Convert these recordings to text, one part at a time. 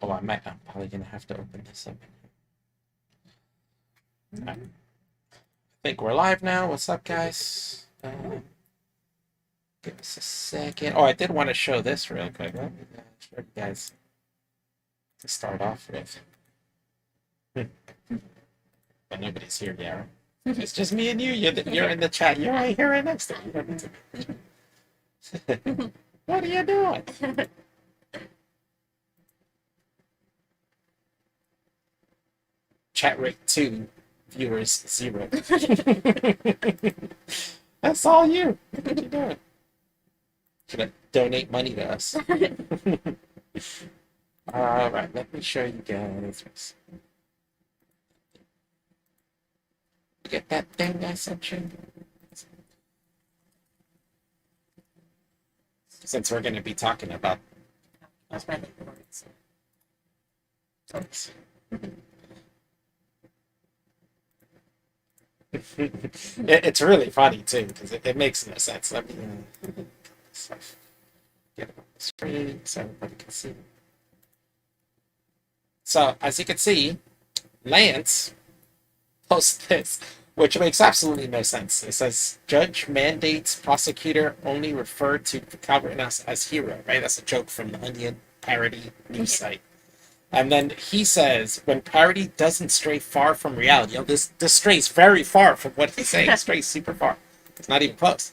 Oh, I'm probably gonna have to open this up. I think we're live now. What's up, guys? Give us a second. Oh, I did want to show this real quick. Let me show you guys to start off with. But nobody's here yet. It's just me and you. You're in the chat. You're right here right next to me. You don't need to. What are you doing? Chat rate 2, viewers 0. That's all you. What are you doing? Should I donate money to us? All right, let me show you guys. Get that thing I sent you. Since we're going to be talking about. It's really funny too because it makes no sense. Let me get it on the screen so everybody can see. So as you can see, Lance posts this, which makes absolutely no sense. It says judge mandates prosecutor only refer to Kyle Rittenhouse as hero. Right, that's a joke from the Onion parody news site. And then he says, when parody doesn't stray far from reality, this strays very far from what he's saying. It strays super far. It's not even close.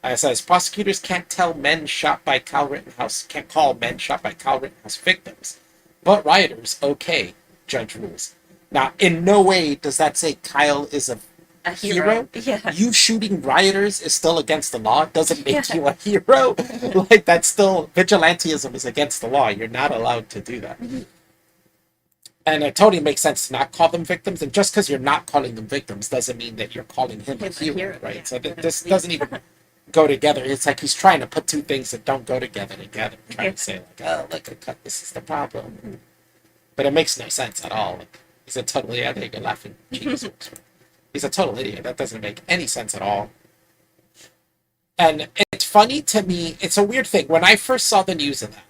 It says, prosecutors can't tell men shot by Kyle Rittenhouse, can't call men shot by Kyle Rittenhouse victims. But rioters, okay, judge rules. Now, in no way does that say Kyle is a hero. Yeah. You shooting rioters is still against the law. It doesn't make you a hero. Like, that's still, vigilantism is against the law. You're not allowed to do that. And it totally makes sense to not call them victims. And just because you're not calling them victims doesn't mean that you're calling him a hero, right? Yeah. So this doesn't even go together. It's like he's trying to put two things that don't go together. Trying to say, like, oh, look, this is the problem. But it makes no sense at all. Like, he's a total idiot. I think you're laughing. He's a total idiot. That doesn't make any sense at all. And it's funny to me. It's a weird thing. When I first saw the news of that,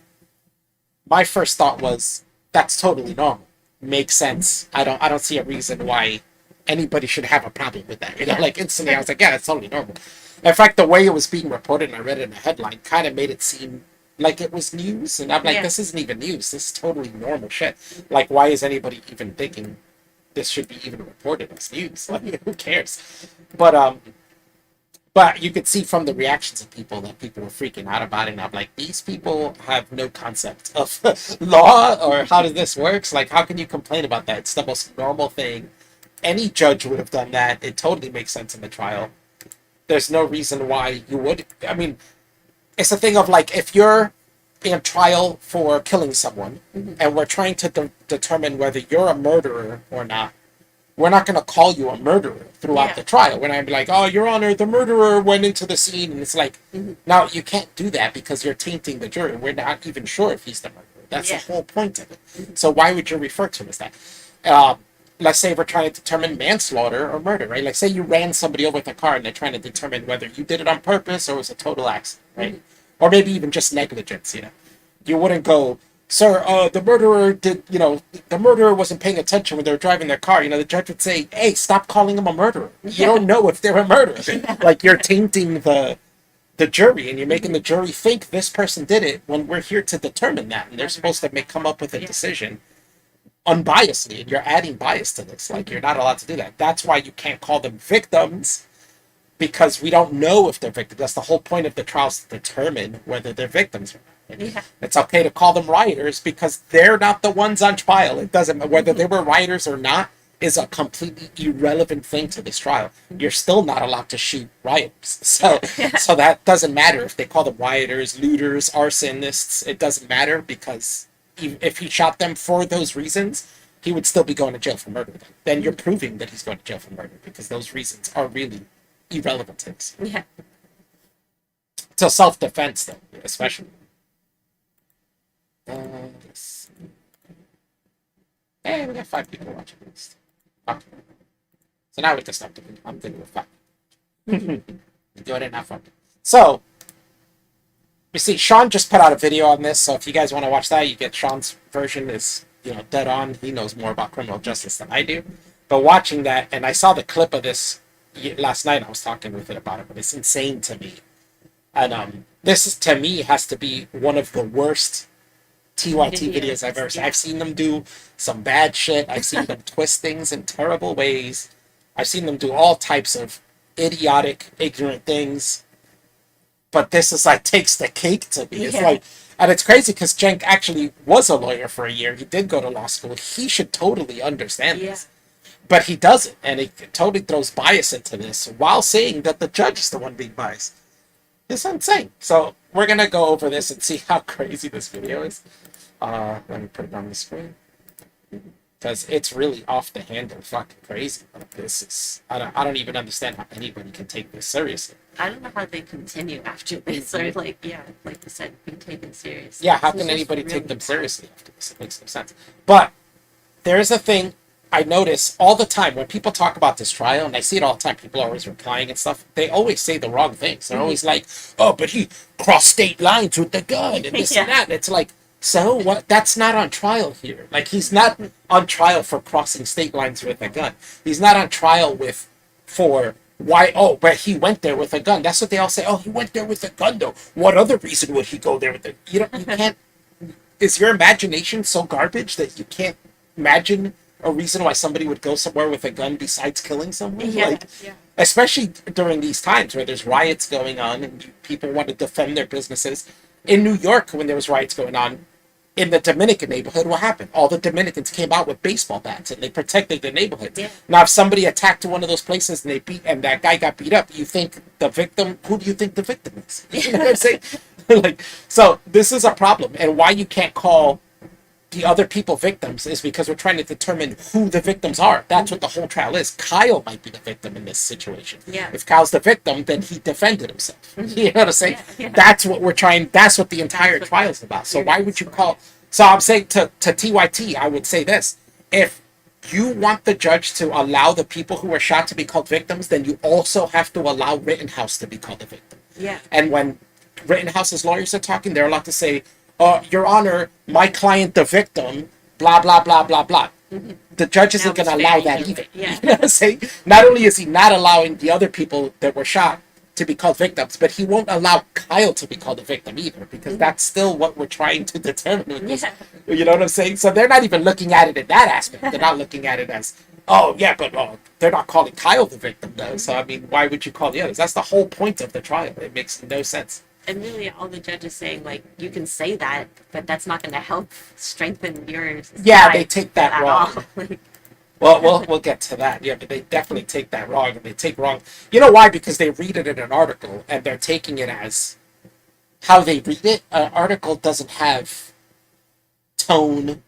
my first thought was, that's totally normal. Makes sense. I don't see a reason why anybody should have a problem with that. Like instantly I was like, yeah, it's totally normal. In fact, the way it was being reported, and I read it in a headline, kind of made it seem like it was news. And I'm like, this isn't even news. This is totally normal shit. Like, why is anybody even thinking this should be even reported as news? Like, who cares? But you could see from the reactions of people that people were freaking out about it. And I'm like, these people have no concept of law or how does this works. Like, how can you complain about that? It's the most normal thing. Any judge would have done that. It totally makes sense in the trial. There's no reason why you would. I mean, it's a thing of like, if you're in trial for killing someone and we're trying to determine whether you're a murderer or not, we're not going to call you a murderer throughout the trial. We're not going to be like, oh, Your Honor, the murderer went into the scene. And it's like, now you can't do that because you're tainting the jury. We're not even sure if he's the murderer. That's the whole point of it. So why would you refer to him as that? Let's say we're trying to determine manslaughter or murder, right? Like, say you ran somebody over with a car and they're trying to determine whether you did it on purpose or it was a total accident, right? Or maybe even just negligence, You wouldn't go, sir, the murderer wasn't paying attention when they were driving their car. The judge would say, hey, stop calling him a murderer. You don't know if they're a murderer. Like, you're tainting the jury and you're making the jury think this person did it when we're here to determine that. And they're supposed to come up with a decision unbiasedly. And you're adding bias to this. Like, you're not allowed to do that. That's why you can't call them victims, because we don't know if they're victims. That's the whole point of the trials, to determine whether they're victims or not. It's okay to call them rioters because they're not the ones on trial. It doesn't matter whether they were rioters or not, is a completely irrelevant thing to this trial. You're still not allowed to shoot rioters. So that doesn't matter if they call them rioters, looters, arsonists. It doesn't matter, because if he shot them for those reasons, he would still be going to jail for murder. Then you're proving that he's going to jail for murder, because those reasons are really irrelevant things. Yeah. To self-defense, though, especially. Hey, we got 5 people watching this. Okay. So now we can stop doing it. I'm good with 5. Do it and have fun. So, you see, Sean just put out a video on this, so if you guys want to watch that, you get Sean's version. Is dead on. He knows more about criminal justice than I do. But watching that, and I saw the clip of this last night. I was talking with it about it, but it's insane to me. And this is, to me, has to be one of the worst TYT videos I've ever seen. I've seen them do some bad shit. I've seen them twist things in terrible ways. I've seen them do all types of idiotic, ignorant things. But this is like takes the cake to me. It's like, and it's crazy because Cenk actually was a lawyer for a year. He did go to law school. He should totally understand this. But he doesn't, and he totally throws bias into this while saying that the judge is the one being biased. It's insane. So we're going to go over this and see how crazy this video is. Let me put it on the screen. Because it's really off the handle fucking crazy. This is, I don't even understand how anybody can take this seriously. I don't know how they continue after this, or like you said, being taken seriously. Yeah, how can anybody take them seriously after this? It makes no sense. But there is a thing I notice all the time when people talk about this trial, and I see it all the time, people are always replying and stuff, they always say the wrong things. They're always like, oh, but he crossed state lines with the gun and this and that. And it's like, so what? That's not on trial here. Like, he's not on trial for crossing state lines with a gun. He's not on trial for why, oh, but he went there with a gun. That's what they all say. Oh, he went there with a gun, though. What other reason would he go there with a gun? You can't, is your imagination so garbage that you can't imagine a reason why somebody would go somewhere with a gun besides killing someone? Especially during these times where there's riots going on and people want to defend their businesses. In New York, when there was riots going on, in the Dominican neighborhood, what happened? All the Dominicans came out with baseball bats and they protected the neighborhood. Now, if somebody attacked one of those places and that guy got beat up, you think the victim, who do you think the victim is? You know what I'm saying? Like, so this is a problem. And why you can't call the other people victims is because we're trying to determine who the victims are. That's what the whole trial is. Kyle might be the victim in this situation. If Kyle's the victim, then he defended himself. You know what I'm saying? That's what we're trying, that's what the entire trial is about. So why would you call, so I'm saying to TYT, I would say this, if you want the judge to allow the people who were shot to be called victims, then you also have to allow Rittenhouse to be called a victim. And when Rittenhouse's lawyers are talking, they're allowed to say, Your Honor, my client, the victim, blah, blah, blah, blah, blah. The judge isn't going to allow that either. You know what I'm saying? Not only is he not allowing the other people that were shot to be called victims, but he won't allow Kyle to be called a victim either, because that's still what we're trying to determine with this. You know what I'm saying? So they're not even looking at it in that aspect. They're not looking at it as, but they're not calling Kyle the victim, though. So, I mean, why would you call the others? That's the whole point of the trial. It makes no sense. And really, all the judges saying, like, you can say that, but that's not going to help strengthen your side. Yeah, they take that wrong. Well, we'll get to that. Yeah, but they definitely take that wrong. And they take wrong. You know why? Because they read it in an article, and they're taking it as how they read it. An article doesn't have tone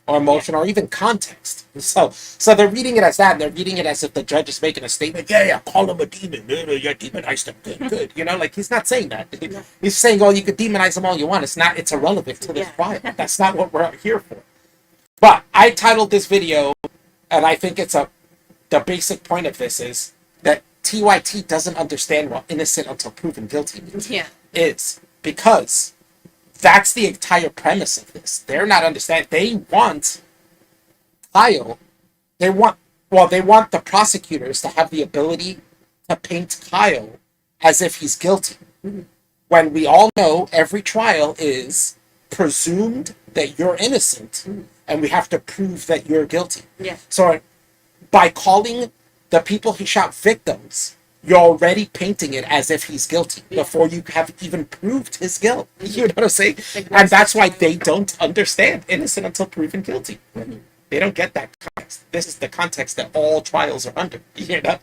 or emotion or even context. So they're reading it as that, and they're reading it as if the judge is making a statement. Call him a demon. Yeah, demonize him. Good. You know, like, he's not saying that. He's saying, you could demonize him all you want. It's irrelevant to this trial. That's not what we're here for. But I titled this video, and I think it's the basic point of this is that TYT doesn't understand what innocent until proven guilty means. Is because that's the entire premise of this. They're not understanding. They want Kyle. They want the prosecutors to have the ability to paint Kyle as if he's guilty. When we all know every trial is presumed that you're innocent, and we have to prove that you're guilty. So by calling the people he shot victims, you're already painting it as if he's guilty before you have even proved his guilt. You know what I'm saying? And that's why they don't understand innocent until proven guilty. They don't get that context. This is the context that all trials are under. You know?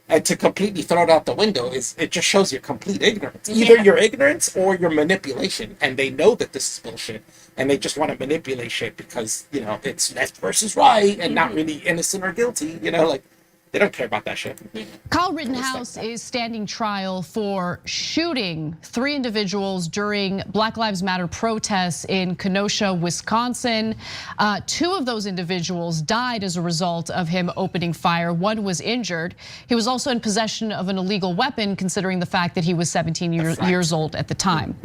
And to completely throw it out the window it just shows your complete ignorance. Either your ignorance or your manipulation. And they know that this is bullshit. And they just want to manipulate shit because, it's left versus right and not really innocent or guilty. They don't care about that shit. Kyle Rittenhouse is standing trial for shooting 3 individuals during Black Lives Matter protests in Kenosha, Wisconsin. 2 of those individuals died as a result of him opening fire. 1 was injured. He was also in possession of an illegal weapon, considering the fact that he was 17 years old at the time.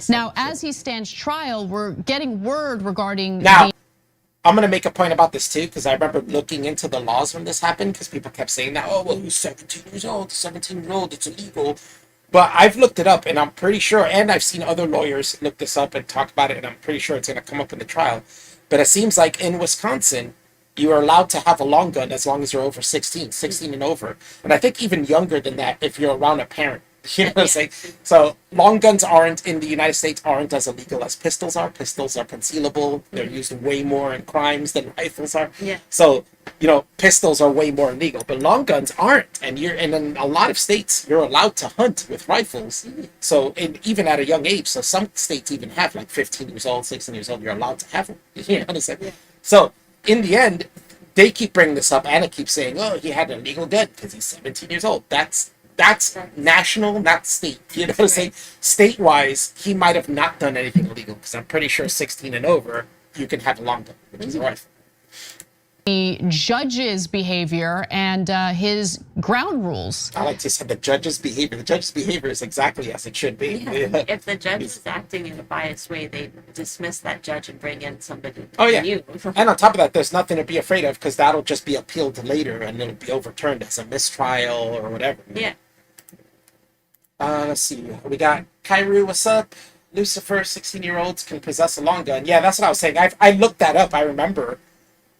Now, as he stands trial, we're getting word regarding now. I'm going to make a point about this too, because I remember looking into the laws when this happened, because people kept saying that, oh, well, he's 17 years old, 17-year-old, it's illegal. But I've looked it up, and I'm pretty sure, and I've seen other lawyers look this up and talk about it, and I'm pretty sure it's going to come up in the trial. But it seems like in Wisconsin, you are allowed to have a long gun as long as you're over 16 and over. And I think even younger than that if you're around a parent. You know what I'm saying? So long guns aren't in the United States aren't as illegal as pistols are. Pistols are concealable. They're used way more in crimes than rifles are. Yeah. So, pistols are way more illegal, but long guns aren't. And in a lot of states you're allowed to hunt with rifles. So even at a young age, so some states even have like 15 years old, 16 years old, you're allowed to have them. You know what I'm saying? Yeah. So in the end, they keep bringing this up, and it keeps saying, oh, he had an illegal gun because he's 17 years old. That's national, not state. You know what I'm saying? State-wise, he might have not done anything illegal, because I'm pretty sure 16 and over, you can have a long gun, which is a rifle. The judge's behavior and his ground rules. I like to say the judge's behavior. The judge's behavior is exactly as it should be. Yeah. If the judge is acting in a biased way, they dismiss that judge and bring in somebody new. And on top of that, there's nothing to be afraid of, because that'll just be appealed later and it'll be overturned as a mistrial or whatever. Yeah. Let's see. We got Kairu, what's up? Lucifer, 16-year-olds can possess a long gun. Yeah, that's what I was saying. I looked that up. I remember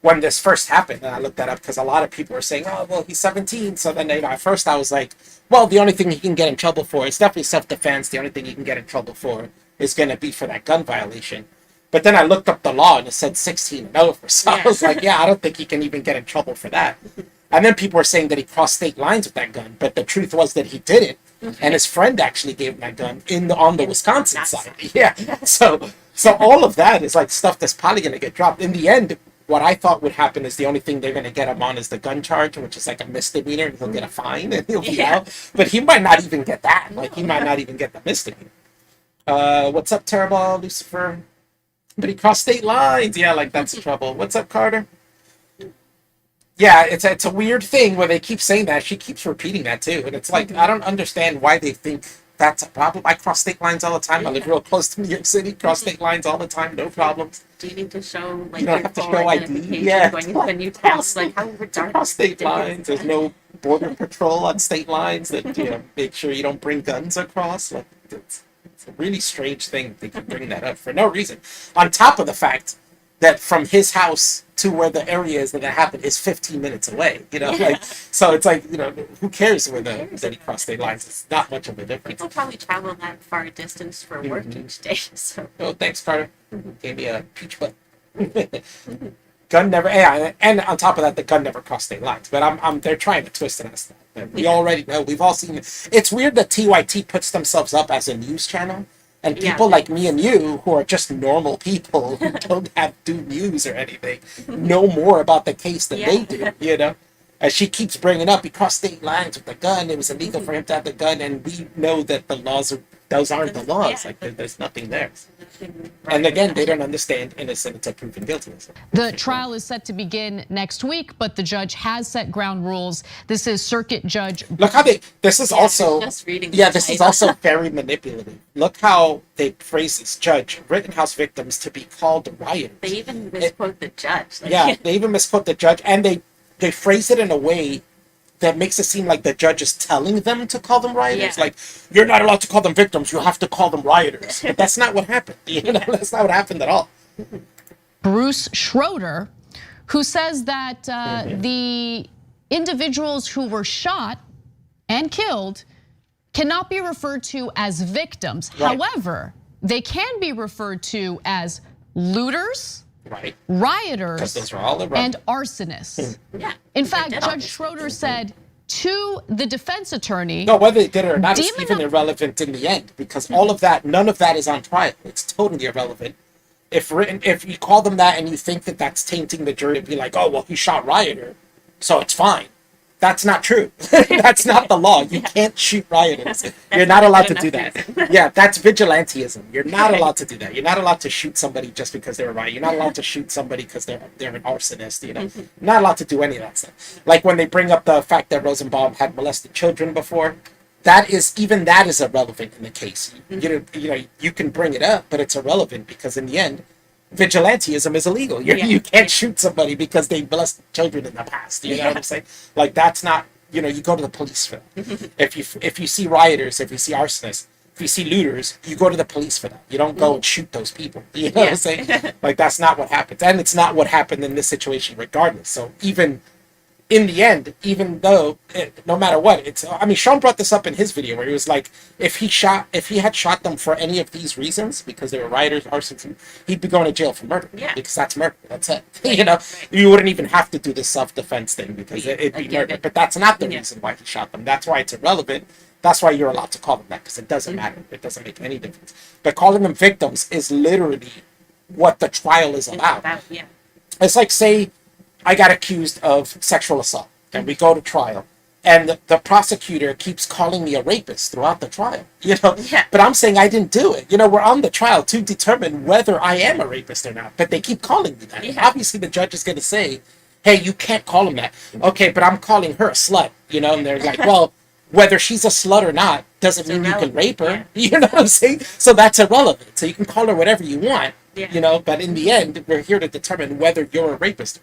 when this first happened, and I looked that up because a lot of people were saying, oh, well, he's 17. So then, at first I was like, well, the only thing he can get in trouble for, it's definitely self-defense. The only thing he can get in trouble for is going to be for that gun violation. But then I looked up the law, and it said 16 and over. So I was like, yeah, I don't think he can even get in trouble for that. And then people were saying that he crossed state lines with that gun. But the truth was that he didn't. And his friend actually gave him that gun on the Wisconsin side. Yeah. So all of that is like stuff that's probably going to get dropped. In the end, what I thought would happen is the only thing they're going to get him on is the gun charge, which is like a misdemeanor, and he'll get a fine and he'll be out. But he might not even get that. Like, he might not even get the misdemeanor. What's up, Terrible Lucifer? But he crossed state lines. Yeah, like that's trouble. What's up, Carter? Yeah, it's a weird thing where they keep saying that. She keeps repeating that too, and it's like, I don't understand why they think that's a problem. I cross state lines all the time. I live real close to New York City. Cross state lines all the time, no problems. Do you need to show like you don't your have to full show ID? identification Yeah, going into a new town? Like, how retarded? Cross state lines. There's no border patrol on state lines that make sure you don't bring guns across. Like, it's a really strange thing. They can bring that up for no reason. On top of the fact that from his house to where the area is that happened is 15 minutes away, so it's like, who cares that he crossed state lines? It's not much of a difference. People probably travel that far distance for work each day. So. Oh, thanks, Carter. Gave me a peach butt. Gun never, and on top of that, the gun never crossed state lines. But they're trying to twist it as that. We already know. We've all seen it. It's weird that TYT puts themselves up as a news channel. And people like me and you, who are just normal people who don't do news or anything, know more about the case than they do, As she keeps bringing up, he crossed state lines with the gun. It was illegal for him to have the gun, and we know that those aren't the laws. Like, there's nothing there. And again, they don't understand innocent until proven guilty. The trial is set to begin next week, but the judge has set ground rules. This is Circuit Judge. Look how this is also, this is also very manipulative. Look how they phrase this judge, Rittenhouse victims to be called rioters. They even misquote the judge. They even misquote the judge, and they phrase it in a way that makes it seem like the judge is telling them to call them rioters. Like, you're not allowed to call them victims, you have to call them rioters. But that's not what happened. That's not what happened at all. Bruce Schroeder, who says that the individuals who were shot and killed cannot be referred to as victims. Right. However, they can be referred to as looters, rioters, those are all and arsonists. In fact, Judge Schroeder said to the defense attorney, no, whether they did it or not is even irrelevant in the end, because all of that, none of that is on trial. It's totally irrelevant. If you call them that and you think that that's tainting the jury to be like, oh, well, he shot rioter, so it's fine. That's not true. That's not the law. You can't shoot rioters. You're not allowed to do that. Yeah, that's vigilantism. You're not allowed to do that. You're not allowed to shoot somebody just because they're a riot. You're not allowed to shoot somebody because they're an arsonist. You know, you're not allowed to do any of that stuff. Like when they bring up the fact that Rosenbaum had molested children before, that is irrelevant in the case. You can bring it up, but it's irrelevant because in the end, vigilantism is illegal. You can't shoot somebody because they molested children in the past. You know what I'm saying? Like that's not. You go to the police for that. If you see rioters, if you see arsonists, if you see looters, you go to the police for that. You don't go and shoot those people. You know what I'm saying? Like that's not what happens, and it's not what happened in this situation, regardless. So even in the end, even though no matter what, Sean brought this up in his video where he was like, if he had shot them for any of these reasons because they were rioters, arsonists, he'd be going to jail for murder. Yeah. Because that's murder. That's it. You wouldn't even have to do the self-defense thing because it'd be murder. But that's not the reason why he shot them. That's why it's irrelevant. That's why you're allowed to call them that because it doesn't matter. It doesn't make any difference. But calling them victims is literally what the trial is about. It's like, say, I got accused of sexual assault, and we go to trial, and the prosecutor keeps calling me a rapist throughout the trial, But I'm saying I didn't do it. We're on the trial to determine whether I am a rapist or not, but they keep calling me that. Obviously, the judge is going to say, hey, you can't call him that. Okay, but I'm calling her a slut, and they're like, well, whether she's a slut or not doesn't mean you can rape her. You know what I'm saying? So that's irrelevant. So you can call her whatever you want. But in the end, we're here to determine whether you're a rapist.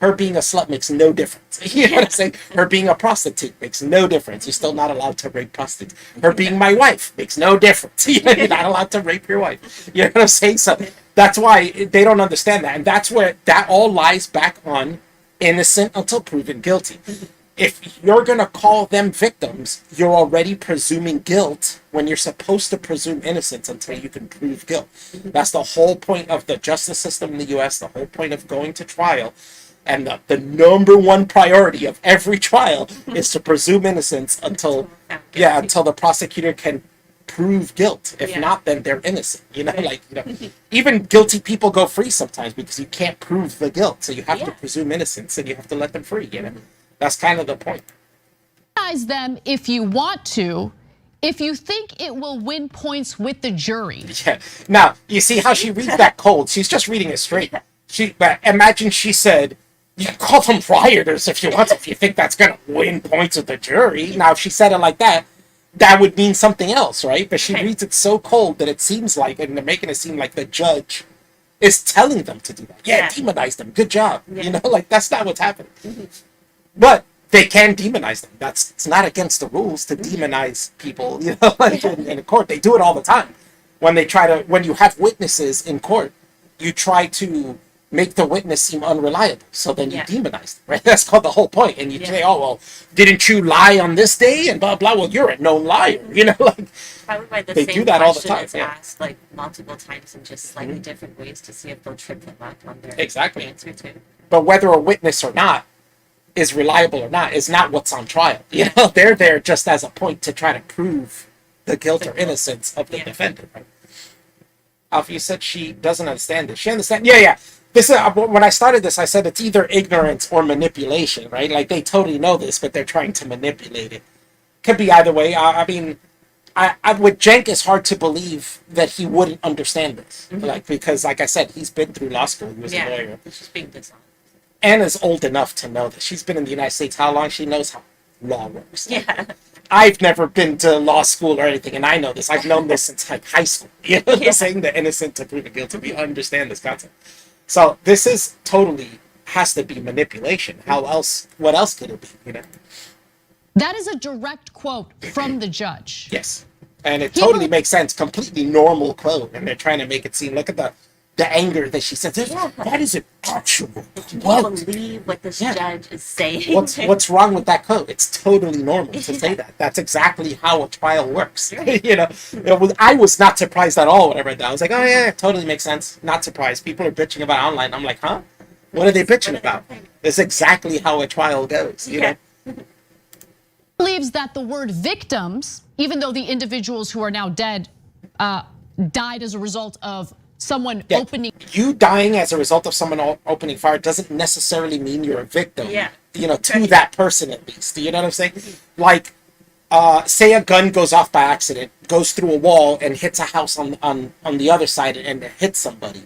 Her being a slut makes no difference. You know what I'm saying? Her being a prostitute makes no difference. You're still not allowed to rape prostitutes. Her being my wife makes no difference. You're not allowed to rape your wife. You know what I'm saying? So that's why they don't understand that. And that's where that all lies back on innocent until proven guilty. If you're going to call them victims, you're already presuming guilt when you're supposed to presume innocence until you can prove guilt. That's the whole point of the justice system in the U.S., the whole point of going to trial. And the number one priority of every trial is to presume innocence until the prosecutor can prove guilt. If not, then they're innocent. Even guilty people go free sometimes because you can't prove the guilt. So you have to presume innocence and you have to let them free, That's kind of the point. Them if you want to, if you think it will win points with the jury. Yeah. Now, you see how she reads that cold? She's just reading it straight. Imagine she said, you call them rioters if you want to, if you think that's going to win points with the jury. Now, if she said it like that, that would mean something else, right? But she reads it so cold that it seems like, and they're making it seem like the judge is telling them to do that. Yeah, demonize them. Good job. That's not what's happening. But they can demonize them. It's not against the rules to demonize people, in court. They do it all the time. When you have witnesses in court, you try to make the witness seem unreliable. So then you demonize them, right? That's called the whole point. And you say, oh, well, didn't you lie on this day? And blah, blah. Well, you're a known liar, Probably by the they same do that all the question time. is asked multiple times in just slightly different ways to see if they'll trip them up on their answer to. But whether a witness or not is reliable or not is not what's on trial. They're there just as a point to try to prove the guilt or innocence of the defendant. Right? Alfie, you said she doesn't understand this. She understands. Yeah. This is when I started this. I said it's either ignorance or manipulation, right? Like they totally know this, but they're trying to manipulate it. Could be either way. With Cenk, it's hard to believe that he wouldn't understand this, because, like I said, he's been through law school. He was a lawyer. She's being dishonest. Anna's old enough to know this. She's been in the United States how long? She knows how law works. Yeah. I've never been to law school or anything, and I know this. I've known this since high school. Saying the innocent to prove the guilty. We understand this concept. So this has to be manipulation. What else could it be? That is a direct quote from the judge. Yes. And it totally makes sense. Completely normal quote. And they're trying to make it seem, look at the anger that she said. That is an actual quote. Do you believe what this judge is saying? What's wrong with that quote? It's totally normal to say that. That's exactly how a trial works. I was not surprised at all when I read that. I was like, oh yeah, it totally makes sense. Not surprised. People are bitching about online. I'm like, huh? What are they bitching about? It's exactly how a trial goes. Believes that the word victims, even though the individuals who are now dead died as a result of someone opening. You dying as a result of someone opening fire doesn't necessarily mean you're a victim. Yeah. to that person at least. You know what I'm saying? Like, say a gun goes off by accident, goes through a wall and hits a house on the other side and hits somebody.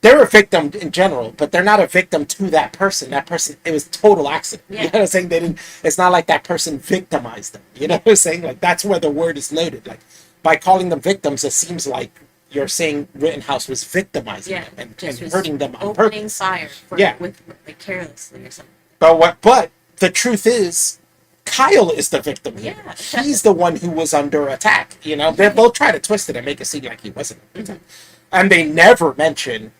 They're a victim in general, but they're not a victim to that person. That person, it was total accident. Yeah. You know what I'm saying? They didn't. It's not like that person victimized them. You know what I'm saying? Like, that's where the word is loaded. Like, by calling them victims, it seems like you're saying Rittenhouse was victimizing them and was hurting them on opening purpose. fire with like carelessly or something. But the truth is, Kyle is the victim here. Yeah. He's the one who was under attack. They both try to twist it and make it seem like he wasn't. And they never mention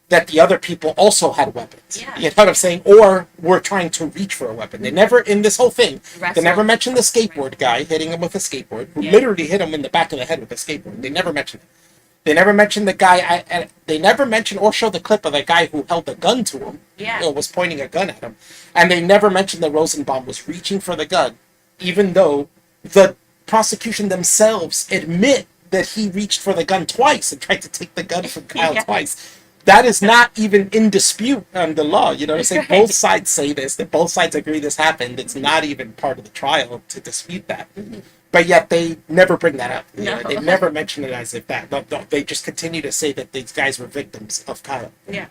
that the other people also had weapons. Yeah. You know what I'm saying? Or were trying to reach for a weapon. They never, in this whole thing, they never mentioned the skateboard guy hitting him with a skateboard, who literally hit him in the back of the head with a skateboard. They never mentioned it. They never mentioned the guy, they never mentioned or showed the clip of the guy who held the gun to him, or was pointing a gun at him. And they never mentioned that Rosenbaum was reaching for the gun, even though the prosecution themselves admit that he reached for the gun twice and tried to take the gun from Kyle twice. That is not even in dispute on the law. You know what I'm saying? Both sides say this, that both sides agree this happened. It's not even part of the trial to dispute that. But yet they never bring that up. No. They never mention it as if that. No, they just continue to say that these guys were victims of Kyle. Yeah.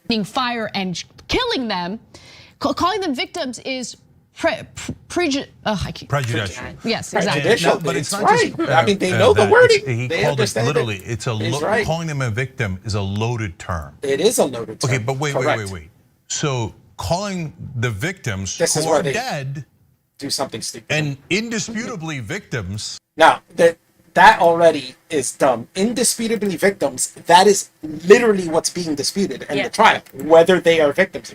Being fire and killing them, calling them victims is prejudicial. Yes, exactly. Prejudicial, but it's not right. just. I mean, they know the wording. He They called it understand literally. it. It's a He's right. calling them a victim is a loaded term. It is a loaded term. Okay, but wait. So calling the victims This is who where are they dead do something stupid. and indisputably victims. Now, that already is dumb. Indisputably victims, that is literally what's being disputed in the trial, whether they are victims.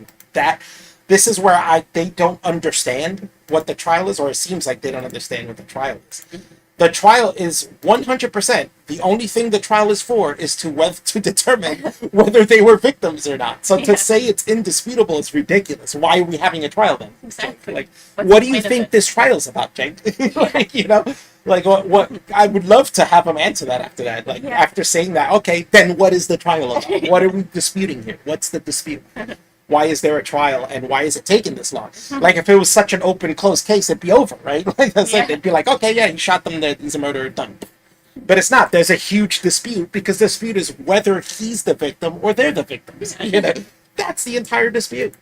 This is where they don't understand what the trial is, or it seems like they don't understand what the trial is. The trial is 100%. The only thing the trial is for is to determine whether they were victims or not. So to say it's indisputable is ridiculous. Why are we having a trial then? Exactly. Like, what do you think this trial is about, Jake? What I would love to have him answer that after that. After saying that, okay, then what is the trial about? What are we disputing here? What's the dispute? Why is there a trial, and why is it taking this long? Like, if it was such an open, closed case, it'd be over, right? Like I said, they'd be like, okay, yeah, he shot them, he's a murderer, done. But it's not. There's a huge dispute, because the dispute is whether he's the victim or they're the victims. That's the entire dispute.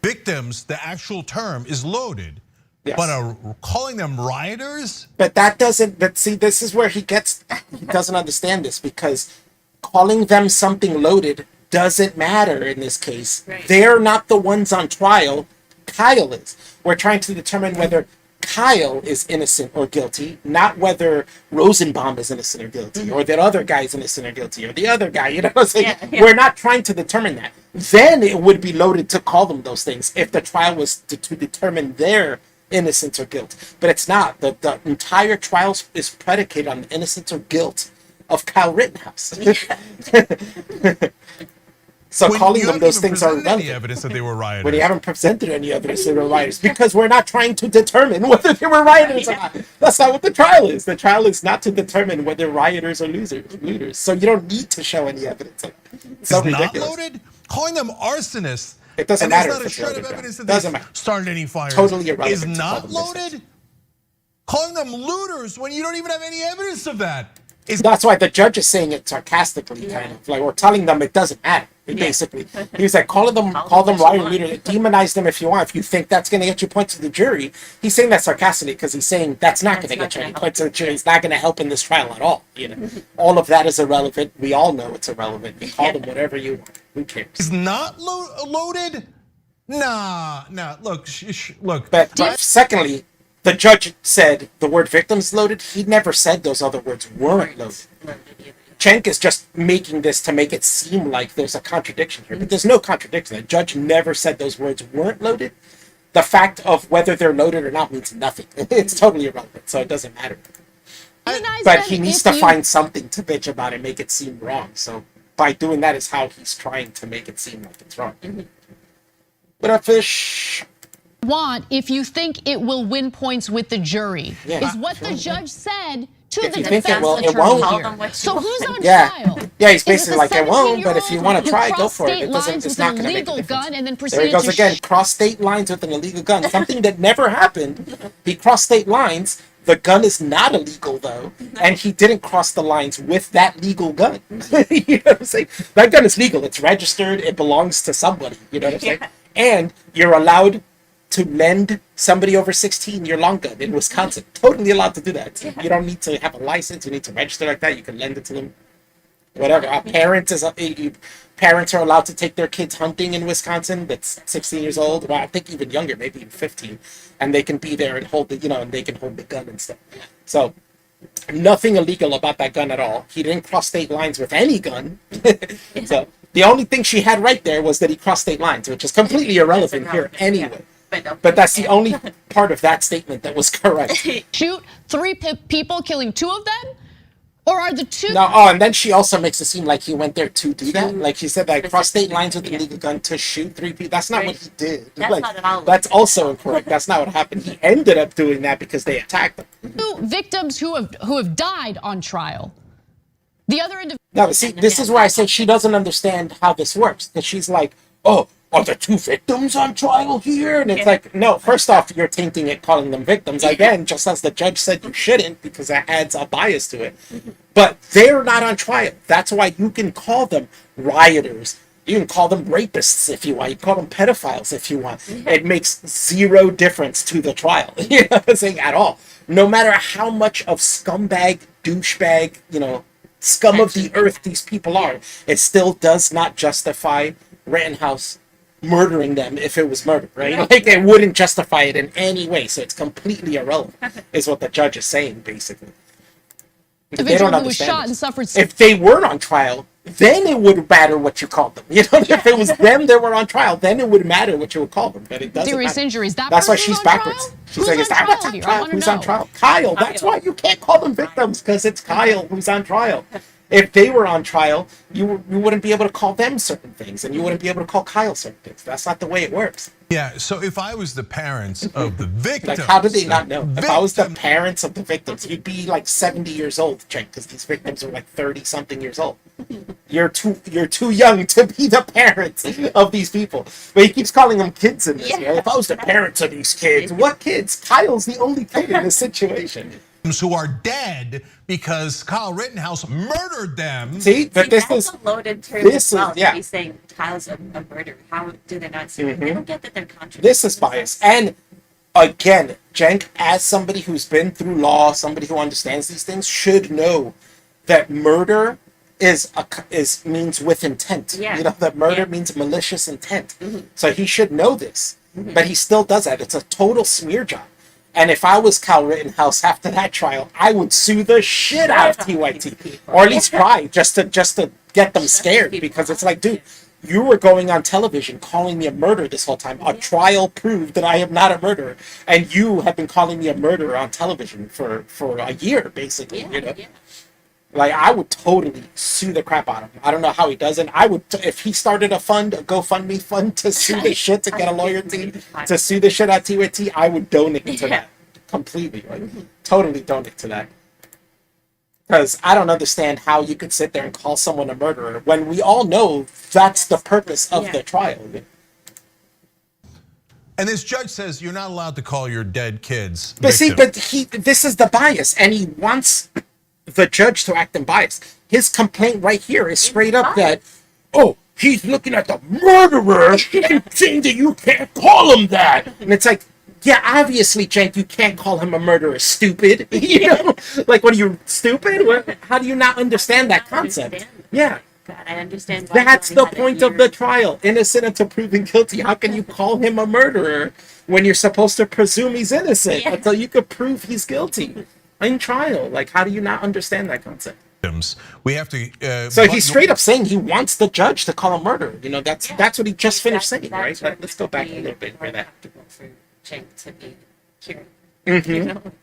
Victims, the actual term is loaded, Yes. but calling them rioters? But that doesn't, but see, this is where he doesn't understand this, because calling them something loaded doesn't matter in this case. Right. They're not the ones on trial. Kyle is. We're trying to determine whether Kyle is innocent or guilty, not whether Rosenbaum is innocent or guilty, or that other guy is innocent or guilty, or the other guy. You know what I'm saying? Yeah. We're not trying to determine that. Then it would be loaded to call them those things if the trial was to determine their innocence or guilt. But it's not. The entire trial is predicated on the innocence or guilt of Kyle Rittenhouse. So When calling you them haven't those even things are presented any irrelevant. evidence that they were rioters. When you haven't presented any evidence that they were rioters, because we're not trying to determine whether they were rioters or not. That's not what the trial is. The trial is not to determine whether rioters are looters. So you don't need to show any evidence. It's so not ridiculous. loaded? Calling them arsonists. It doesn't and matter there's not if a it's shred loaded, of bro. evidence that Doesn't they matter. started any fires. Totally irrelevant Is to not call them those loaded? things. Calling them looters when you don't even have any evidence of that. That's why the judge is saying it sarcastically, kind of like, or telling them it doesn't matter. Basically, he was like, call them riot leaders, demonize them if you want. If you think that's going to get you points to the jury, he's saying that sarcastically because he's saying that's not going to get you any points to the jury. It's not going to help in this trial at all. All of that is irrelevant. We all know it's irrelevant. You call them whatever you want. Who cares? Is not loaded? Nah. Look, look. But secondly, the judge said the word victims loaded. He never said those other words weren't loaded. Cenk is just making this to make it seem like there's a contradiction here, but there's no contradiction. The judge never said those words weren't loaded. The fact of whether they're loaded or not means nothing. It's totally irrelevant, so it doesn't matter. But he needs to find something to bitch about and make it seem wrong. So by doing that is how he's trying to make it seem like it's wrong. What up, Fish? If you think it will win points with the jury, is what the judge said to the defense attorney here. So who's on trial? Yeah, he's is that basically the like, I won't, but if you 17-year-old want to who try, go crossed for it. state It doesn't. lines It's with an not going to make a illegal difference. gun and then There he proceeded goes to again. Cross state lines with an illegal gun. Something that never happened. He crossed state lines. The gun is not illegal though, and he didn't cross the lines with that legal gun. You know what I'm saying? That gun is legal. It's registered. It belongs to somebody. You know what I'm saying? Yeah. And you're allowed to lend somebody over 16 your long gun in Wisconsin. Totally allowed to do that. Yeah. You don't need to have a license. You need to register like that. You can lend it to them. Whatever. Parents are allowed to take their kids hunting in Wisconsin. That's 16 years old. Well, I think even younger, maybe even 15, and they can be there and hold the, and they can hold the gun and stuff. So nothing illegal about that gun at all. He didn't cross state lines with any gun. So the only thing she had right there was that he crossed state lines, which is completely irrelevant here anyway. But that's the only part of that statement that was correct. shoot three people, killing two of them? Or are the two? No, and then she also makes it seem like he went there to do that. Like she said, that cross state lines with the illegal gun to shoot three people. That's not what he did. That's like, not at all. that's also incorrect. That's not what happened. He ended up doing that because they attacked him. Two victims who have died on trial. The other individual. No, but see, this is where I say she doesn't understand how this works. Because she's like, oh, are the two victims on trial here? And it's like, no, first off, you're tainting it, calling them victims. Again, just as the judge said you shouldn't, because that adds a bias to it. But they're not on trial. That's why you can call them rioters. You can call them rapists if you want. You can call them pedophiles if you want. It makes zero difference to the trial. You know what I'm saying? At all. No matter how much of scumbag, douchebag, scum of the earth these people are, it still does not justify Rittenhouse murdering them if it was murder, right? Like, it wouldn't justify it in any way. So it's completely irrelevant, is what the judge is saying, basically. They don't Individual who was understand shot this. and suffered. If they weren't on trial, then it would matter what you called them. If it was them that were on trial, then it would matter what you would call them. But it doesn't Serious matter. injuries. That's why person's she's on backwards. trial? She's Who's like, on is that trial what's on here? I trial? wanna Who's on know. trial? Kyle. That's why you can't call them victims, because it's Kyle who's on trial. If they were on trial, you wouldn't be able to call them certain things, and you wouldn't be able to call Kyle certain things. That's not the way it works. Yeah, so if I was the parents of the victims. Like, how did they not know? If I was the parents of the victims, you'd be like 70 years old, Jen, because these victims are like 30-something years old. You're too young to be the parents of these people. But he keeps calling them kids in this. Yeah. Right? If I was the parents of these kids, what kids? Kyle's the only kid in this situation. Who are dead because Kyle Rittenhouse murdered them. See, but this that's is a loaded term this as well. is- yeah. To be saying Kyle's a murderer. How do they not see it? They don't get that they're contradicting. this is bias. And again, Cenk, as somebody who's been through law, somebody who understands these things, should know that murder means with intent. Yeah. That murder Yeah. means malicious intent. So he should know this, but he still does that. It's a total smear job. And if I was Kyle Rittenhouse after that trial, I would sue the shit out of TYT, or at least try just to get them scared, because it's like, dude, you were going on television calling me a murderer this whole time. A trial proved that I am not a murderer, and you have been calling me a murderer on television for a year, basically. Yeah. Like, I would totally sue the crap out of him. I don't know how he doesn't. I would, if he started a GoFundMe fund to sue the shit, to get a lawyer team to sue the shit out of TYT, I would donate to that completely. Like, totally donate to that. Because I don't understand how you could sit there and call someone a murderer when we all know that's the purpose of the trial. And this judge says you're not allowed to call your dead kids But victims. see, this is the bias, and he wants the judge to act in bias. His complaint right here is straight up that, oh, he's looking at the murderer and saying that you can't call him that. And it's like, yeah, obviously, Cenk, you can't call him a murderer, stupid. Like, what are you, stupid? How do you not understand that concept? Yeah. God, I understand. Why That's you the only had a point of year. the trial. Innocent until proven guilty. How can you call him a murderer when you're supposed to presume he's innocent until you could prove he's guilty in trial? Like, how do you not understand that concept? We have to. So he's straight up saying he wants the judge to call him murderer. That's what he just finished saying, right? term Let's go back a would be little bit more for that. comfortable for Cenk to be hearing.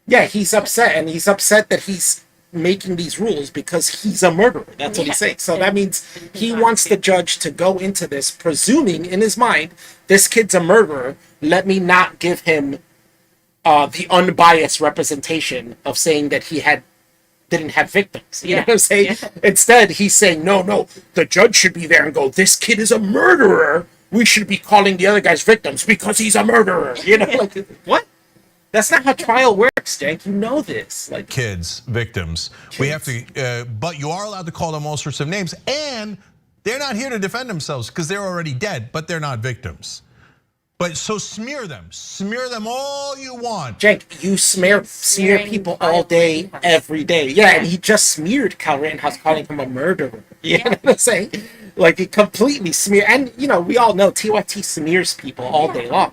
Yeah, he's upset, and he's upset that he's making these rules because he's a murderer. That's what he's saying. So that means he wants the judge to go into this presuming in his mind, this kid's a murderer. Let me not give him the unbiased representation of saying that he had didn't have victims. You know Yeah. what I'm saying? Yeah. Instead, he's saying, no, the judge should be there and go, this kid is a murderer. We should be calling the other guys victims because he's a murderer. You know, like, what? That's not how trial works, Jank. You know this. Like, Kids, victims. We have to, but you are allowed to call them all sorts of names, and they're not here to defend themselves because they're already dead, but they're not victims. But so smear them all you want. Jank, you smear people all day, every day. Yeah, and he just smeared Kyle Rittenhouse, calling him a murderer. You know what I'm saying? Like, he completely smeared. And, you know, we all know TYT smears people all day long.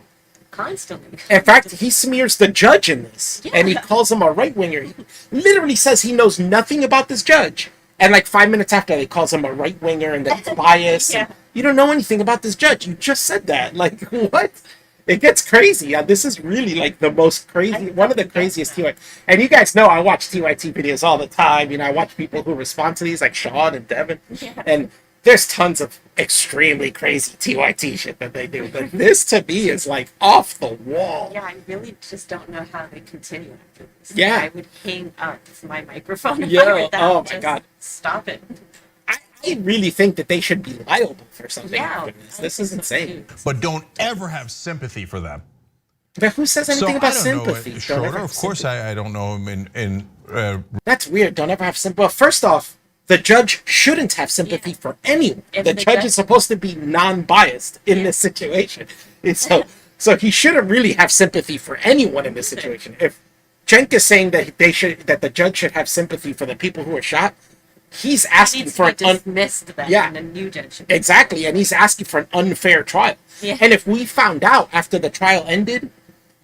Constantly. In fact, he smears the judge in this, and he calls him a right winger. He literally says he knows nothing about this judge, and like 5 minutes after, he calls him a right winger and that he's biased. Yeah. You don't know anything about this judge. You just said that. Like, what? It gets crazy. This is really like the most crazy, one of the craziest TYT. And you guys know I watch TYT videos all the time. You know, I watch people who respond to these, like Sean and Devin, and there's tons of extremely crazy TYT shit that they do, but this to me is like off the wall. Yeah, I really just don't know how they continue after this. Yeah. I would hang up my microphone if Yeah, I heard that. oh my Just God. Stop it. I really think that they should be liable for something Yeah. after this. This is insane. But don't ever have sympathy for them. But who says anything about I don't sympathy? know, Don't Schroeder, ever have of course sympathy. I don't know him That's weird. Don't ever have sympathy. Well, first off, the judge shouldn't have sympathy for anyone. If The the judge judge- is supposed to be non-biased in this situation. And so he shouldn't really have sympathy for anyone in this situation. If Cenk is saying that the judge should have sympathy for the people who were shot, he's asking Needs for to be dismissed then, Yeah. and a new judge should be exactly, and he's asking for an unfair trial. Yeah. And if we found out after the trial ended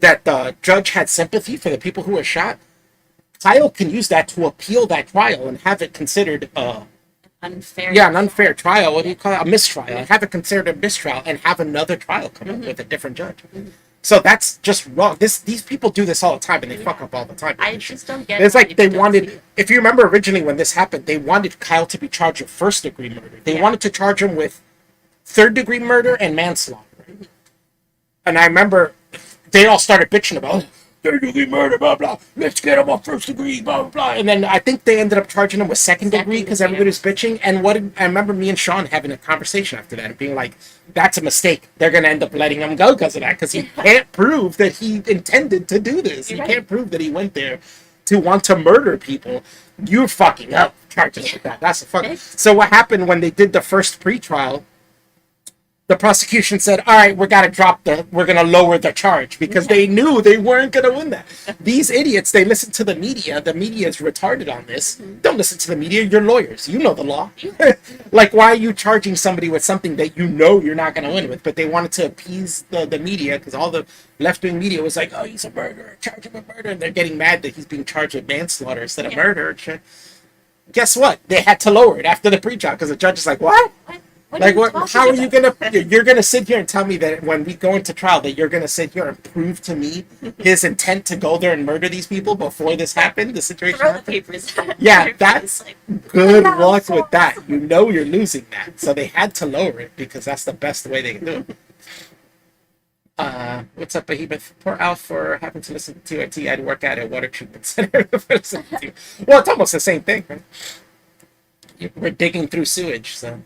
that the judge had sympathy for the people who were shot, Kyle can use that to appeal that trial and have it considered unfair. an unfair trial. What do you call it? A mistrial. And have it considered a mistrial and have another trial come up with a different judge. So that's just wrong. These people do this all the time and they fuck up all the time. I just don't get It's why like they don't see wanted, it. if you remember originally when this happened, they wanted Kyle to be charged with first degree murder. They Yeah. wanted to charge him with third degree murder and manslaughter. And I remember they all started bitching about third degree murder, blah, blah. Let's get him on first degree, blah, blah, blah. And then I think they ended up charging him with second degree because Second, everybody was bitching. And I remember me and Sean having a conversation after that and being like, that's a mistake. They're going to end up letting him go because of that. Because he can't prove that he intended to do this. He You're right. can't prove that he went there to want to murder people. You're fucking up charges with that. That's a fuck. So what happened when they did the first pretrial? The prosecution said, all right, we're going to lower the charge because they knew they weren't going to win that. These idiots, they listen to the media. The media is retarded on this. Don't listen to the media. You're lawyers. You know the law. Like, why are you charging somebody with something that you know you're not going to win with? But they wanted to appease the media because all the left-wing media was like, oh, he's a murderer. Charge him with murder. And they're getting mad that he's being charged with manslaughter instead of murder. Guess what? They had to lower it after the pretrial because the judge is like, what? What Like, you what? talking How are you about? you're gonna sit here and tell me that when we go into trial that you're gonna sit here and prove to me his intent to go there and murder these people before this happened, the situation Throw the happened? papers at Yeah, your that's face, good Yeah, luck so with that. You know you're losing that, so they had to lower it because that's the best way they can do it. What's up, Behemoth? Poor Alf for having to listen to TYT. I'd work at a water treatment center. Well, it's almost the same thing, right? We're digging through sewage, so.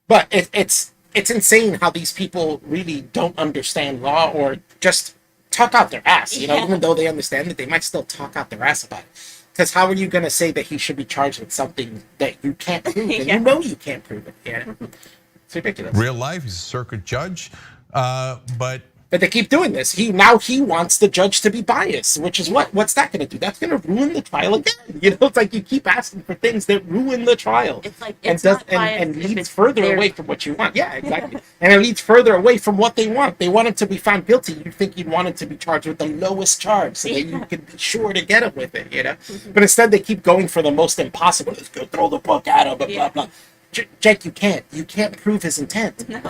But it's insane how these people really don't understand law or just talk out their ass. You know, even though they understand it, they might still talk out their ass about it. Because how are you going to say that he should be charged with something that you can't prove? And you know you can't prove it. Yeah, it's ridiculous. real life. He's a circuit judge, but But they keep doing this. He wants the judge to be biased, which is what's that going to do? That's going to ruin the trial again. You know, it's like you keep asking for things that ruin the trial. It's like and it's not biased and if leads it's further their- away from what you want. Yeah, exactly. And it leads further away from what they want. They want him to be found guilty. You think you'd want him to be charged with the lowest charge so that you could be sure to get him with it, you know? But instead they keep going for the most impossible. Let's go throw the book at him, blah, blah. Jake, you can't prove his intent. No.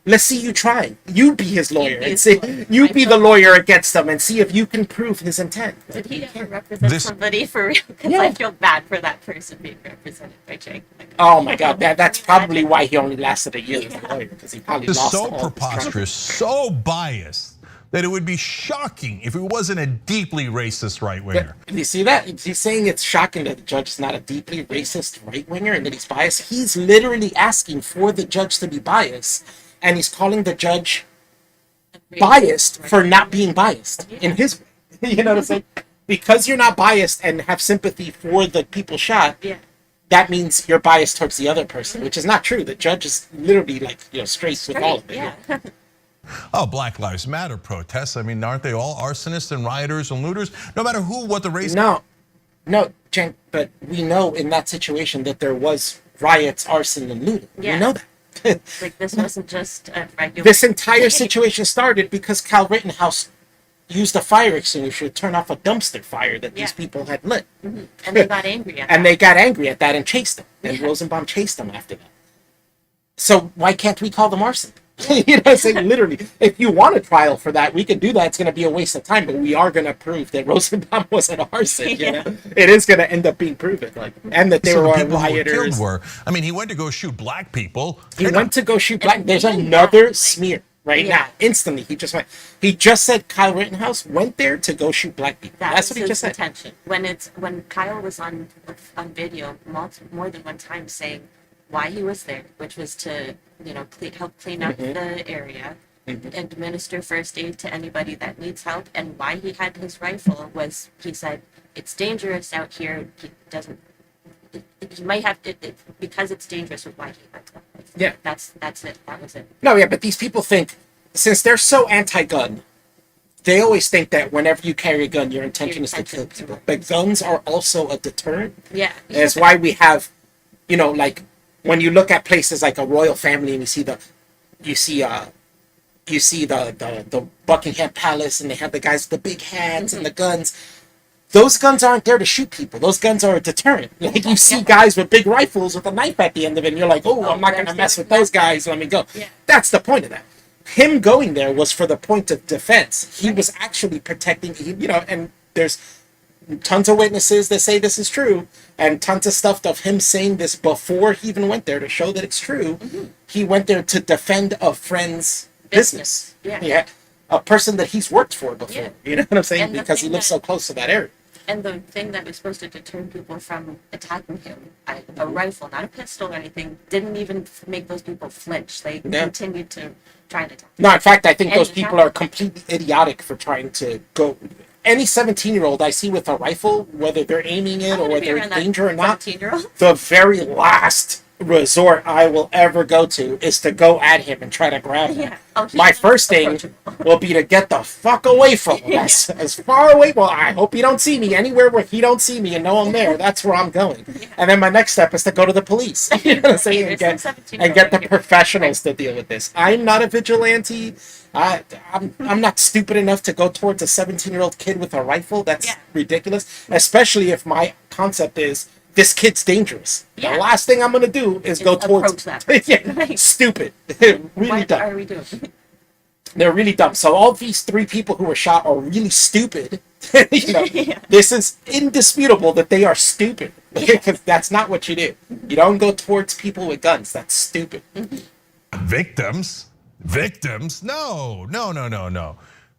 Let's see you try. You be his lawyer be and his see. lawyer. You I be the felt- lawyer against them and see if you can prove his intent. Did he ever represent This- somebody for real? Because Yeah. I feel bad for that person being represented by Jake. Like, Oh my God, that's Can you probably imagine? why he only lasted a year as a lawyer because he probably it's lost so all his preposterous, so biased that it would be shocking if it wasn't a deeply racist right-winger. Do you see that? He's saying it's shocking that the judge is not a deeply racist right-winger and that he's biased. He's literally asking for the judge to be biased, and he's calling the judge biased for not being biased in his way. You know what I'm saying? Because you're not biased and have sympathy for the people shot, that means you're biased towards the other person, which is not true. The judge is literally like, straight with all of it. Yeah. Oh, Black Lives Matter protests. I mean, aren't they all arsonists and rioters and looters? No matter what the race. No, Jen, but we know in that situation that there was riots, arson, and looting. Yeah. We know that. Like this wasn't just a regular. This entire situation started because Kyle Rittenhouse used a fire extinguisher to turn off a dumpster fire that these people had lit. And they got angry at And that. they got angry at that and chased them. And Rosenbaum chased them after that. So why can't we call them arson? You know what I'm saying? Literally, if you want a trial for that, we can do that. It's going to be a waste of time, but we are going to prove that Rosenbaum was an arson. You know? It is going to end up being proven, and that they So the were people who were rioters. killed were. I mean, he went to go shoot black people. He went to go shoot black. There's another smear right now. Instantly, he just went. He just said Kyle Rittenhouse went there to go shoot black people. That's what he just said. Intention. When Kyle was on video more than one time saying why he was there, which was to help clean up the area, administer first aid to anybody that needs help, and why he had his rifle was he said it's dangerous out here. He doesn't. He might have it because it's dangerous with why he went to that place. Yeah. That's it. That was it. No, yeah, but these people think, since they're so anti-gun, they always think that whenever you carry a gun, your intention is to kill people. But guns are also a deterrent. Yeah. That's why we have, like when you look at places like a royal family and you see the Buckingham Palace and they have the guys with the big hats and the guns. Those guns aren't there to shoot people. Those guns are a deterrent. Like you see guys with big rifles with a knife at the end of it, and you're like, "Oh, I'm not going to mess with those guys. Let me go." Yeah. That's the point of that. Him going there was for the point of defense. He was actually protecting. And there's tons of witnesses that say this is true, and tons of stuff of him saying this before he even went there to show that it's true. He went there to defend a friend's business. Yeah. A person that he's worked for before. Yeah. You know what I'm saying? And the Because he thing lives so close to that area. And the thing that was supposed to deter people from attacking him, a rifle, not a pistol or anything, didn't even make those people flinch. They continued to try to attack. No, in fact, I think And those he people had- are completely idiotic for trying to go. Any 17-year-old I see with a rifle, whether they're aiming it or whether it's danger or not, 17-year-old. the very last resort I will ever go to is to go at him and try to grab him. Yeah. Oh, he's My first thing approachable. will be to get the fuck away from him. As far away. Well, I hope he don't see me. Anywhere where he don't see me and know I'm there, that's where I'm going. And then my next step is to go to the police. You know what I'm saying? And There's some get, 17-year-old the here. professionals to deal with this. I'm not a vigilante. I'm not stupid enough to go towards a 17-year-old kid with a rifle. That's ridiculous. Especially if my concept is this kid's dangerous. Yeah. The last thing I'm gonna do is go towards approach that person. yeah, stupid. Really What dumb. are we doing? They're really dumb. So all these 3 people who were shot are really stupid. This is indisputable that they are stupid. Because that's not what you do. You don't go towards people with guns. That's stupid. Victims? No.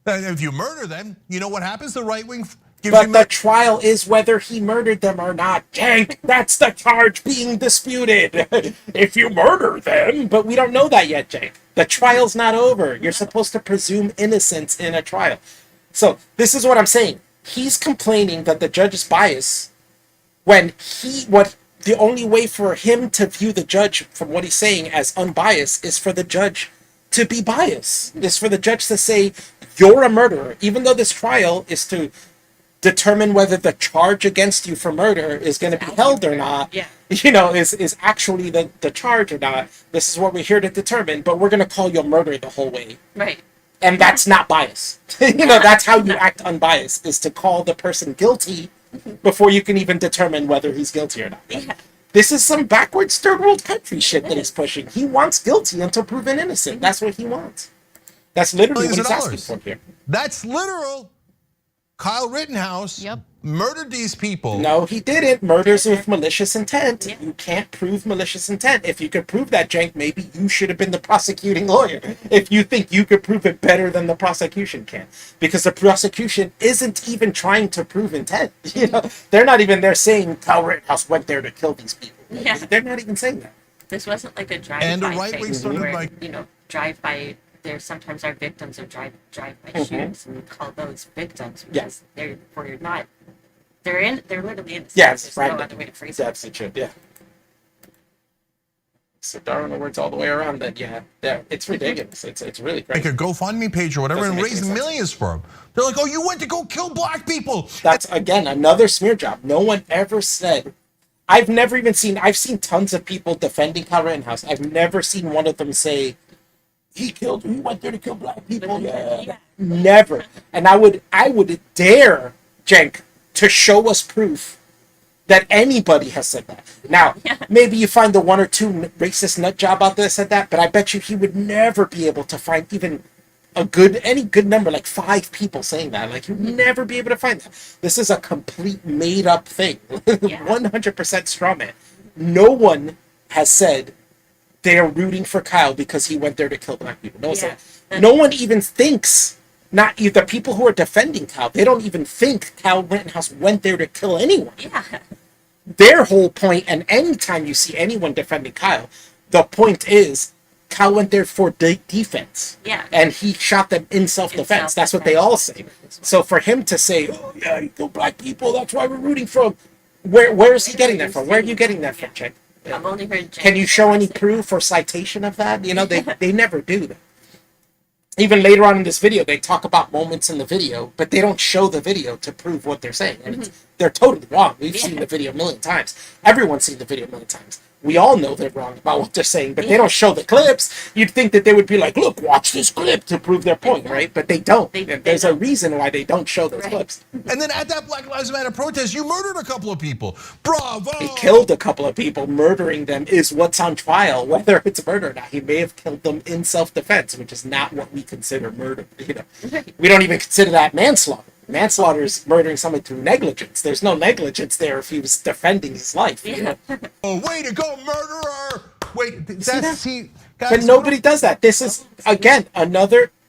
If you murder them, you know what happens? The right wing gives But you. the trial is whether he murdered them or not. Jank, that's the charge being disputed. If you murder them, but we don't know that yet, Jank. The trial's not over. You're supposed to presume innocence in a trial. So this is what I'm saying. He's complaining that the judge is biased when the only way for him to view the judge from what he's saying as unbiased is for the judge to be biased. Is for the judge to say, you're a murderer. Even though this trial is to determine whether the charge against you for murder is going to be held or not, is actually the charge or not. This is what we're here to determine, but we're going to call you a murderer the whole way. Right. And that's not bias. That's how you act unbiased, is to call the person guilty before you can even determine whether he's guilty or not. Yeah. This is some backwards third world country shit that he's pushing. He wants guilty until proven innocent. That's what he wants. That's literally what he's asking for here. That's literal. Kyle Rittenhouse murdered these people. No, he didn't. Murders with malicious intent. Yeah. You can't prove malicious intent. If you could prove that, Cenk, maybe you should have been the prosecuting lawyer. If you think you could prove it better than the prosecution can, because the prosecution isn't even trying to prove intent. You know, they're not even there saying Kyle Rittenhouse went there to kill these people. Yeah. They're not even saying that. This wasn't like a drive-by And the right thing wing started where, by- drive-by. There sometimes are victims of drive-by shootings, and we call those victims because we're not. They're literally innocent. Yeah, it's There's random. no other way to phrase It's it. absolutely true. Yeah. So Darwin words all the way around. That it's ridiculous. It's really Make crazy. a GoFundMe page or whatever Doesn't and make raise any sense. millions for them. They're like, oh, you went to go kill black people. That's again another smear job. No one ever said. I've never even seen. I've seen tons of people defending Kyle Rittenhouse. I've never seen one of them say he went there to kill black people. Yeah. Never. And I would dare Cenk to show us proof that anybody has said that. Now, maybe you find the one or two racist nut job out there that said that, but I bet you he would never be able to find even any good number, like 5 people saying that. Like, you'd never be able to find that. This is a complete made up thing. 100% straw man. No one has said they're rooting for Kyle because he went there to kill black people. No one said. No one even thinks. Not the people who are defending Kyle. They don't even think Kyle Rittenhouse went there to kill anyone. Yeah. Their whole point, and anytime you see anyone defending Kyle, the point is Kyle went there for defense. Yeah. And he shot them in self-defense. That's what they all say. So for him to say, oh yeah, you kill black people, that's why we're rooting for him. Where is he getting that from? Where are you getting that from, Cenk? I've only heard. Can you show any proof or citation of that? You know, they never do that. Even later on in this video, they talk about moments in the video, but they don't show the video to prove what they're saying. And they're totally wrong. We've seen the video a million times. Everyone's seen the video a million times. We all know they're wrong about what they're saying, but they don't show the clips. You'd think that they would be like, look, watch this clip to prove their point, right? But they don't. There's a reason why they don't show those clips. And then at that Black Lives Matter protest, you murdered a couple of people. Bravo! He killed a couple of people. Murdering them is what's on trial, whether it's murder or not. He may have killed them in self-defense, which is not what we consider murder. You know, we don't even consider that manslaughter. Manslaughter is murdering someone through negligence. There's no negligence there if he was defending his life. You know? Oh, way to go, murderer! Wait, But guys, nobody does that. This is, again,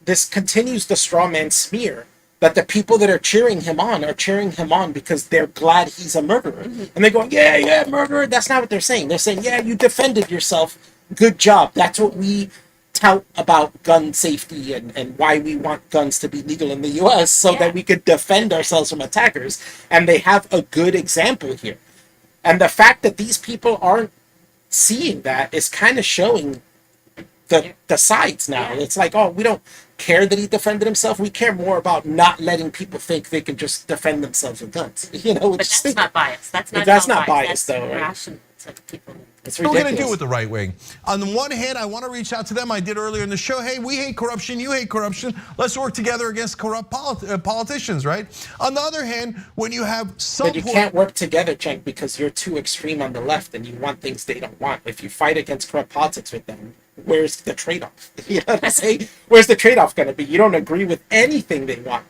this continues the straw man smear that the people that are cheering him on because they're glad he's a murderer. And they're going, yeah, murderer. That's not what they're saying. They're saying, yeah, you defended yourself. Good job. That's what we tout about gun safety and why we want guns to be legal in the U.S. so that we could defend ourselves from attackers. And they have a good example here. And the fact that these people aren't seeing that is kind of showing the sides now. It's like, oh, we don't care that he defended himself. We care more about not letting people think they can just defend themselves with guns. You know, But that's not biased. That's not biased, that's though, right? rational to people. It's what are we going to ridiculous. do with the right wing? On the one hand, I want to reach out to them. I did earlier in the show. Hey, we hate corruption. You hate corruption. Let's work together against corrupt politicians, right? On the other hand, when you have some... But you can't work together, Cenk, because you're too extreme on the left and you want things they don't want. If you fight against corrupt politics with them, where's the trade-off? You know what I'm saying? Where's the trade-off going to be? You don't agree with anything they want.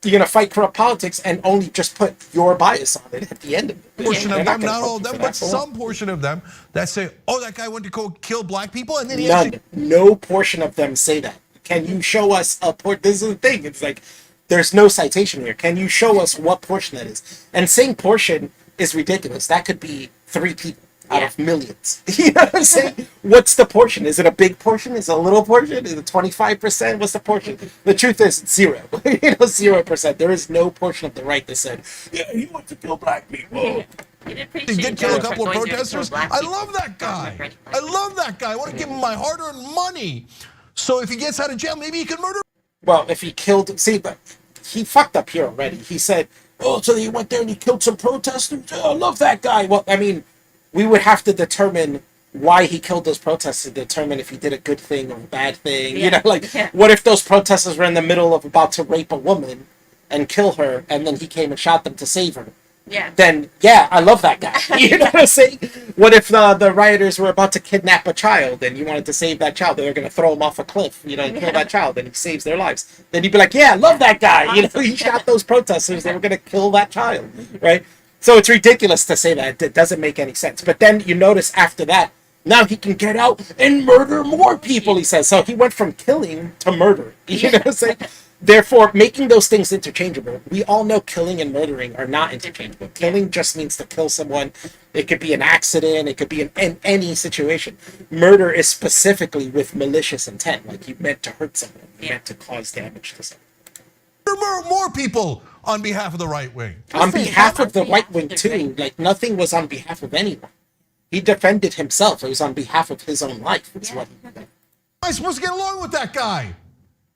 You're going to fight corrupt politics and only just put your bias on it at the end of it. portion They're of them, gonna not vote all of for them, that but for some portion of them that say, oh, that guy went to go kill black people, and then he None. actually... No portion of them say that. Can you show us a port? This is the thing. It's like there's no citation here. Can you show us what portion that is? And saying portion is ridiculous. That could be 3 people out of millions. You know what I'm saying? What's the portion? Is it a big portion? Is it a little portion? Is it 25%? What's the portion? The truth is 0. 0%. There is no portion of the right that said, yeah, he wants to kill black people. He He did kill a couple of protesters. I love that guy. I love that guy. I want to give him my hard-earned money. So if he gets out of jail, maybe he can murder. Well, if he killed, but he fucked up here already. He said, oh, so he went there and he killed some protesters? Oh, I love that guy. Well, I mean, we would have to determine why he killed those protesters to determine if he did a good thing or a bad thing. You know, what if those protesters were in the middle of about to rape a woman and kill her, and then he came and shot them to save her? Yeah. then yeah, I love that guy. You know what I'm saying? What if the rioters were about to kidnap a child and you wanted to save that child? They were going to throw him off a cliff, you know, and kill that child, and he saves their lives. Then you'd be like, yeah, I love that guy. You know, he shot those protesters. They were going to kill that child, right? So it's ridiculous to say that. It doesn't make any sense. But then you notice after that, now he can get out and murder more people, he says. So he went from killing to murder. You know what I'm saying? Therefore, making those things interchangeable. We all know killing and murdering are not interchangeable. Killing just means to kill someone. It could be an accident. It could be in any situation. Murder is specifically with malicious intent. Like you meant to hurt someone. You meant to cause damage to someone. More people on behalf of the right wing. On behalf of the right wing, too. Like nothing was on behalf of anyone. He defended himself. It was on behalf of his own life. That's what he did. How am I supposed to get along with that guy?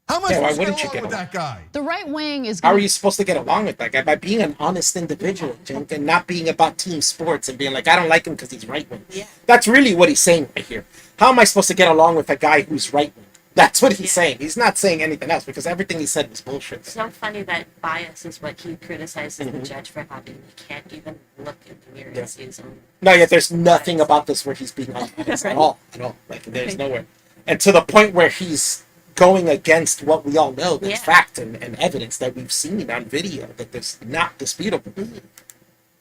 How am I supposed to get along with that guy? The right wing is. How are you supposed to get along with that guy? By being an honest individual, Jink, and not being about team sports and being like, I don't like him because he's right wing. Yeah. That's really what he's saying right here. How am I supposed to get along with a guy who's right wing? That's what he's saying. He's not saying anything else because everything he said was bullshit. It's so funny that bias is what he criticizes the judge for having. He can't even look in the mirror and see his own. No, yeah, there's nothing about this where he's being honest at all. Like, there's nowhere. And to the point where he's going against what we all know, the fact and evidence that we've seen on video that is not disputable.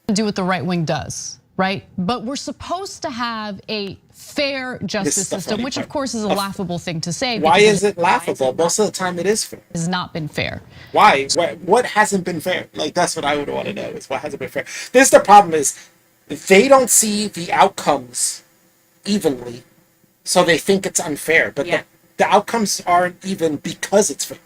Do what the right wing does, right? But we're supposed to have a fair justice system, which of course is a laughable thing to say. Why is it laughable? Most of the time it is fair. It has not been fair. Why? What hasn't been fair? Like, that's what I would want to know, is what hasn't been fair. This the problem is, they don't see the outcomes evenly, so they think it's unfair. But the outcomes aren't even because it's fair.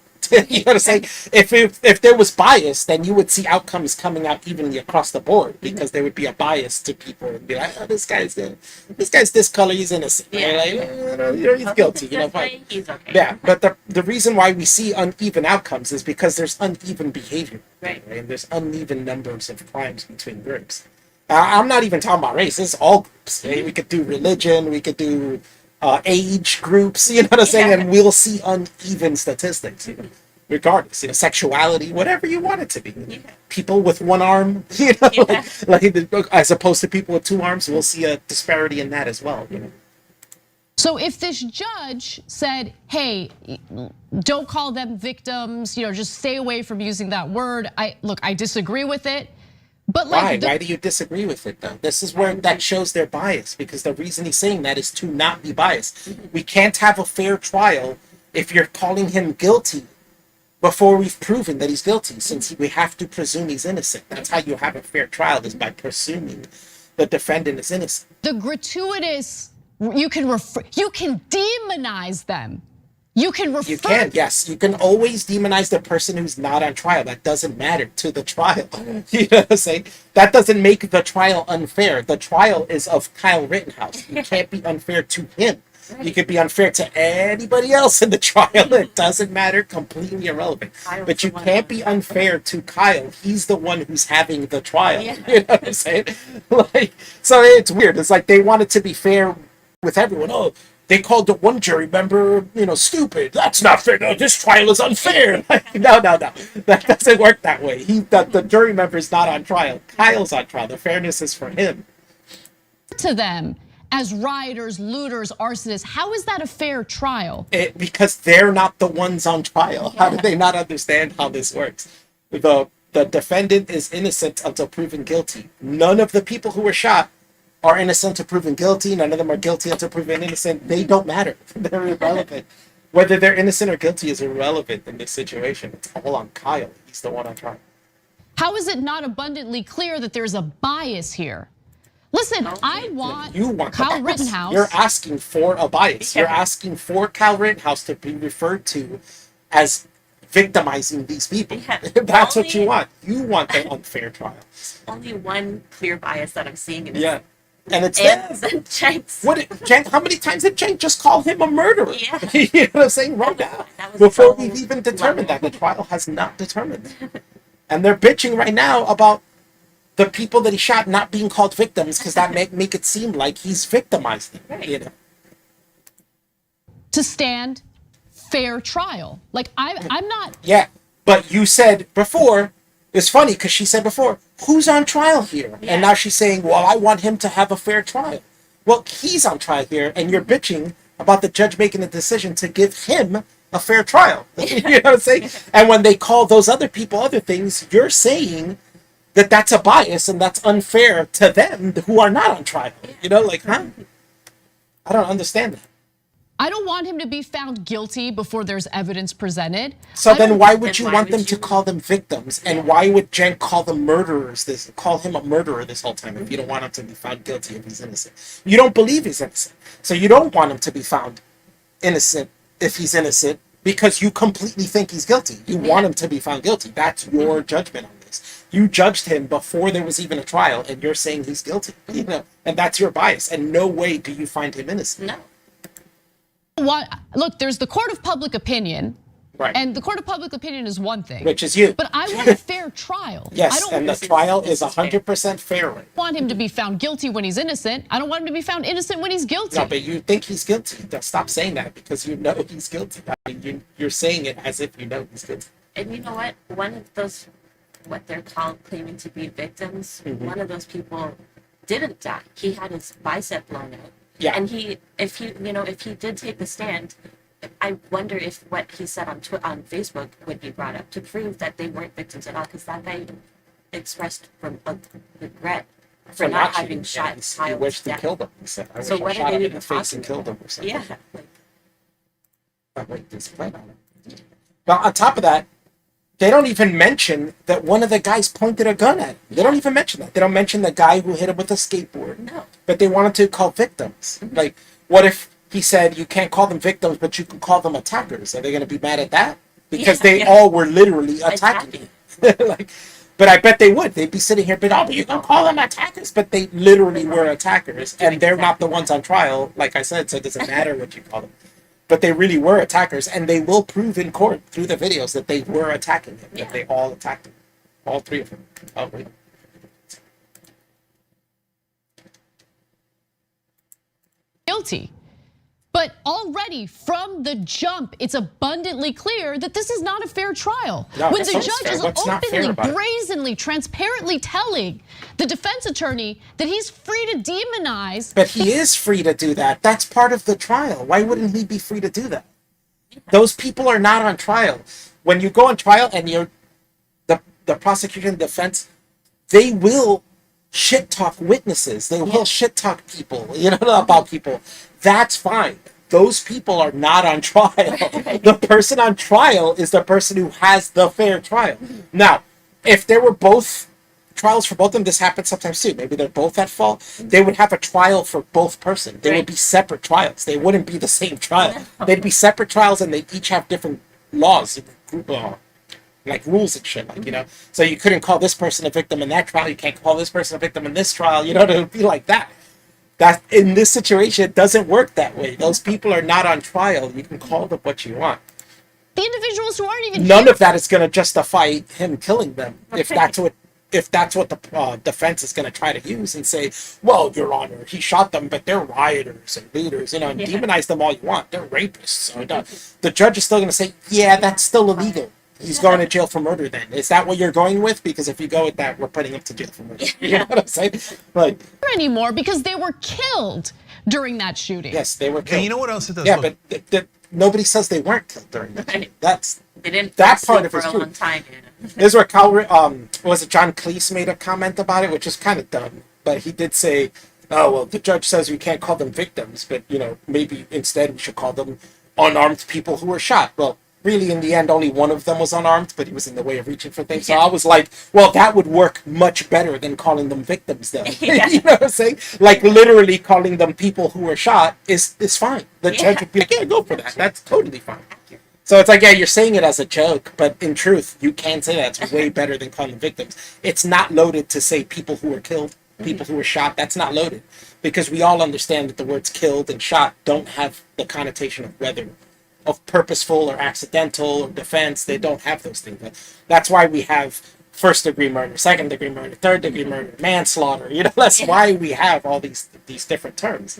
You know what I'm saying? If there was bias, then you would see outcomes coming out evenly across the board, because there would be a bias to people and be like, oh, this guy's this color, he's innocent. Yeah. Like, he's guilty. You know, fine. He's okay. Yeah, but the reason why we see uneven outcomes is because there's uneven behavior. Right. And there's uneven numbers of crimes between groups. I'm not even talking about race. It's all groups. We could do religion. We could do age groups. You know what I'm saying? And we'll see uneven statistics. Regardless, sexuality, whatever you want it to be. People with one arm, like as opposed to people with two arms, we'll see a disparity in that as well. So if this judge said, hey, don't call them victims, just stay away from using that word. I disagree with it. But why do you disagree with it, though? This is where that shows their bias, because the reason he's saying that is to not be biased. We can't have a fair trial if you're calling him guilty before we've proven that he's guilty, since we have to presume he's innocent. That's how you have a fair trial, is by presuming the defendant is innocent. The gratuitous, you can demonize them. You can yes. You can always demonize the person who's not on trial. That doesn't matter to the trial. You know what I'm saying? That doesn't make the trial unfair. The trial is of Kyle Rittenhouse. You can't be unfair to him. You could be unfair to anybody else in the trial. It doesn't matter, completely irrelevant. But you can't be unfair to Kyle. He's the one who's having the trial. You know what I'm saying? So it's weird. It's like they wanted to be fair with everyone. Oh, they called the one jury member, stupid. That's not fair. No, this trial is unfair. No. That doesn't work that way. The jury member is not on trial. Kyle's on trial. The fairness is for him. To them as rioters, looters, arsonists, how is that a fair trial? Because they're not the ones on trial. How do they not understand how this works? The defendant is innocent until proven guilty. None of the people who were shot are innocent until proven guilty. None of them are guilty until proven innocent. They don't matter. They're irrelevant. Whether they're innocent or guilty is irrelevant in this situation. It's all on Kyle. He's the one on trial. How is it not abundantly clear that there's a bias here? Listen, I want Kyle Rittenhouse. You're asking for a bias. You're asking for Kyle Rittenhouse to be referred to as victimizing these people. That's what you want. You want the unfair trial. Only one clear bias that I'm seeing in this. Yeah. And it's Cenk, how many times did Cenk just call him a murderer? Yeah. You know what I'm saying? Right now. Before we've even determined that. The trial has not determined that. And they're bitching right now about the people that he shot not being called victims, because that make it seem like he's victimized them. Right. To stand fair trial. I'm not. Yeah, but you said before It's funny because she said before, who's on trial here? Yeah. And now she's saying, well, I want him to have a fair trial. Well, he's on trial here, and you're bitching about the judge making the decision to give him a fair trial. You know what I'm saying? And when they call those other people other things, you're saying that that's a bias and that's unfair to them who are not on trial. You know, like, huh? I don't understand that. I don't want him to be found guilty before there's evidence presented. So then why would you why want would them to you- call them victims? And why would Jen call them murderers, call him a murderer this whole time if you don't want him to be found guilty if he's innocent? You don't believe he's innocent. So you don't want him to be found innocent if he's innocent because you completely think he's guilty. You want him to be found guilty. That's your judgment on this. You judged him before there was even a trial and you're saying he's guilty. You know, and that's your bias. And no way do you find him innocent. No. Look, there's the court of public opinion. Right. And the court of public opinion is one thing. Which is you. But I want a fair trial. I Yes, don't and the trial is 100% fair. want him to be found guilty when he's innocent. I don't want him to be found innocent when he's guilty. No, but you think he's guilty. Stop saying that because you know he's guilty. I mean, you're saying it as if you know he's guilty. And you know what? One of those, what they're called claiming to be victims, one of those people didn't die. He had his bicep blown out. Yeah. And if he did take the stand, I wonder if what he said on Facebook would be brought up to prove that they weren't victims at all, because that guy expressed regret for not having shot He Kyle. wished to kill them. He said, I So wish I what are shot they him in even the face and talking killed him or something. Yeah. Oh, wait, there's a plate on it. But on top of that, they don't even mention that one of the guys pointed a gun at him. They don't even mention that. They don't mention the guy who hit him with a skateboard. No. But they wanted to call victims. Like, what if he said you can't call them victims, but you can call them attackers? Are they going to be mad at that? Because Yeah, they yeah. all were literally attacking him. Like, but I bet they would. They'd be sitting here, but you can call them attackers. But they literally were attackers, and they're not the ones on trial, like I said, so it doesn't matter what you call them. But they really were attackers, and they will prove in court through the videos that they were attacking him, that they all attacked him. All three of them. Oh, wait. Guilty. But already from the jump, it's abundantly clear that this is not a fair trial. No, when it's the not judge fair. is What's not fair openly, about it? brazenly, transparently telling the defense attorney that he's free to demonize. But he is free to do that. That's part of the trial. Why wouldn't he be free to do that? Those people are not on trial. When you go on trial and you're the prosecution and defense, they will shit talk witnesses. They will shit talk people, about people. That's fine. Those people are not on trial. The person on trial is the person who has the fair trial. Now, if there were both trials for both of them, this happens sometimes too. Maybe they're both at fault. They would have a trial for both person. They would be separate trials. They wouldn't be the same trial. They'd be separate trials, and they each have different laws, group law, like rules and shit, So you couldn't call this person a victim in that trial. You can't call this person a victim in this trial. It would be like that. That in this situation, it doesn't work that way. Those people are not on trial. You can call them what you want. The individuals who aren't even None of that is going to justify him killing them. If that's what the defense is going to try to use and say, well, Your Honor, he shot them, but they're rioters and looters, and demonize them all you want. They're rapists. The judge is still going to say, yeah, that's still illegal. He's going to jail for murder then. Is that what you're going with? Because if you go with that, we're putting him to jail for murder. You know what I'm saying? Like, anymore because they were killed during that shooting. yes, they were killed. And you know what else it does? Yeah, Look, but nobody says they weren't killed during that. Right. That's They didn't that fall part asleep of for it's a true. long time. This is where John Cleese made a comment about it, which is kind of dumb. But he did say, oh, well, the judge says we can't call them victims, but, maybe instead we should call them unarmed people who were shot. Well, really, in the end, only one of them was unarmed, but he was in the way of reaching for things. So I was like, well, that would work much better than calling them victims then. Yeah. You know what I'm saying? Like, literally calling them people who were shot is fine. The judge would be like, yeah, go for that. That's totally fine. So it's like, yeah, you're saying it as a joke, but in truth, you can say that. It's way better than calling them victims. It's not loaded to say people who were killed, people who were shot. That's not loaded. Because we all understand that the words killed and shot don't have the connotation of whether of purposeful or accidental or defense. They don't have those things. That's why we have first-degree murder, second-degree murder, third-degree murder, manslaughter. That's why we have all these different terms.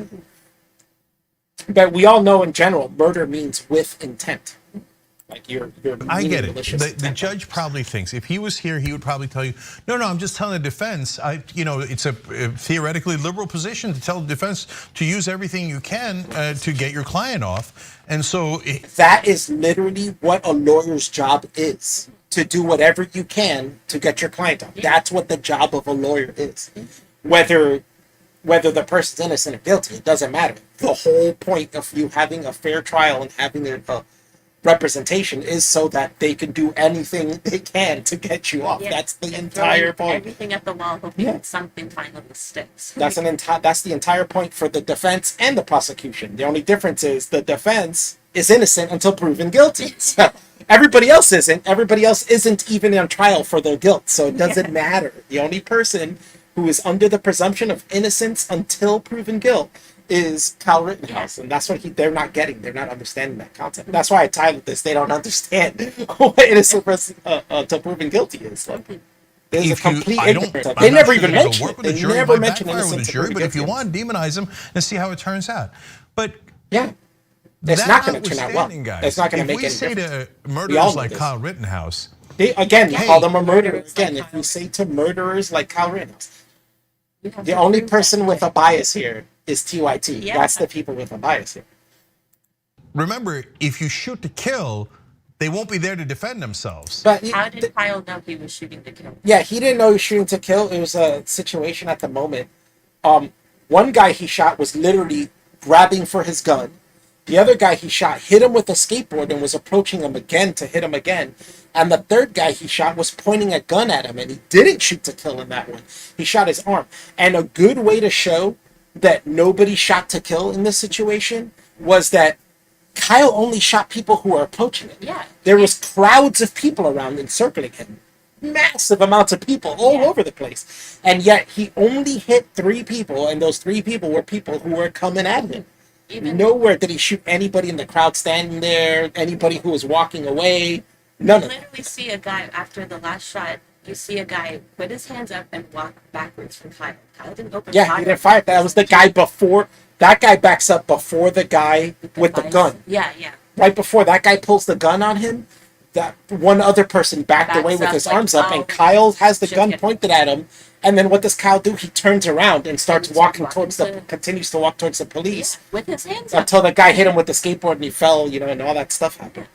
But we all know in general, murder means with intent. Like you're I get it. malicious The intent. judge probably thinks if he was here, he would probably tell you, no, I'm just telling the defense. It's a theoretically liberal position to tell the defense to use everything you can to get your client off. And so that is literally what a lawyer's job is, to do whatever you can to get your client off. That's what the job of a lawyer is. Whether the person's innocent or guilty, it doesn't matter. The whole point of you having a fair trial and having a representation is so that they can do anything they can to get you off. Yeah. That's the And entire throwing point. Everything at the wall, hoping something finally sticks. That's the entire point for the defense and the prosecution. The only difference is the defense is innocent until proven guilty. So everybody else isn't. Everybody else isn't even on trial for their guilt. So it doesn't matter. The only person who is under the presumption of innocence until proven guilt is Kyle Rittenhouse, and that's what they're not getting. They're not understanding that concept. That's why I titled this. They don't understand what innocent person to proven guilty is. Like, there's a complete ignorance. They never even mention it. They never mention innocent to proven but if you guilty. want, demonize them and see how it turns out. But Yeah, it's not going to turn out well. Guys, It's not going to make any any difference. difference. If we say to We all murderers know like this. Kyle Rittenhouse, They call them a murderer. Again, if we say to murderers like Kyle Rittenhouse, the only person with a bias here is TYT. Yeah. That's the people with a bias here. remember, if you shoot to kill, they won't be there to defend themselves. But How did Kyle know he was shooting to kill? yeah, he didn't know he was shooting to kill. It was a situation at the moment. One guy he shot was literally grabbing for his gun. The other guy he shot hit him with a skateboard and was approaching him again to hit him again. And the third guy he shot was pointing a gun at him, and he didn't shoot to kill in that one. He shot his arm. And a good way to show that nobody shot to kill in this situation was that Kyle only shot people who were approaching him. Yeah. There was crowds of people around encircling him. Massive amounts of people all over the place. And yet he only hit 3 people, and those 3 people were people who were coming at him. Nowhere did he shoot anybody in the crowd standing there, anybody who was walking away. None You of it. literally see a guy after the last shot. You see a guy put his hands up and walk backwards from Kyle. Kyle didn't open fire. Yeah, he didn't fire. That was the guy before. That guy backs up before the guy with the gun. Yeah. Right before that guy pulls the gun on him, that one other person backed Backs away with up, his like, arms up, oh, and Kyle has the shit, gun yeah. pointed at him. And then what does Kyle do? He turns around and starts And walking starts towards walking the, to- continues to walk towards the police With his hands up. until the guy hit him with the skateboard and he fell, and all that stuff happened.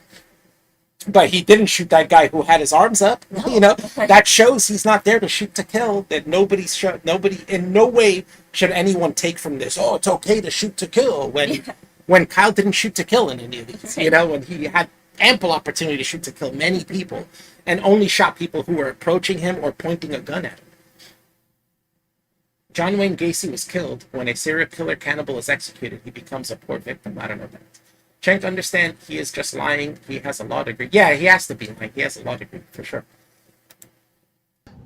But he didn't shoot that guy who had his arms up. No. That shows he's not there to shoot to kill. That nobody in no way should anyone take from this. Oh, it's okay to shoot to kill when Kyle didn't shoot to kill in any of these. When he had ample opportunity to shoot to kill many people and only shot people who were approaching him or pointing a gun at him. John Wayne Gacy was killed. When a serial killer cannibal is executed, he becomes a poor victim. I don't know that. Cenk, understand he is just lying. He has a law degree. Yeah, he has to be lying. He has a law degree for sure.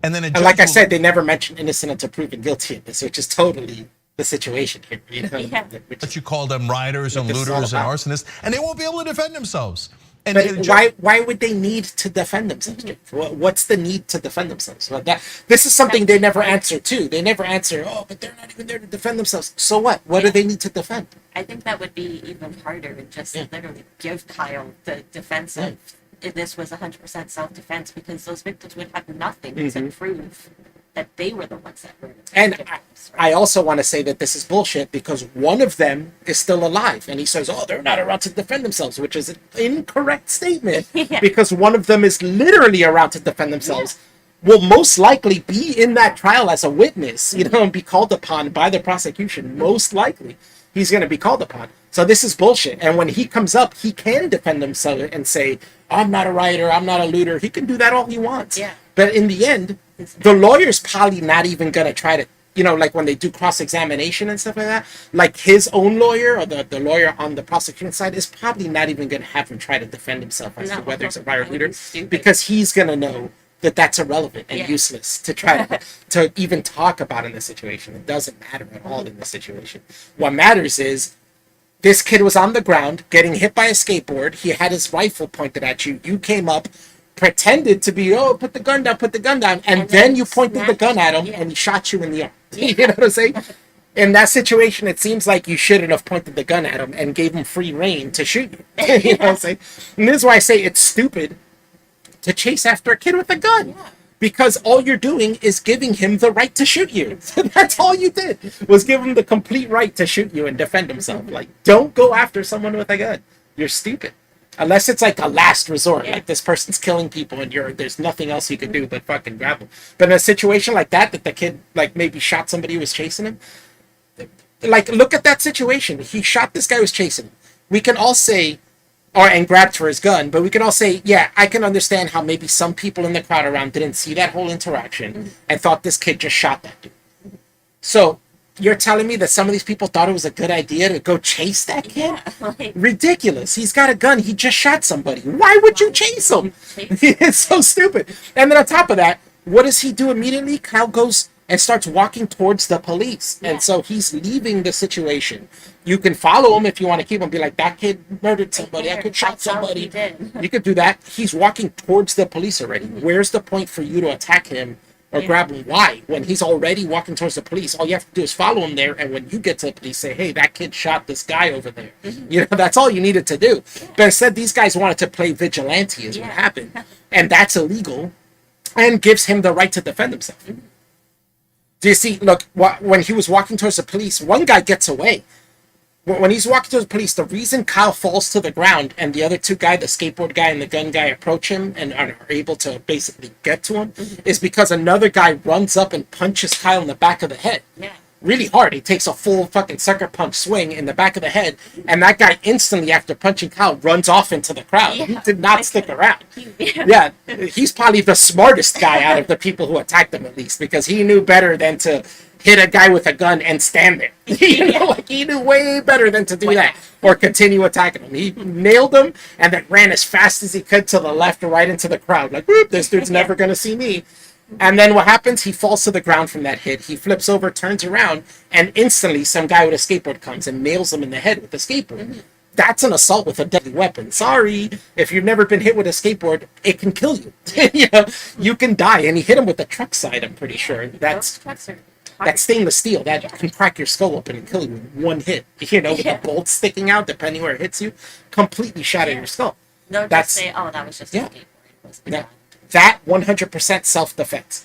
And then, And like I said, they never mention innocent until proven guilty in this, which is totally the situation here. Yeah. but you call them rioters and this is all looters and about. arsonists, and they won't be able to defend themselves. And But the judge- why would they need to defend themselves, Jake? What's the need to defend themselves? Well, this is something they never answer too. They never answer, but they're not even there to defend themselves. So what? What do they need to defend? I think that would be even harder and just literally give Kyle the defense of if this was 100% self-defense, because those victims would have nothing to prove that they were the ones that were And victims, I also want to say that this is bullshit because one of them is still alive, and he says, they're not around to defend themselves, which is an incorrect statement because one of them is literally around to defend themselves. Will most likely be in that trial as a witness, and be called upon by the prosecution. Most likely, he's going to be called upon. So this is bullshit. And when he comes up, he can defend himself and say, I'm not a rioter, I'm not a looter. He can do that all he wants. Yeah. But in the end, the lawyer's probably not even going to try to, like when they do cross-examination and stuff like that, like his own lawyer or the lawyer on the prosecution side is probably not even going to have him try to defend himself as to whether he's a riot That would looter, be stupid. because he's going to know that that's irrelevant and useless to try to even talk about in this situation. It doesn't matter at all in this situation. What matters is this kid was on the ground getting hit by a skateboard. He had his rifle pointed at you. You came up, pretended to be, put the gun down, and then you pointed the gun at him and he shot you in the arm. You know what I'm saying? In that situation, it seems like you shouldn't have pointed the gun at him and gave him free reign to shoot you. You know what I'm saying? And this is why I say it's stupid to chase after a kid with a gun. Yeah. Because all you're doing is giving him the right to shoot you. That's all you did, was give him the complete right to shoot you and defend himself. Like, don't go after someone with a gun. You're stupid. Unless it's like a last resort, like this person's killing people and there's nothing else you can do but fucking grab them. But in a situation like that the kid like maybe shot somebody who was chasing him, like look at that situation. He shot this guy who was chasing him. We can all say, and grabbed for his gun, but we can all say, yeah, I can understand how maybe some people in the crowd around didn't see that whole interaction and thought this kid just shot that dude. So you're telling me that some of these people thought it was a good idea to go chase that kid? Like, Ridiculous. He's got a gun. He just shot somebody. Why would you chase him? It's so stupid. And then on top of that, what does he do immediately? Kyle goes and starts walking towards the police. Yeah. And so he's leaving the situation. You can follow him if you want to keep him. Be like, that kid murdered somebody. That kid shot That's all somebody. he did. You could do that. He's walking towards the police already. Where's the point for you to attack him or grab him? Why? When he's already walking towards the police, all you have to do is follow him there. And when you get to the police, say, hey, that kid shot this guy over there. You know, that's all you needed to do. But instead, these guys wanted to play vigilante is what happened. And that's illegal and gives him the right to defend himself. Do you see, look, when he was walking towards the police, one guy gets away. When he's walking towards the police, the reason Kyle falls to the ground and the other two guys, the skateboard guy and the gun guy, approach him and are able to basically get to him is because another guy runs up and punches Kyle in the back of the head. Yeah. Really hard. He takes a full fucking sucker punch swing in the back of the head, and that guy instantly, after punching Kyle, runs off into the crowd. He did not stick around. Yeah, he's probably the smartest guy out of the people who attacked him, at least, because he knew better than to hit a guy with a gun and stand there. You know, like he knew way better than to do that or continue attacking him. He nailed him and then ran as fast as he could to the left or right into the crowd. Like, whoop, this dude's never gonna see me. And then what happens? He falls to the ground from that hit. He flips over, turns around, and instantly some guy with a skateboard comes and nails him in the head with a skateboard. That's an assault with a deadly weapon. Sorry, if you've never been hit with a skateboard, it can kill you. You know, you can die. And he hit him with the truck side, I'm pretty sure. That's stainless steel. That can crack your skull open and kill you in one hit. You know, with the bolt sticking out, depending where it hits you, completely shatter your skull. No, just say, oh, that was just a skateboard. It wasn't Yeah. a gun. That 100% self-defense.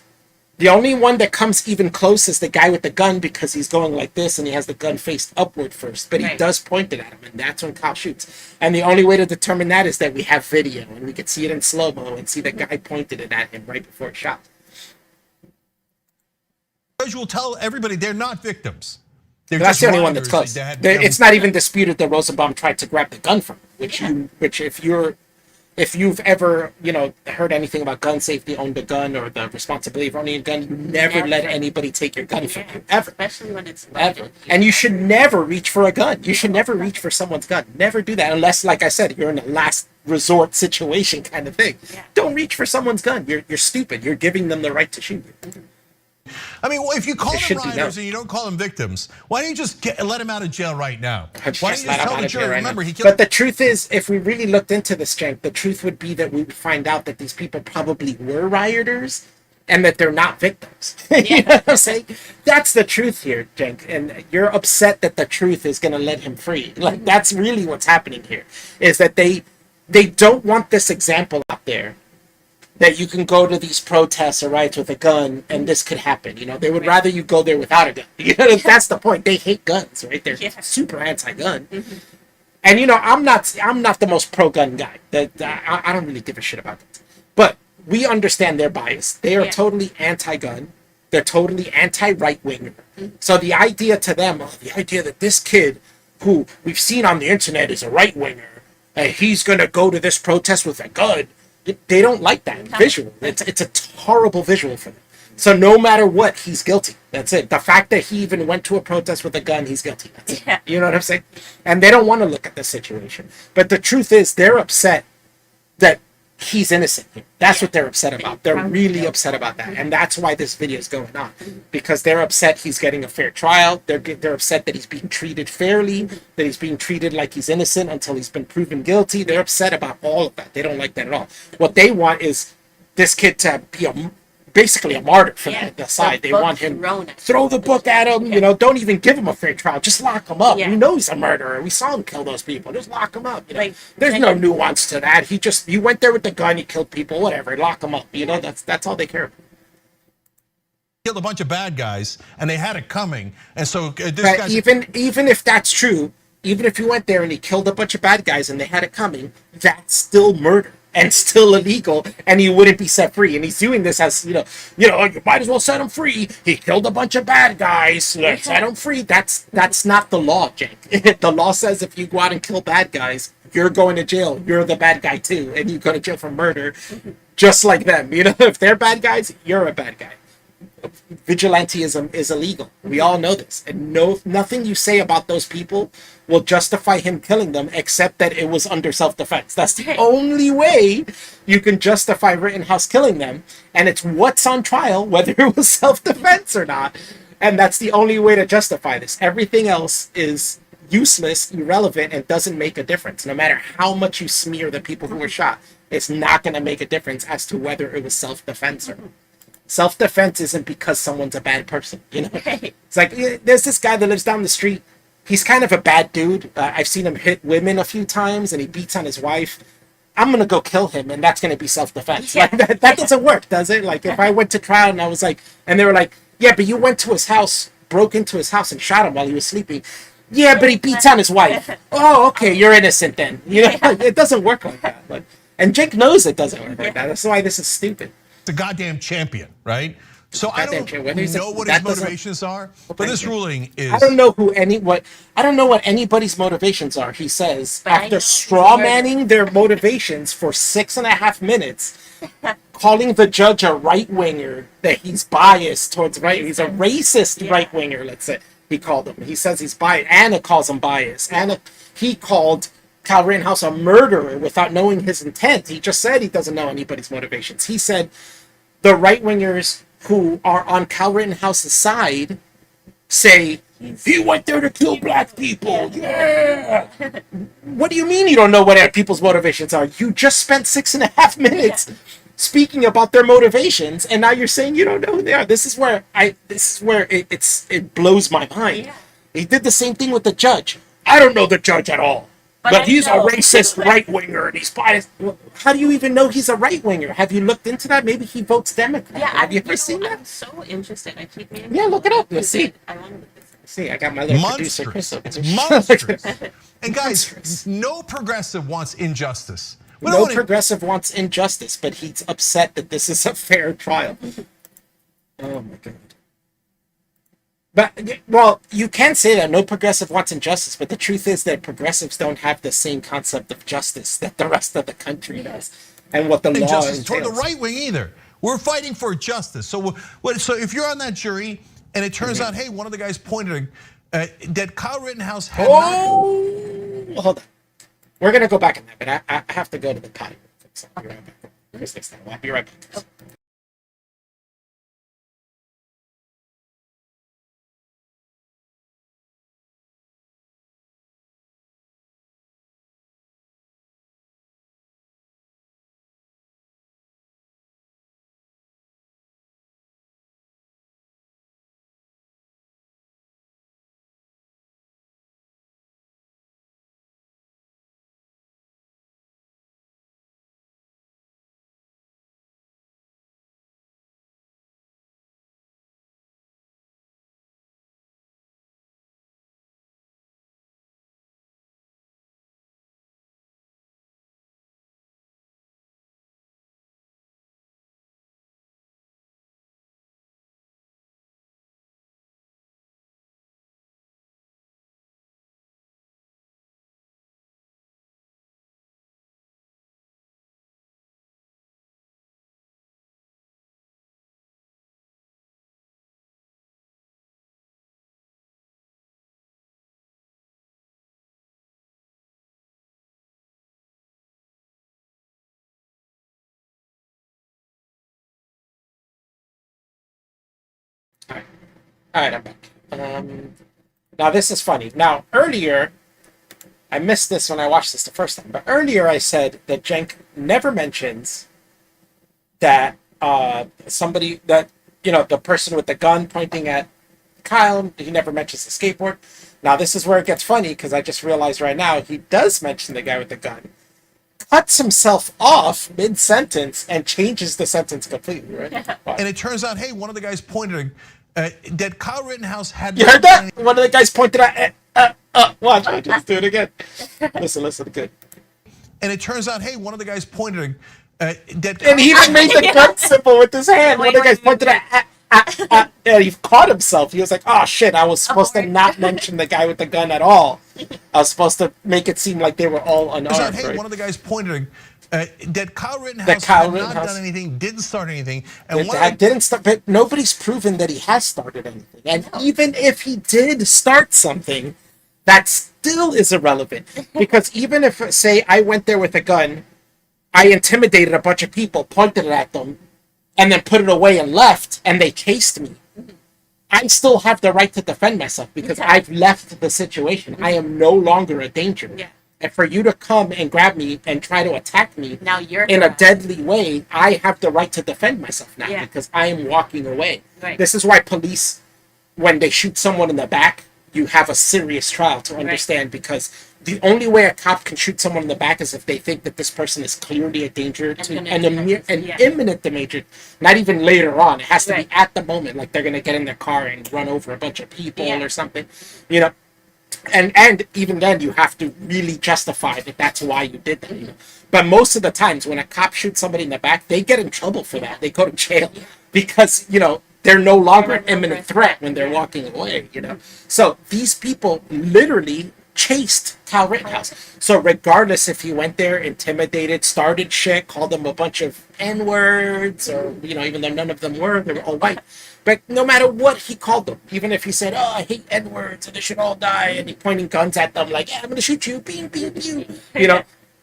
The only one that comes even close is the guy with the gun because he's going like this and he has the gun faced upward first. But he does point it at him, and that's when Kyle shoots. And the only way to determine that is that we have video and we can see it in slow-mo and see the guy pointed it at him right before it shot. Judge will tell everybody they're not victims. That's the only one that's close. It's not even disputed that Rosenbaum tried to grab the gun from him, which if you've ever, heard anything about gun safety, owned a gun, or the responsibility of owning a gun, you never let anybody take your gun from you, ever. Especially when it's Ever. loaded. And you should never reach for a gun. You should never reach for someone's gun. Never do that unless, like I said, you're in a last resort situation kind of thing. Yeah. Don't reach for someone's gun. You're stupid. You're giving them the right to shoot you. I mean, if you call It them should be rioters known. and you don't call them victims, why don't you just let him out of jail right now? Why don't you Just just let him tell out the of jail jury, right now. remember, he killed But the truth is, if we really looked into this, Cenk, the truth would be that we would find out that these people probably were rioters and that they're not victims. You know what I'm saying? That's the truth here, Cenk. And you're upset that the truth is going to let him free. Like, that's really what's happening here, is that they don't want this example out there that you can go to these protests or riots with a gun and this could happen. They would rather you go there without a gun. That's the point. They hate guns, right? They're super anti-gun. And I'm not the most pro-gun guy. I don't really give a shit about guns. But we understand their bias. They are totally anti-gun. They're totally anti-right-winger. So the idea to them, the idea that this kid who we've seen on the internet is a right-winger, he's going to go to this protest with a gun, they don't like that visual. It's a horrible visual for them. So no matter what, he's guilty. That's it. The fact that he even went to a protest with a gun, he's guilty. That's it. Yeah. You know what I'm saying? And they don't want to look at the situation. But the truth is, they're upset that he's innocent here. That's what they're upset about. They're really upset about that. And that's why this video is going on. Because they're upset he's getting a fair trial. They're upset that he's being treated fairly, that he's being treated like he's innocent until he's been proven guilty. They're upset about all of that. They don't like that at all. What they want is this kid to basically a martyr for the side. The They book want him thrown at throw him. the book at him. You know, don't even give him a fair trial. Just lock him up. Yeah. We know he's a murderer. We saw him kill those people. Just lock him up. You know? Like, There's no nuance to that. He went there with the gun. He killed people. Whatever. Lock him up. You know, that's all they care about. Killed a bunch of bad guys, and they had it coming. And so this But guy's even if that's true, even if you went there and he killed a bunch of bad guys and they had it coming, that's still murder and still illegal, and he wouldn't be set free. And he's doing this as you might as well set him free. He killed a bunch of bad guys. Let's set him free. That's not the law, Jake. The law says if you go out and kill bad guys, you're going to jail. You're the bad guy too, and you go to jail for murder, just like them. You know, if they're bad guys, you're a bad guy. Vigilantism is illegal. We all know this, and nothing you say about those people will justify him killing them, except that it was under self-defense. That's the only way you can justify Rittenhouse killing them, and it's what's on trial, whether it was self-defense or not, and that's the only way to justify this. Everything else is useless, irrelevant, and doesn't make a difference. No matter how much you smear the people who were shot, it's not going to make a difference as to whether it was self-defense or not. Self-defense isn't because someone's a bad person, you know. It's like there's this guy that lives down the street. He's kind of a bad dude. I've seen him hit women a few times, and he beats on his wife. I'm gonna go kill him, and that's gonna be self-defense. Yeah. Like, that doesn't work, does it? Like if I went to trial and I was like, and they were like, yeah, but you went to his house, broke into his house, and shot him while he was sleeping. Yeah, but he beats on his wife. Oh, okay, you're innocent then. You know, it doesn't work like that. And Jake knows it doesn't work like that. That's why this is stupid. the goddamn champion, right? So I don't know what his motivations are, but this ruling is. I don't know what anybody's motivations are. He says after straw manning their motivations for 6.5 minutes, calling the judge a right winger, that he's biased towards right. He's a racist right winger. Let's say he called him. He says he's biased. Anna calls him biased. He called Kyle Rittenhouse a murderer without knowing his intent. He just said he doesn't know anybody's motivations. He said the right wingers who are on Kyle Rittenhouse's side say he went there to kill black people. Yeah. What do you mean you don't know what people's motivations are? You just spent 6.5 minutes speaking about their motivations, and now you're saying you don't know who they are. This is where it blows my mind. Yeah. He did the same thing with the judge. I don't know the judge at all. But he's a racist right winger and he's biased. Well, how do you even know he's a right winger? Have you looked into that? Maybe he votes Democrat. Yeah, have you ever seen that? I'm so interested. I keep meaning. Yeah, look it up. Let's see. I want to. See, I got my little producer, Monstrous. Chris. Monstrous. And guys, no progressive wants injustice. No progressive wants injustice, but he's upset that this is a fair trial. Oh my god. But, well, you can say that no progressive wants injustice, but the truth is that progressives don't have the same concept of justice that the rest of the country does, and what the law injustice entails. toward the right wing either. We're fighting for justice. So if you're on that jury and it turns out, hey, one of the guys pointed that Kyle Rittenhouse had not. Hold on. We're gonna go back in that, but I have to go to the potty. So I'll be right back. Chris, next time. I'll be right back. All right, I'm back. Now this is funny. Now earlier, I missed this when I watched this the first time, but earlier I said that Cenk never mentions that somebody that, the person with the gun pointing at Kyle, he never mentions the skateboard. Now this is where it gets funny because I just realized right now he does mention the guy with the gun, cuts himself off mid-sentence and changes the sentence completely, right? And it turns out, hey, one of the guys pointed that Kyle Rittenhouse had. You heard that? One of the guys pointed out. Watch, I'll just do it again. Listen, good. And it turns out, hey, one of the guys pointed that. And he even made the gun symbol with his hand. One of the guys pointed at. And he caught himself. He was like, "Oh shit! I was supposed to not mention the guy with the gun at all. I was supposed to make it seem like they were all unarmed." Hey, right? one of the guys pointed that Kyle Rittenhouse had not done anything, didn't start anything, and didn't start. But nobody's proven that he has started anything. And even if he did start something, that still is irrelevant. Because even if, say, I went there with a gun, I intimidated a bunch of people, pointed it at them, and then put it away and left, and they chased me, I still have the right to defend myself because I've left the situation. I am no longer a danger. Yeah. And for you to come and grab me and try to attack me now you're in a deadly way, I have the right to defend myself now because I am walking away. Right. This is why police, when they shoot someone in the back, you have a serious trial to understand because the only way a cop can shoot someone in the back is if they think that this person is clearly a danger to an imminent danger, not even later on. It has to be at the moment, like they're going to get in their car and run over a bunch of people or something, And even then, you have to really justify that that's why you did that. But most of the times, when a cop shoots somebody in the back, they get in trouble for that. They go to jail because they're no longer an imminent threat when they're walking away. So these people literally chased Kyle Rittenhouse. So regardless if he went there, intimidated, started shit, called them a bunch of N-words, or even though none of them were, they were all white. But no matter what he called them, even if he said, "Oh, I hate N-words and they should all die," and he pointing guns at them like, "Yeah, I'm gonna shoot you, being you,"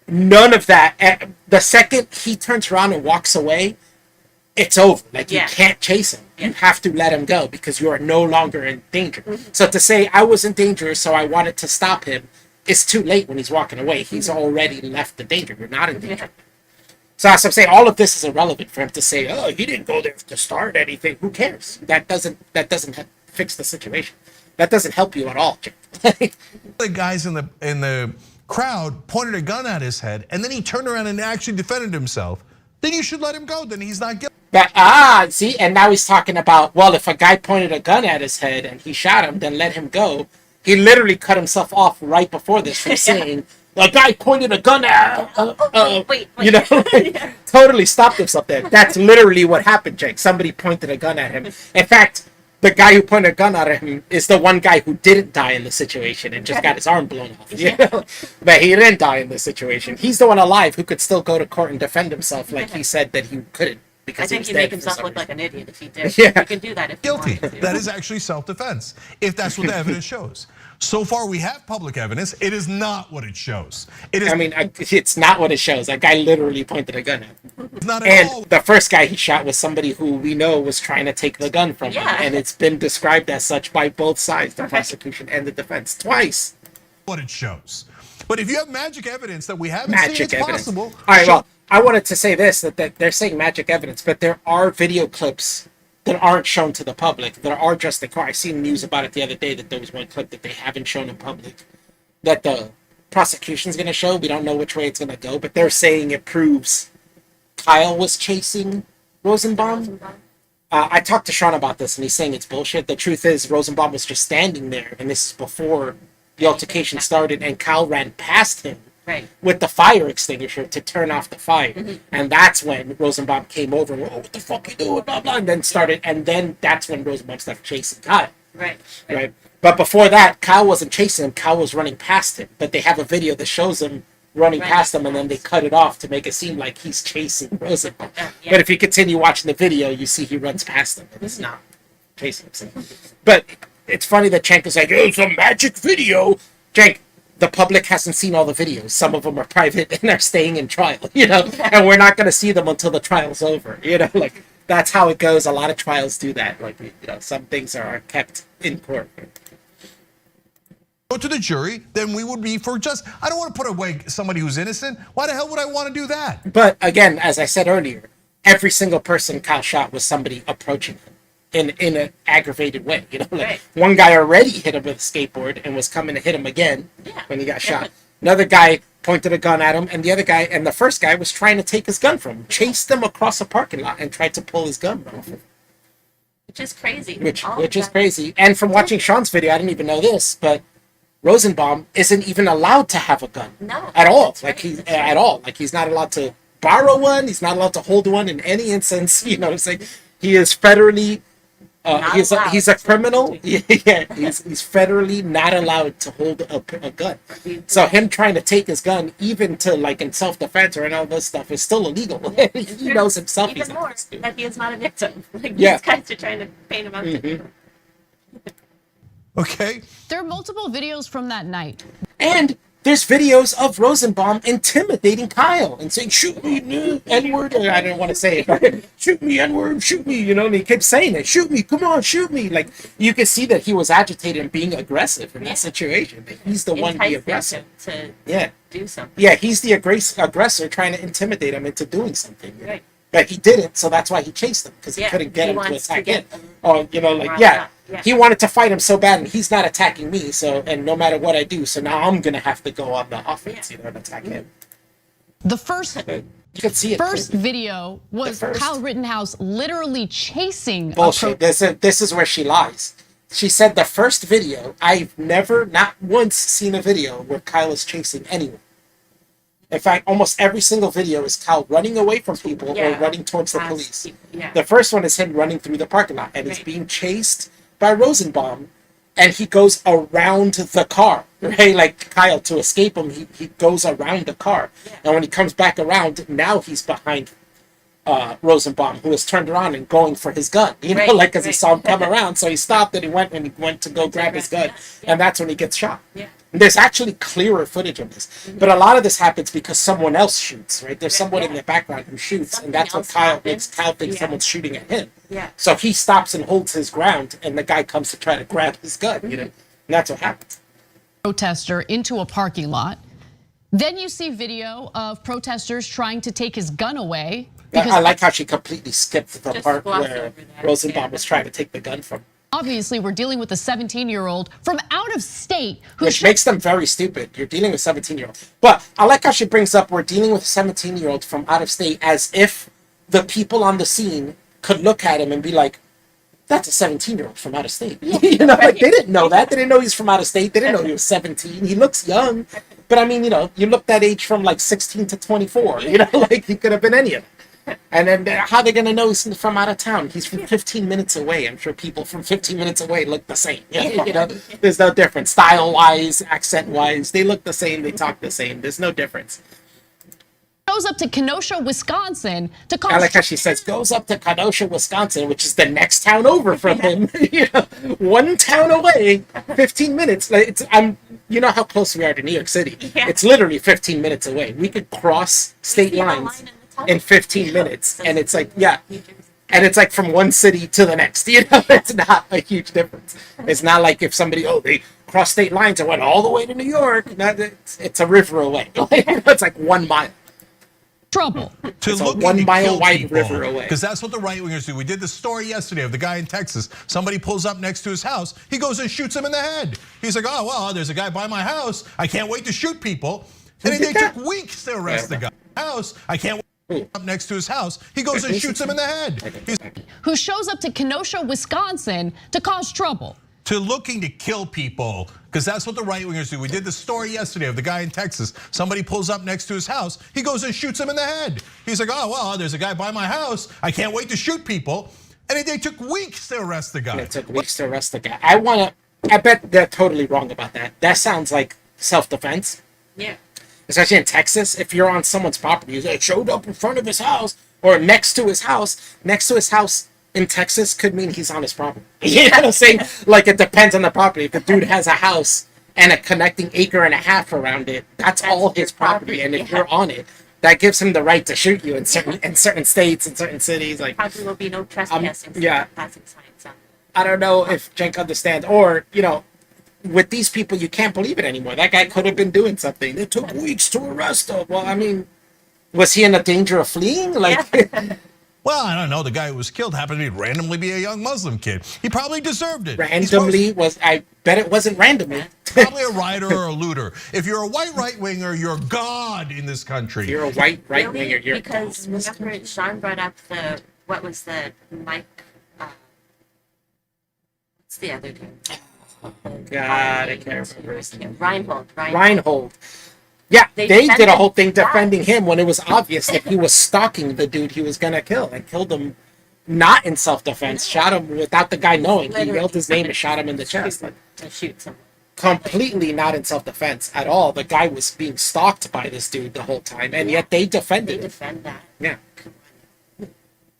none of that. The second he turns around and walks away, it's over. Like you can't chase him. You have to let him go because you are no longer in danger. So to say I was in danger, so I wanted to stop him, it's too late when he's walking away. He's already left the danger. You're not in danger. So as I'm saying, all of this is irrelevant for him to say, "Oh, he didn't go there to start anything." Who cares? That doesn't fix the situation. That doesn't help you at all. The guys in the crowd pointed a gun at his head, and then he turned around and actually defended himself. Then you should let him go. Then he's not guilty. But see, and now he's talking about, well, if a guy pointed a gun at his head and he shot him, then let him go. He literally cut himself off right before this from saying, "A guy pointed a gun at," wait. Totally stopped himself there. That's literally what happened, Jake. Somebody pointed a gun at him. In fact, the guy who pointed a gun at him is the one guy who didn't die in the situation and just got his arm blown off. But he didn't die in the situation. He's the one alive who could still go to court and defend himself like he said that he couldn't. I think he'd make himself look like an idiot if he did. Yeah. He can do that if Guilty. he wanted to. That is actually self-defense, if that's what the evidence shows. So far, we have public evidence. It is not what it shows. It is. It's not what it shows. That guy literally pointed a gun at him. Not at all. And the first guy he shot was somebody who we know was trying to take the gun from him. And it's been described as such by both sides, the prosecution and the defense, twice. What it shows. But if you have magic evidence that we haven't seen, it's possible. All right, well, I wanted to say this, that they're saying magic evidence, but there are video clips that aren't shown to the public, that are just the car. I seen news about it the other day that there was one clip that they haven't shown in public that the prosecution's going to show. We don't know which way it's going to go, but they're saying it proves Kyle was chasing Rosenbaum. I talked to Sean about this, and he's saying it's bullshit. The truth is, Rosenbaum was just standing there, and this is before the altercation started, and Kyle ran past him with the fire extinguisher to turn off the fire. And that's when Rosenbaum came over, "Oh, what the fuck you doing?" Blah, blah, and then that's when Rosenbaum started chasing Kyle. Right. But before that, Kyle wasn't chasing him, Kyle was running past him. But they have a video that shows him running past him, and then they cut it off to make it seem like he's chasing Rosenbaum. But if you continue watching the video, you see he runs past him, and it's not chasing him. But it's funny that Cenk is like, "It's a magic video." Cenk, the public hasn't seen all the videos. Some of them are private and are staying in trial, and we're not going to see them until the trial's over. Like that's how it goes. A lot of trials do that. Like, some things are kept in court. Go to the jury, then we would be for just, I don't want to put away somebody who's innocent. Why the hell would I want to do that? But again, as I said earlier, every single person Kyle shot was somebody approaching him in an aggravated way. You know, like Right. one guy already hit him with a skateboard and was coming to hit him again Yeah. when he got shot. Another guy pointed a gun at him, and the first guy was trying to take his gun from him, chased him across a parking lot, and tried to pull his gun off him. Which is crazy. Which is crazy. And from watching Sean's video, I didn't even know this, but Rosenbaum isn't even allowed to have a gun. No. At all. That's Like right. he's That's right. at all. Like he's not allowed to borrow one. He's not allowed to hold one in any instance. You know what I'm saying? He is federally. Not He's allowed a to. criminal. Yeah, he's federally not allowed to hold a gun. So him trying to take his gun, even to like in self-defense or and all this stuff, is still illegal. He knows himself. Even He's not more supposed to. that he is not a victim. Like Yeah. these guys are trying to paint him out. Okay. There are multiple videos from that night. And there's videos of Rosenbaum intimidating Kyle and saying, "Shoot me, N-word." I didn't want to say it, but shoot me, N-word, shoot me. You know, and he kept saying it. Shoot me, come on, shoot me. Like you could see that he was agitated and being aggressive in that situation. That he's the one the aggressor. To Yeah, do something. yeah, he's the aggressor trying to intimidate him into doing something. Right. But he didn't, so that's why he chased him because he Yeah, couldn't get he him to wants to attack get him. him Or you know, like riled yeah, up, yeah. he wanted to fight him so bad, and he's not attacking me. So, and no matter what I do, so now I'm gonna have to go on the offense, you know, and attack him. The first You could see it. first clearly. video was The first. Kyle Rittenhouse literally chasing Bullshit. This is where she lies. She said the first video. I've never, not once, seen a video where Kyle is chasing anyone. In fact, almost every single video is Kyle running away from people or Yeah. running towards the Past police. people, yeah. The first one is him running through the parking lot, and he's Right. being chased by Rosenbaum, and he goes around the car. Right, like Kyle, to escape him, he goes around the car, and when he comes back around, now he's behind Rosenbaum, who has turned around and going for his gun. You know, Right, like because he right. saw him come around, so he stopped and he went to go grab his gun, Yeah. and that's when he gets shot. Yeah. And there's actually clearer footage of this, but a lot of this happens because someone else shoots. Right, there's someone in Yeah. the background who shoots, Something and that's what else Kyle happens. makes Kyle think Yeah. someone's shooting at him. Yeah. So he stops and holds his ground, and the guy comes to try to grab his gun. You know, and that's what happens. protester into a parking lot. Then you see video of protesters trying to take his gun away. I like how she completely skipped the Just part glossed where over that, Rosenbaum yeah. was trying to take the gun from him. Obviously, we're dealing with a 17-year-old from out of state who Which makes them very stupid. You're dealing with a 17-year-old. But I like how she brings up we're dealing with a 17-year-old from out of state as if the people on the scene could look at him and be like, that's a 17-year-old from out of state. You know, like they didn't know that. They didn't know he's from out of state. They didn't know he was 17. He looks young. But I mean, you know, you look that age from like 16 to 24. You know, like he could have been any of them. And then how are they going to know he's from out of town? He's from 15 minutes away. I'm sure people from 15 minutes away look the same. You know, there's no difference. Style-wise, accent-wise, they look the same. They talk the same. There's no difference. shows up to Kenosha, Wisconsin to cause I like how she says goes up to Kenosha, Wisconsin, which is the next town over from him. You know, one town away, 15 minutes. Like you know how close we are to New York City. Yeah. It's literally 15 minutes away. We could cross state See the lines line in the tunnel. in 15 minutes, So and it's like, yeah, New Jersey. and it's like from one city to the next. You know, it's not a huge difference. It's not like if somebody they crossed state lines and went all the way to New York. No, it's a river away. It's like 1 mile. trouble. To It's a look 1 to mile kill wide people, river away. because that's what the right wingers do. We did the story yesterday of the guy in Texas. Somebody pulls up next to his house. He goes and shoots him in the head. He's like, oh well, there's a guy by my house. I can't wait to shoot people. And they took weeks to arrest the guy. House. I can't wait up next to his house. He goes and shoots him in the head. He's Who shows up to Kenosha, Wisconsin to cause trouble. to looking to kill people, because that's what the right wingers do. We did the story yesterday of the guy in Texas. Somebody pulls up next to his house. He goes and shoots him in the head. He's like, oh well, there's a guy by my house. I can't wait to shoot people. And they took weeks to arrest the guy. It took weeks to arrest the guy. I bet they're totally wrong about that. That sounds like self-defense. Yeah. Especially in Texas, if you're on someone's property, it showed up in front of his house or next to his house. Next to his house in Texas could mean he's on his property. You know what I'm saying? Like it depends on the property. If the dude has a house and a connecting acre and a half around it, that's all his property. And if you're on it, that gives him the right to shoot you in certain states and certain cities. Like Probably will be no trespassing. yeah. Passing signs on. I don't know if Cenk understands, or you know, with these people, you can't believe it anymore. That guy could have been doing something. It took weeks to arrest him. Well, I mean, was he in a danger of fleeing? Like, Well, I don't know. The guy who was killed happened to randomly be a young Muslim kid. He probably deserved it. Randomly I bet it wasn't randomly. Probably a rioter or a looter. If you're a white right-winger, you're God in this country. If you're a white right winger, you're because remember Sean brought up what was the Mike? What's the other name? God, I can't remember. Reinhold. Yeah, They they did a defended whole thing that. defending him when it was obvious that he was stalking the dude he was gonna kill and killed him not in self-defense, shot him without the guy knowing. He yelled his name and shot him in the chest. Like, To shoot someone. completely not in self-defense at all. The guy was being stalked by this dude the whole time, and yet they They defended him. defend that. Yeah.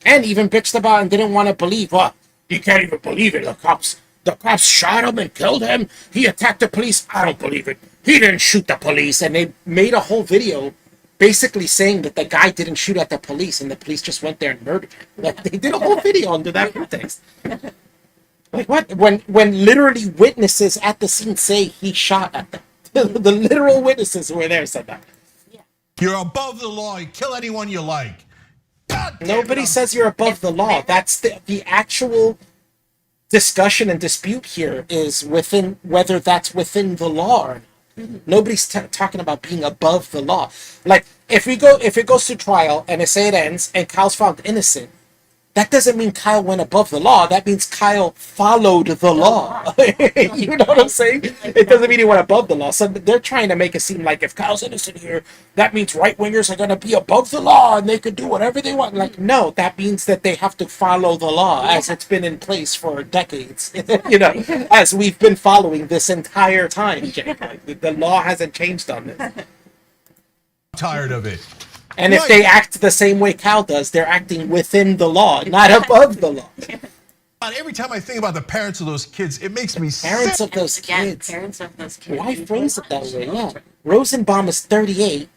And even bitched about and didn't want to believe. What? You can't even believe it. The cops shot him and killed him. He attacked the police. I don't believe it. He didn't shoot the police. And they made a whole video basically saying that the guy didn't shoot at the police and the police just went there and murdered him. Like, they did a whole video under that pretext. Like, what? When literally witnesses at the scene say he shot at them. The literal witnesses who were there said that. You're above the law. You kill anyone you like. God damn Nobody it, says you're above the law. That's the actual discussion and dispute here is within whether that's within the law or not. Nobody's talking about being above the law. Like if it goes to trial and say it ends and Kyle's found innocent, that doesn't mean Kyle went above the law. That means Kyle followed the law. You know what I'm saying? It doesn't mean he went above the law. So they're trying to make it seem like if Kyle's innocent here, that means right wingers are going to be above the law and they could do whatever they want. Like, no, that means that they have to follow the law as it's been in place for decades. You know, as we've been following this entire time, Jake. Like, the law hasn't changed on this. I'm tired of it. And if they act the same way Cal does, they're acting within the law, not above the law. Every time I think about the parents of those kids, it makes me Parents sick. of those kids. Parents of those kids. Why phrase it that way? Yeah. Rosenbaum is 38.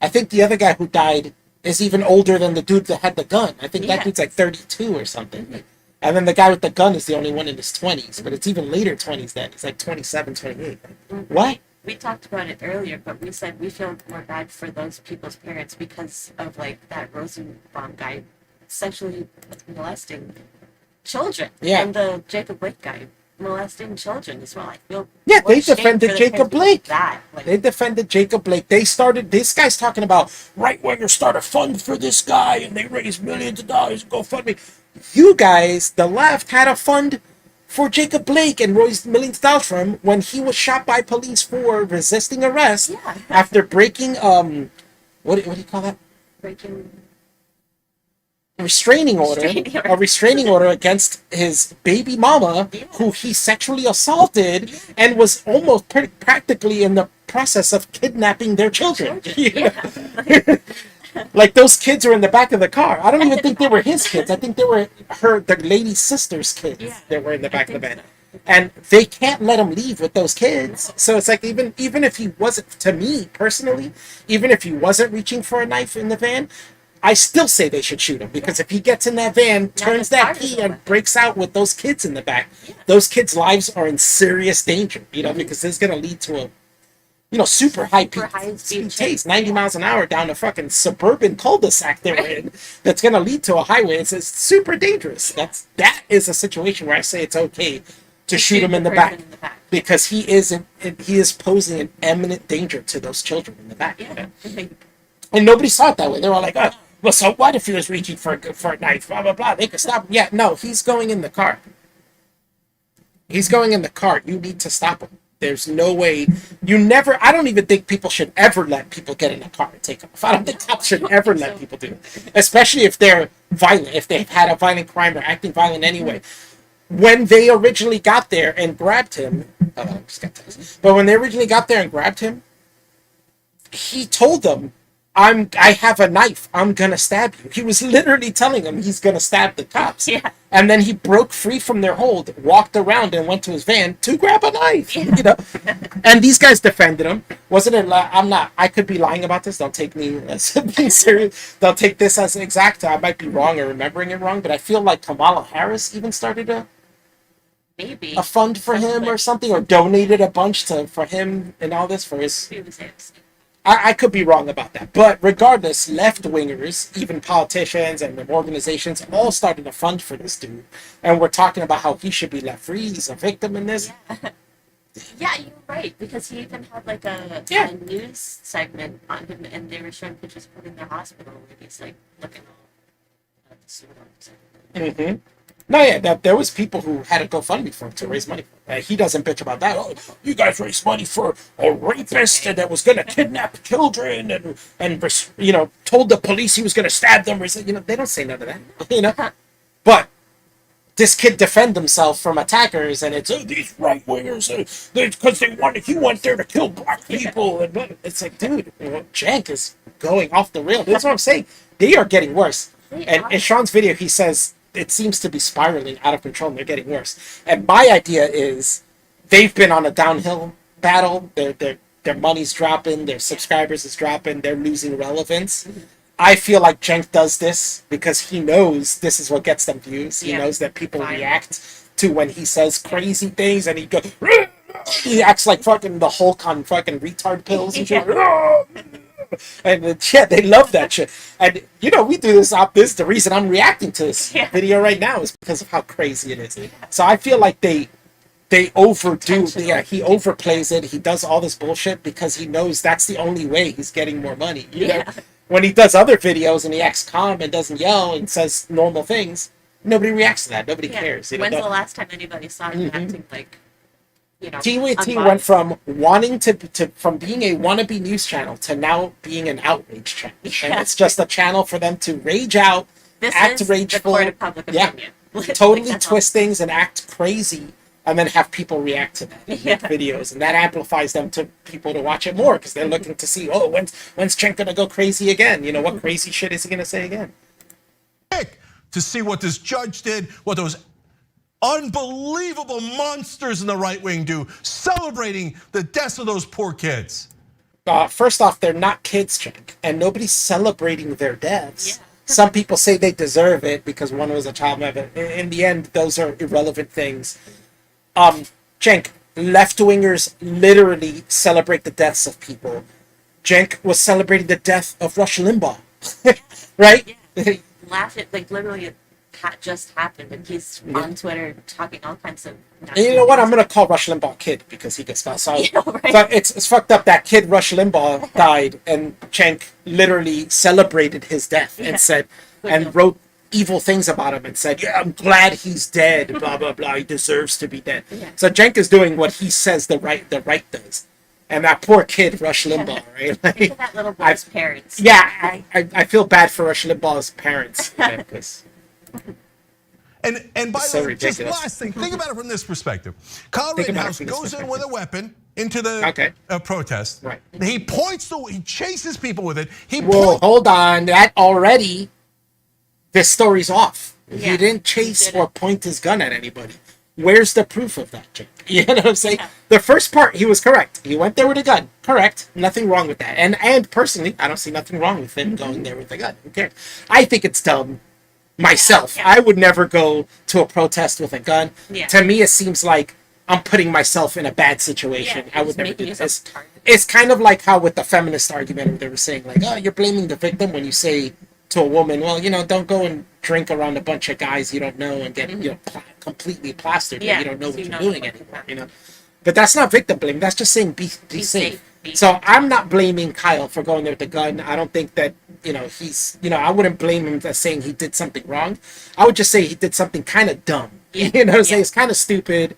I think the other guy who died is even older than the dude that had the gun. I think that dude's like 32 or something. And then the guy with the gun is the only one in his 20s, but it's even later 20s then. He's like 27, 28. What? We talked about it earlier, but we said we feel more bad for those people's parents because of like that Rosenbaum guy sexually molesting children. Yeah. And the Jacob Blake guy molesting children as well. I feel Yeah, more they shame defended for the Jacob parents because Blake. of that. Like, They defended Jacob Blake. They started, this guy's talking about right wingers start a fund for this guy and they raise millions of dollars and GoFundMe. You guys, the left, had a fund for Jacob Blake and raised millions of dollars for him when he was shot by police for resisting arrest after breaking, what do you call that? breaking Restraining order, a restraining order against his baby mama, who he sexually assaulted and was almost practically in the process of kidnapping their children. Like those kids are in the back of the car. I don't even think they were his kids. I think they were the lady's sister's kids that were in the back of the van. And they can't let him leave with those kids. So it's like even if he wasn't, to me personally, even if he wasn't reaching for a knife in the van, I still say they should shoot him because if he gets in that van, turns that key and breaks out with those kids in the back, those kids' lives are in serious danger, you know, because it's going to lead to a, you know, super high speed chase, 90 miles an hour down a fucking suburban cul-de-sac they were in. That's going to lead to a highway. It's super dangerous. That is a situation where I say it's okay to shoot him in the back because he is posing an imminent danger to those children in the back. And nobody saw it that way. They were all like, oh, well, so what if he was reaching for a knife? Blah, blah, blah. They could stop him. Yeah, no, he's going in the car. He's going in the car. You need to stop him. There's no way. I don't even think people should ever let people get in a car and take off. I don't think cops should ever let people do it. Especially if they're violent, if they've had a violent crime or acting violent anyway. When they originally got there and grabbed him, but when they originally got there and grabbed him, he told them, I have a knife. I'm going to stab you. He was literally telling them he's going to stab the cops. Yeah. And then he broke free from their hold, walked around and went to his van to grab a knife, you know? And these guys defended him. Wasn't it? I could be lying about this. Don't take me as being serious. They'll take this as exact. I might be wrong or remembering it wrong, but I feel like Kamala Harris even started a fund for him or something, or donated a bunch for him and all this for his. I could be wrong about that. But regardless, left-wingers, even politicians and organizations, all started to fund for this dude. And we're talking about how he should be let free. He's a victim in this. Yeah, you're right, because he even had like a news segment on him, and they were showing pictures of him in the hospital where he's like looking all sort of. No, yeah, there was people who had a GoFundMe for him to raise money. He doesn't bitch about that. Oh, you guys raised money for a rapist that was going to kidnap children and you know, told the police he was going to stab them. You know, they don't say none of that. You know, but this kid defend himself from attackers, and it's these right wingers because he went there to kill black people, and it's like, dude, you know, Cenk is going off the rails. That's what I'm saying. They are getting worse. And in Sean's video, he says it seems to be spiraling out of control, and they're getting worse. And my idea is they've been on a downhill battle. Their money's dropping, their subscribers is dropping, they're losing relevance. I feel like Cenk does this because he knows this is what gets them views. He knows that people react to when he says crazy things, and he acts like fucking the Hulk on fucking retard pills and shit. And they love that shit. And you know, we do this. The reason I'm reacting to this video right now is because of how crazy it is. So I feel like they overdo. Yeah, he overplays it. He does all this bullshit because he knows that's the only way he's getting more money. You know? When he does other videos and he acts calm and doesn't yell and says normal things, nobody reacts to that. Nobody cares. When's the last time anybody saw him acting like, you know, TYT went from wanting from being a wannabe news channel to now being an outrage channel. And it's just a channel for them to rage out, act rageful, the court of public opinion. Totally twist things and act crazy, and then have people react to that in videos, and that amplifies them to people to watch it more because they're looking to see, oh, when's Cenk gonna go crazy again? You know, what crazy shit is he gonna say again? To see what this judge did, what those unbelievable monsters in the right wing do, celebrating the deaths of those poor kids. First off, they're not kids, Cenk, and nobody's celebrating their deaths. Some people say they deserve it because one was a child member. In the end, those are irrelevant things. Cenk, left-wingers literally celebrate the deaths of people. Cenk was celebrating the death of Rush Limbaugh, right? Laugh at, like, literally it just happened, and he's on Twitter talking all kinds of. And you know what? I'm gonna call Rush Limbaugh kid because he gets found. So but it's fucked up that kid Rush Limbaugh died, and Cenk literally celebrated his death and said and wrote evil things about him and said, yeah, I'm glad he's dead, blah blah blah, he deserves to be dead. So Cenk is doing what he says the right does. And that poor kid Rush Limbaugh, right? Like, think of that little boy's parents. Yeah, I feel bad for Rush Limbaugh's parents because and by so the way, just ridiculous. last thing, think about it from this perspective. Kyle Rittenhouse goes in with a weapon into the protest. Right. He he chases people with it. Hold on, that already, this story's off. He didn't chase or point his gun at anybody. Where's the proof of that, Cenk? You know what I'm saying? The first part, he was correct. He went there with a gun. Correct. Nothing wrong with that. And personally, I don't see nothing wrong with him going there with a gun. Who cares? I think it's dumb myself. I would never go to a protest with a gun. To me, it seems like I'm putting myself in a bad situation. I would never do this. It's kind of like how with the feminist argument, they were saying, like, oh, you're blaming the victim when you say to a woman, well, you know, don't go and drink around a bunch of guys you don't know and get you know completely plastered. You don't know what you're doing anymore. You know, but that's not victim blaming. That's just saying be safe. So I'm not blaming Kyle for going there with the gun. I don't think that he's I wouldn't blame him for saying he did something wrong. I would just say he did something kind of dumb. You know what I'm saying? It's kind of stupid.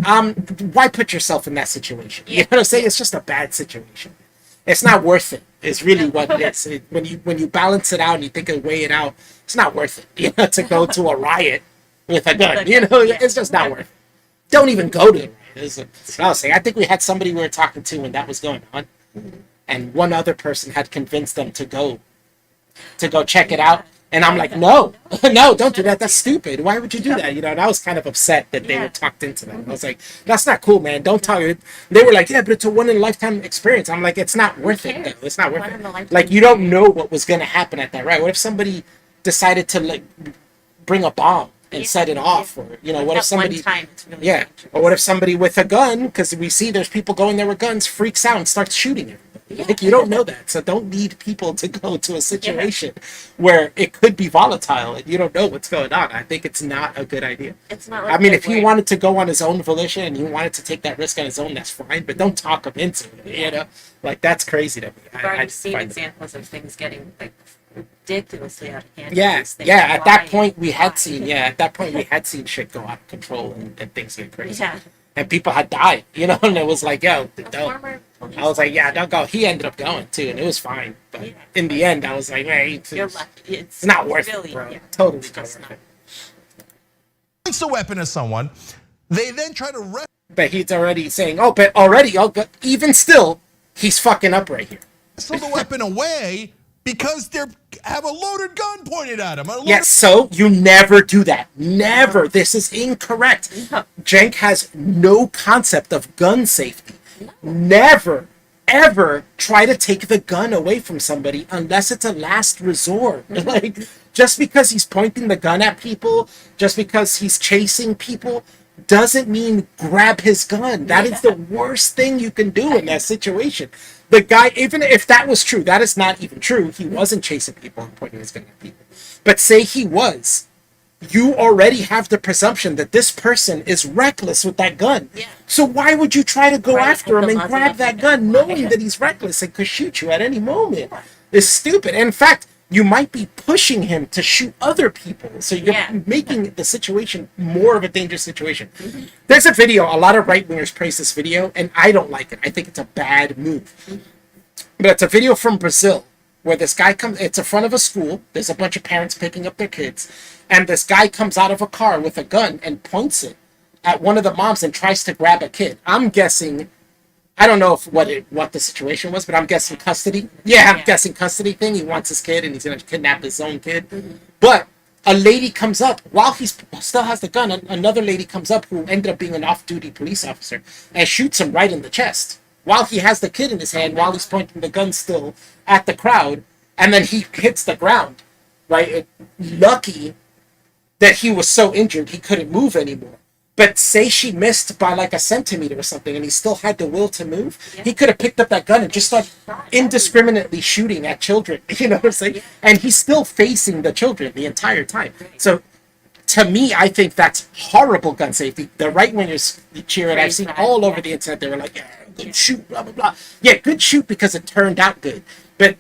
Why put yourself in that situation? You know what I'm saying? It's just a bad situation. It's not worth it. It's really what it is. When you balance it out and you think and weigh it out, it's not worth it. To go to a riot with a gun. It's just not worth it. Don't even go to it. I was saying, I think we had somebody we were talking to when that was going on, and one other person had convinced them to go check it out. And I'm like, no, don't do that. That's stupid. Why would you do that? And I was kind of upset that they were talked into that. I was like, that's not cool, man. Don't tell you. They were like, yeah, but it's a one-in-a-lifetime experience. I'm like, it's not worth it, though. It's not worth it. Like, you don't know what was going to happen at that, right? What if somebody decided to, like, bring a bomb and set it off? Or, what if somebody... Or what if somebody with a gun, because we see there's people going there with guns, freaks out and starts shooting everybody? Yeah. Like, you don't know that. So don't lead people to go to a situation where it could be volatile and you don't know what's going on. I think it's not a good idea. It's not like I mean, they're if he worried. wanted to go on his own volition and he wanted to take that risk on his own, that's fine. But don't talk him into it. You know, like that's crazy to me. We've already seen find it- examples of things getting like ridiculously out of hand. Yeah, These things. yeah. At that Why? point, we had Why? seen. Yeah, at that point, we had seen shit go out of control and things get crazy. Yeah. And people had died. You know, and it was like, yo, A don't. former police I was like, yeah, officer. don't go. He ended up going too, and it was fine. But Yeah. in the end, I was like, man, You're it's lucky. It's not worth really, it, bro. yeah, Totally it's not just worth not. it. Points the weapon at someone. They then try to But he's already saying, but even still, he's fucking up right here. wrestle the weapon away because they have a loaded gun pointed at him. Yes, so you never do that. Never. This is incorrect. No. Cenk has no concept of gun safety. Never, ever try to take the gun away from somebody unless it's a last resort. Like, just because he's pointing the gun at people, just because he's chasing people, doesn't mean grab his gun. That is the worst thing you can do in that situation. The guy, even if that was true, that is not even true. He wasn't chasing people and pointing his gun at people. But say he was, you already have the presumption that this person is reckless with that gun. Yeah. So why would you try to go Right, after at him the and muzzle grab of that the gun, gun. knowing that he's reckless and could shoot you at any moment? It's stupid. In fact, you might be pushing him to shoot other people. So you're making the situation more of a dangerous situation. There's a video, a lot of right-wingers praise this video, and I don't like it. I think it's a bad move. But it's a video from Brazil where this guy comes, it's in front of a school. There's a bunch of parents picking up their kids. And this guy comes out of a car with a gun and points it at one of the moms and tries to grab a kid. I'm guessing, I don't know what the situation was, but I'm guessing custody. Yeah, I'm guessing custody thing. He wants his kid and he's going to kidnap his own kid. But a lady comes up while he still has the gun. Another lady comes up who ended up being an off-duty police officer and shoots him right in the chest while he has the kid in his hand, while he's pointing the gun still at the crowd. And then he hits the ground, right? Lucky that he was so injured he couldn't move anymore. But say she missed by like a centimeter or something and he still had the will to move, he could have picked up that gun and just started indiscriminately shooting at children. You know what I'm saying? And he's still facing the children the entire time. So to me, I think that's horrible gun safety. The right wingers cheer it. I've seen all over the internet. They were like, yeah, good shoot, blah, blah, blah. Yeah, good shoot because it turned out good. But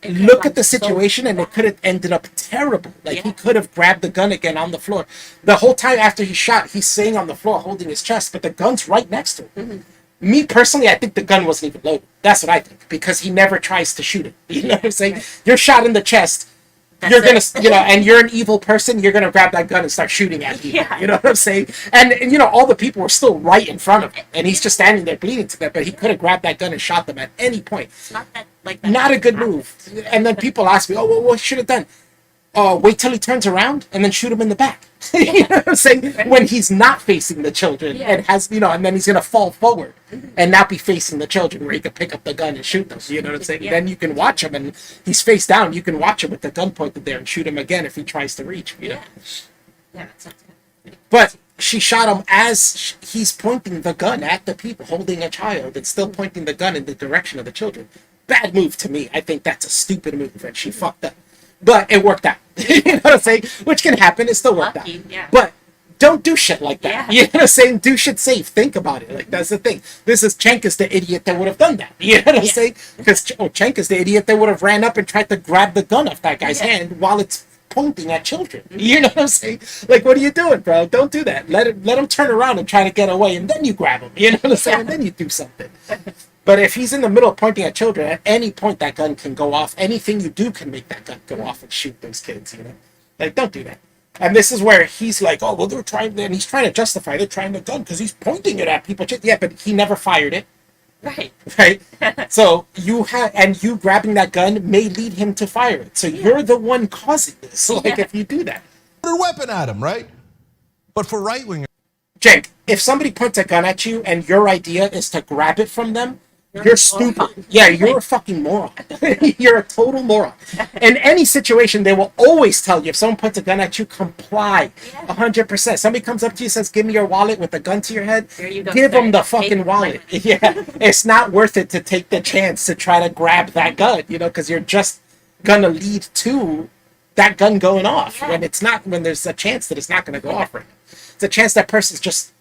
look at the situation and it could have ended up terrible. Like he could have grabbed the gun again on the floor. The whole time after he shot, he's sitting on the floor holding his chest, but the gun's right next to him. Me personally, I think the gun wasn't even loaded. That's what I think, because he never tries to shoot it. You know what I'm saying? You're shot in the chest. You're gonna, and you're an evil person. You're gonna grab that gun and start shooting at people. You know what I'm saying? And all the people were still right in front of him, and he's just standing there bleeding to death. But he could have grabbed that gun and shot them at any point. It's not that like that. Not a good move. And then people ask me, "Oh, well, what should have done?" Wait till he turns around and then shoot him in the back. You know what I'm saying? When he's not facing the children and has, and then he's gonna fall forward and not be facing the children where he can pick up the gun and shoot them. You know what I'm saying? Then you can watch him and he's face down. You can watch him with the gun pointed there and shoot him again if he tries to reach. You know. Yeah, that sounds good. But she shot him as he's pointing the gun at the people, holding a child and still pointing the gun in the direction of the children. Bad move to me. I think that's a stupid move and she fucked up. But it worked out. You know what I'm saying? Which can happen. It still worked out. Yeah. But don't do shit like that. Yeah. You know what I'm saying? Do shit safe. Think about it. Like, that's the thing. Cenk is the idiot that would have done that. You know what I'm saying? Because Cenk is the idiot that would have ran up and tried to grab the gun off that guy's hand while it's pointing at children. You know what I'm saying? Like, what are you doing, bro? Don't do that. Let him turn around and try to get away, and then you grab him. You know what I'm saying? And then you do something. But if he's in the middle pointing at children, at any point that gun can go off. Anything you do can make that gun go off and shoot those kids, Like, don't do that. And this is where he's like, oh, well, they're trying, and he's trying to justify they're trying the gun because he's pointing it at people. Yeah, but he never fired it. Right. Right? So you grabbing that gun may lead him to fire it. So you're the one causing this. Like, if you do that. Put a weapon at him, right? But for right wingers, Cenk, if somebody points a gun at you and your idea is to grab it from them, You're stupid. Yeah, you're a fucking moron. You're a total moron. In any situation, they will always tell you if someone puts a gun at you, comply. 100%. Somebody comes up to you and says, "Give me your wallet," with a gun to your head. Here you go, Give sir. them the Take fucking my wallet. money. Yeah, it's not worth it to take the chance to try to grab that gun, because you're just gonna lead to that gun going off when it's not. When there's a chance that it's not gonna go off right now. It's a chance that person's just.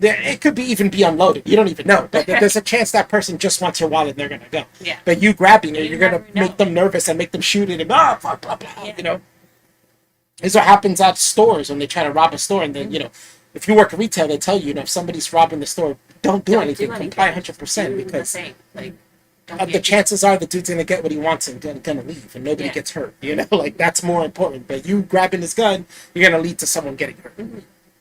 It could even be unloaded. You don't even know. But there's a chance that person just wants your wallet and they're gonna go. Yeah. But you grabbing it, You you're gonna never know. make them nervous and make them shoot it and blah blah blah. This is what happens at stores when they try to rob a store, and then if you work in retail, they tell you, if somebody's robbing the store, don't do anything. Comply 100% because the chances are the dude's gonna get what he wants and gonna leave, and nobody gets hurt. Like that's more important. But you grabbing his gun, you're gonna lead to someone getting hurt.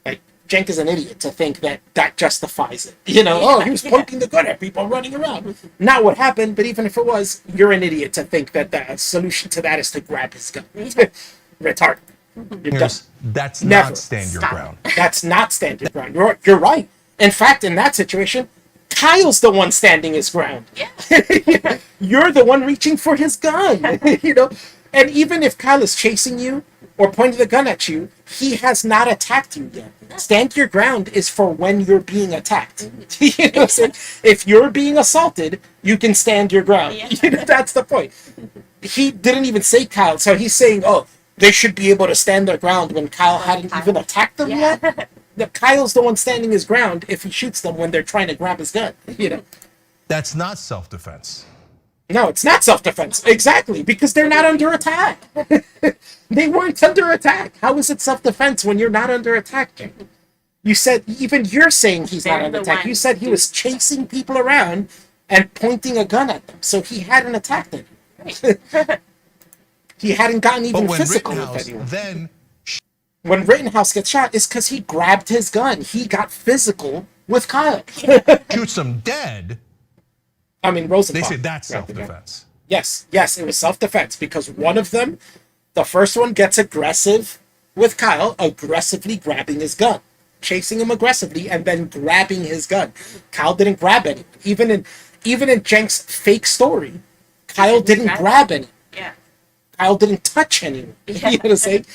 Like Jenk is an idiot to think that justifies it. Oh, he was pointing the gun at people running around. Not what happened, but even if it was, you're an idiot to think that the solution to that is to grab his gun. Retarded. You're dumb. That's Never. not stand your Stop. ground. That's not stand your ground. You're right. In fact, in that situation, Kyle's the one standing his ground. Yeah. You're the one reaching for his gun. And even if Kyle is chasing you or pointing the gun at you, he has not attacked you yet. Stand your ground is for when you're being attacked. You know what I'm saying? If you're being assaulted, you can stand your ground. Yeah. That's the point. He didn't even say Kyle, so he's saying, oh, they should be able to stand their ground when Kyle hadn't even attacked them yet. Kyle's the one standing his ground if he shoots them when they're trying to grab his gun. That's not self-defense. No, it's not self-defense. Exactly, because they're not under attack. They weren't under attack. How is it self-defense when you're not under attack, Jake? You said, even you're saying he's not They're under the attack. You ones said he was chasing people around and pointing a gun at them, so he hadn't attacked them. He hadn't gotten even But when physical with Rittenhouse anyone. then When Rittenhouse gets shot, it's because he grabbed his gun. He got physical with Kyle. shoots him dead, I mean, Rosenbaum. they say that's grabbed the gun. self-defense. Yes, it was self-defense because one of them, the first one, gets aggressive with Kyle, aggressively grabbing his gun, chasing him aggressively, and then grabbing his gun. Kyle didn't grab any. Even in Jenk's fake story, Kyle didn't grab any. Yeah. Kyle didn't touch anyone. Yeah. You know what I'm saying?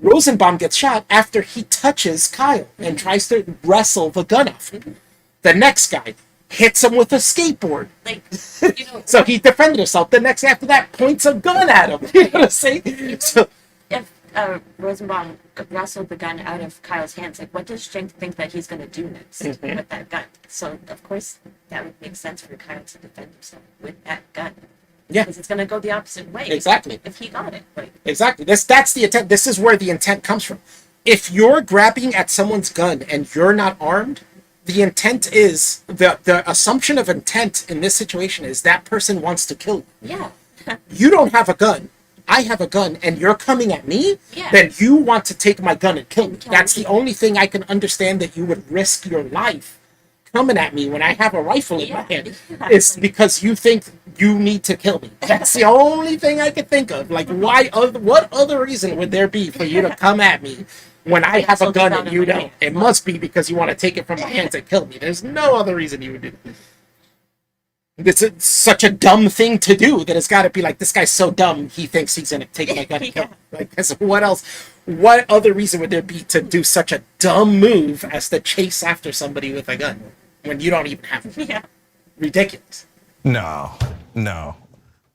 Rosenbaum gets shot after he touches Kyle and tries to wrestle the gun off him. The next guy hits him with a skateboard. Like, So he defended himself. The next after that points a gun at him. You know what I'm saying? So if Rosenbaum wrestled the gun out of Kyle's hands, like, what does Jenk think that he's going to do next with that gun? So, of course, that would make sense for Kyle to defend himself with that gun. yeah, Because it's going to go the opposite way. exactly. If he got it. Like, Exactly. That's the intent. This is where the intent comes from. If you're grabbing at someone's gun and you're not armed, the intent is the assumption of intent in this situation is that person wants to kill you. yeah. You don't have a gun. I have a gun and you're coming at me, Yeah. then you want to take my gun and kill me. Kill That's me. the only thing I can understand that you would risk your life coming at me when I have a rifle in my hand. Yeah. It's because you think you need to kill me. That's the only thing I could think of. Like, what other reason would there be for you to come at me when I have a gun and you don't? It must be because you want to take it from my hands and kill me. There's no other reason you would do it. It's such a dumb thing to do that it's got to be like, this guy's so dumb, he thinks he's going to take my gun and kill me. Like, what else? What other reason would there be to do such a dumb move as to chase after somebody with a gun when you don't even have one? Yeah. Ridiculous. No.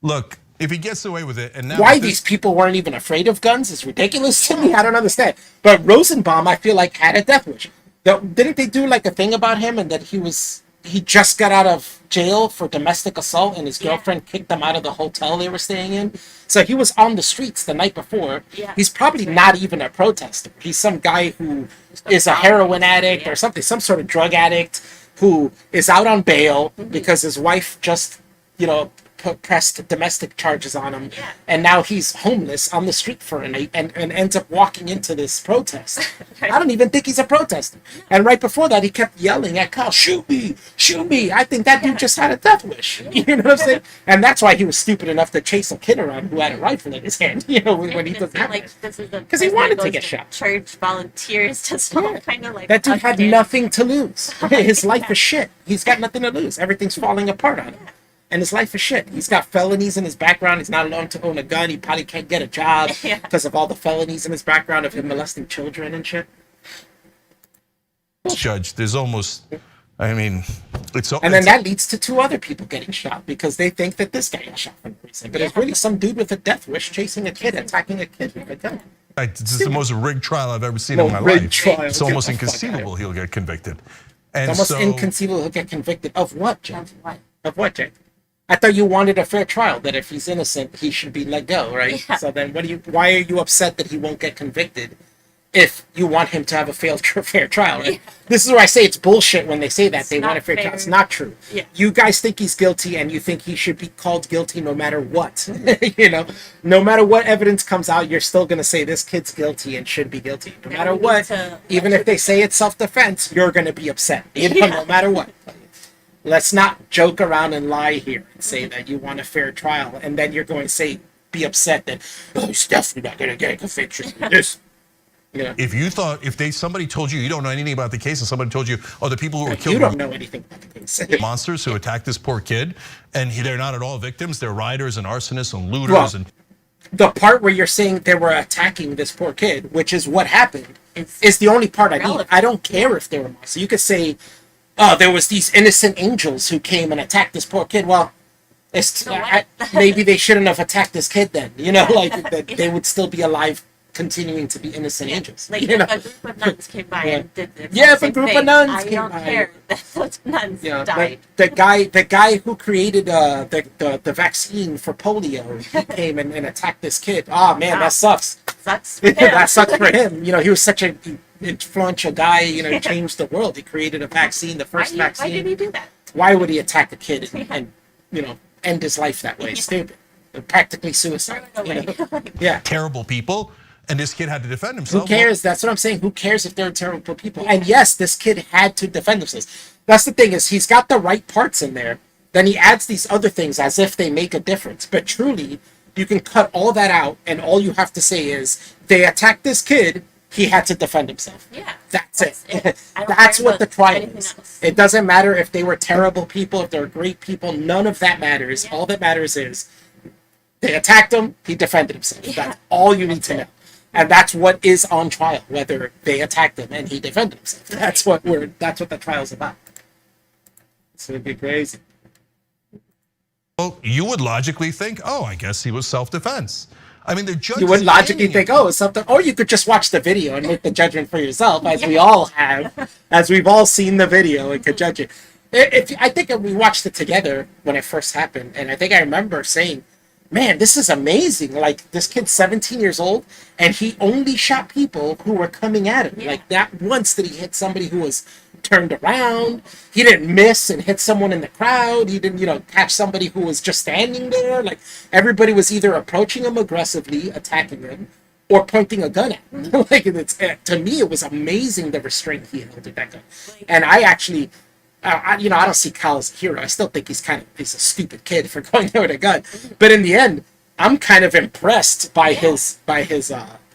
Look, if he gets away with it, and now Why these people weren't even afraid of guns is ridiculous to me. I don't understand. But Rosenbaum, I feel like, had a death wish. Didn't they do like a thing about him and that he just got out of jail for domestic assault and his girlfriend kicked him out of the hotel they were staying in? So he was on the streets the night before. Yeah. He's probably not even a protester. He's some guy who is a heroin addict or something, some sort of drug addict who is out on bail because his wife just, pressed domestic charges on him, and now he's homeless on the street for a night and ends up walking into this protest. I don't even think he's a protester. And right before that, he kept yelling at Kyle, shoot me, shoot me. I think that dude just had a death wish. You know what I'm saying? And that's why he was stupid enough to chase a kid around who had a rifle in his hand, when he doesn't have it. Because he wanted to get shot. Church volunteers to small kind of like That dude had kid. nothing to lose. His life is shit. He's got nothing to lose. Everything's falling apart on him. and his life is shit. He's got felonies in his background. He's not allowed to own a gun. He probably can't get a job Yeah. because of all the felonies in his background of him molesting children and shit. Judge, there's almost, I mean, it's. And then that leads to 2 other people getting shot because they think that this guy got shot for no reason. But it's really some dude with a death wish chasing a kid, attacking a kid with a gun. This is the most rigged trial I've ever seen in my rigged life. trial. It's Get almost the fuck inconceivable he'll get convicted. And It's almost so, inconceivable he'll get convicted of what, Jay? Of what? Of what, Jay? I thought you wanted a fair trial, that if he's innocent, he should be let go, right? Yeah. So then why are you upset that he won't get convicted if you want him to have a fair trial, right? Yeah. This is where I say it's bullshit when they say that It's they want not a fair trial. fair. It's not true. Yeah. You guys think he's guilty and you think he should be called guilty no matter what. You know, no matter what evidence comes out, you're still going to say this kid's guilty and should be guilty. No Yeah, matter we need what, to even if they say it's self-defense, you're going to be upset. You know, Yeah. no matter what. Let's not joke around and lie here and say that you want a fair trial, and then you're going to say, be upset that, oh, he's definitely not going to get a conviction for this. You know, if somebody told you don't know anything about the case, and somebody told you, oh, the people who were you killed don't were know anything about the case. monsters who attacked this poor kid, and they're not at all victims, they're rioters and arsonists and looters, Well, and The part where you're saying they were attacking this poor kid, which is what happened, It's is the only part I need. relevant. I don't care if they were monsters. So you could say, oh, there was these innocent angels who came and attacked this poor kid. Well, So what? maybe they shouldn't have attacked this kid then. You know, like that they would still be alive, continuing to be innocent angels. Like you know? if a group of nuns came by Yeah. and did the Yeah, if a same group of thing, nuns I came don't by. care that those nuns You know, died. the guy who created the vaccine for polio, he came and attacked this kid. Oh man, Wow. that sucks. Sucks. That sucks for him. You know, he was such an influential guy. You know, he changed the world. He created a vaccine, the first Why vaccine. did he do that? Why would he attack a kid and you know end his life that way? It's stupid. Practically suicide. Throw You it know? away. Yeah. terrible people, and this kid had to defend Who himself. cares? That's what I'm saying. Who cares if they're terrible people? And yes, this kid had to defend themselves. That's the thing, is he's got the right parts in there. Then he adds these other things as if they make a difference. But truly, you can cut all that out, and all you have to say is they attacked this kid. He had to defend himself. Yeah. That's it. I don't That's care what the about trial anything is. else. It doesn't matter if they were terrible people, if they were great people. None of that matters. Yeah. All that matters is they attacked him. He defended himself. Yeah. That's all you need to know. And that's what is on trial, whether they attacked him and he defended himself. That's what the trial's about. So it'd be crazy. Well, you would logically think, oh, I guess he was self-defense. I mean, the judge. You would logically think, oh, it's something, or you could just watch the video and make the judgment for yourself, as we all have, as we've all seen the video and could judge it. I think we watched it together when it first happened, and I think I remember saying, man, this is amazing. Like, this kid's 17 years old, and he only shot people who were coming at him. Yeah. Like, not once did he hit somebody who was turned around. He didn't miss and hit someone in the crowd. He didn't, catch somebody who was just standing there. Like, everybody was either approaching him aggressively, attacking him, or pointing a gun at him. Like, to me, it was amazing the restraint he held with that gun. And I actually... I don't see Kyle as a hero. I still think he's a stupid kid for going there with a gun. But in the end, I'm kind of impressed by his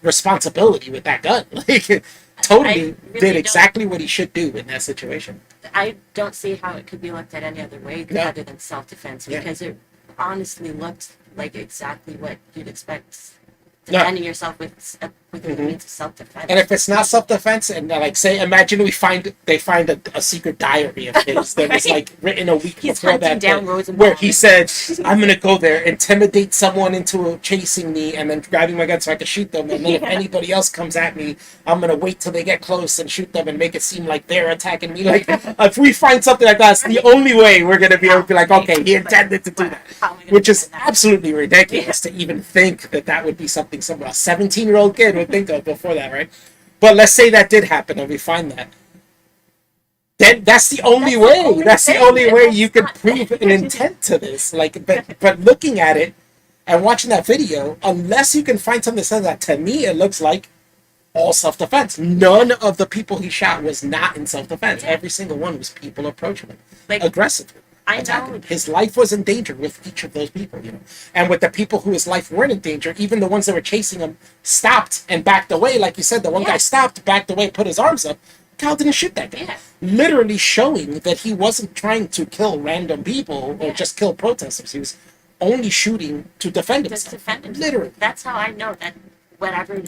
responsibility with that gun. Like, totally really did don't- exactly what he should do in that situation. I don't see how it could be looked at any other way Yeah. other than self-defense, Yeah. because it honestly looked like exactly what you'd expect. Yeah. Defending yourself with the means of self-defense. And if it's not self-defense, and like say, imagine they find a secret diary of his that was like written a week He's before hunting that, down day, Rosenbaum. where he said, "I'm gonna go there, intimidate someone into chasing me, and then grabbing my gun so I can shoot them. And then if Yeah. anybody else comes at me, I'm gonna wait till they get close and shoot them and make it seem like they're attacking me." Like, if we find something like that, it's the only way we're gonna be able to be like, okay, he intended to do that. How am I gonna Which is defend that? absolutely ridiculous to even think that would be something a 17-year-old kid would think of before that, right? But let's say that did happen and we find that. Then that's the only way. That's the only way you could prove an intent to this. Like, but looking at it and watching that video, unless you can find something that says that, to me it looks like all self-defense. None of the people he shot was not in self-defense. Yeah. Every single one was people approaching him Like, aggressively. I attacking know. him. His life was in danger with each of those people, And with the people who his life weren't in danger, even the ones that were chasing him stopped and backed away. Like you said, the one guy Yeah. stopped, backed away, put his arms up. Kyle didn't shoot that guy. Yeah. Literally showing that he wasn't trying to kill random people or just kill protesters. He was only shooting to defend himself. To defend himself. Literally. That's how I know that whatever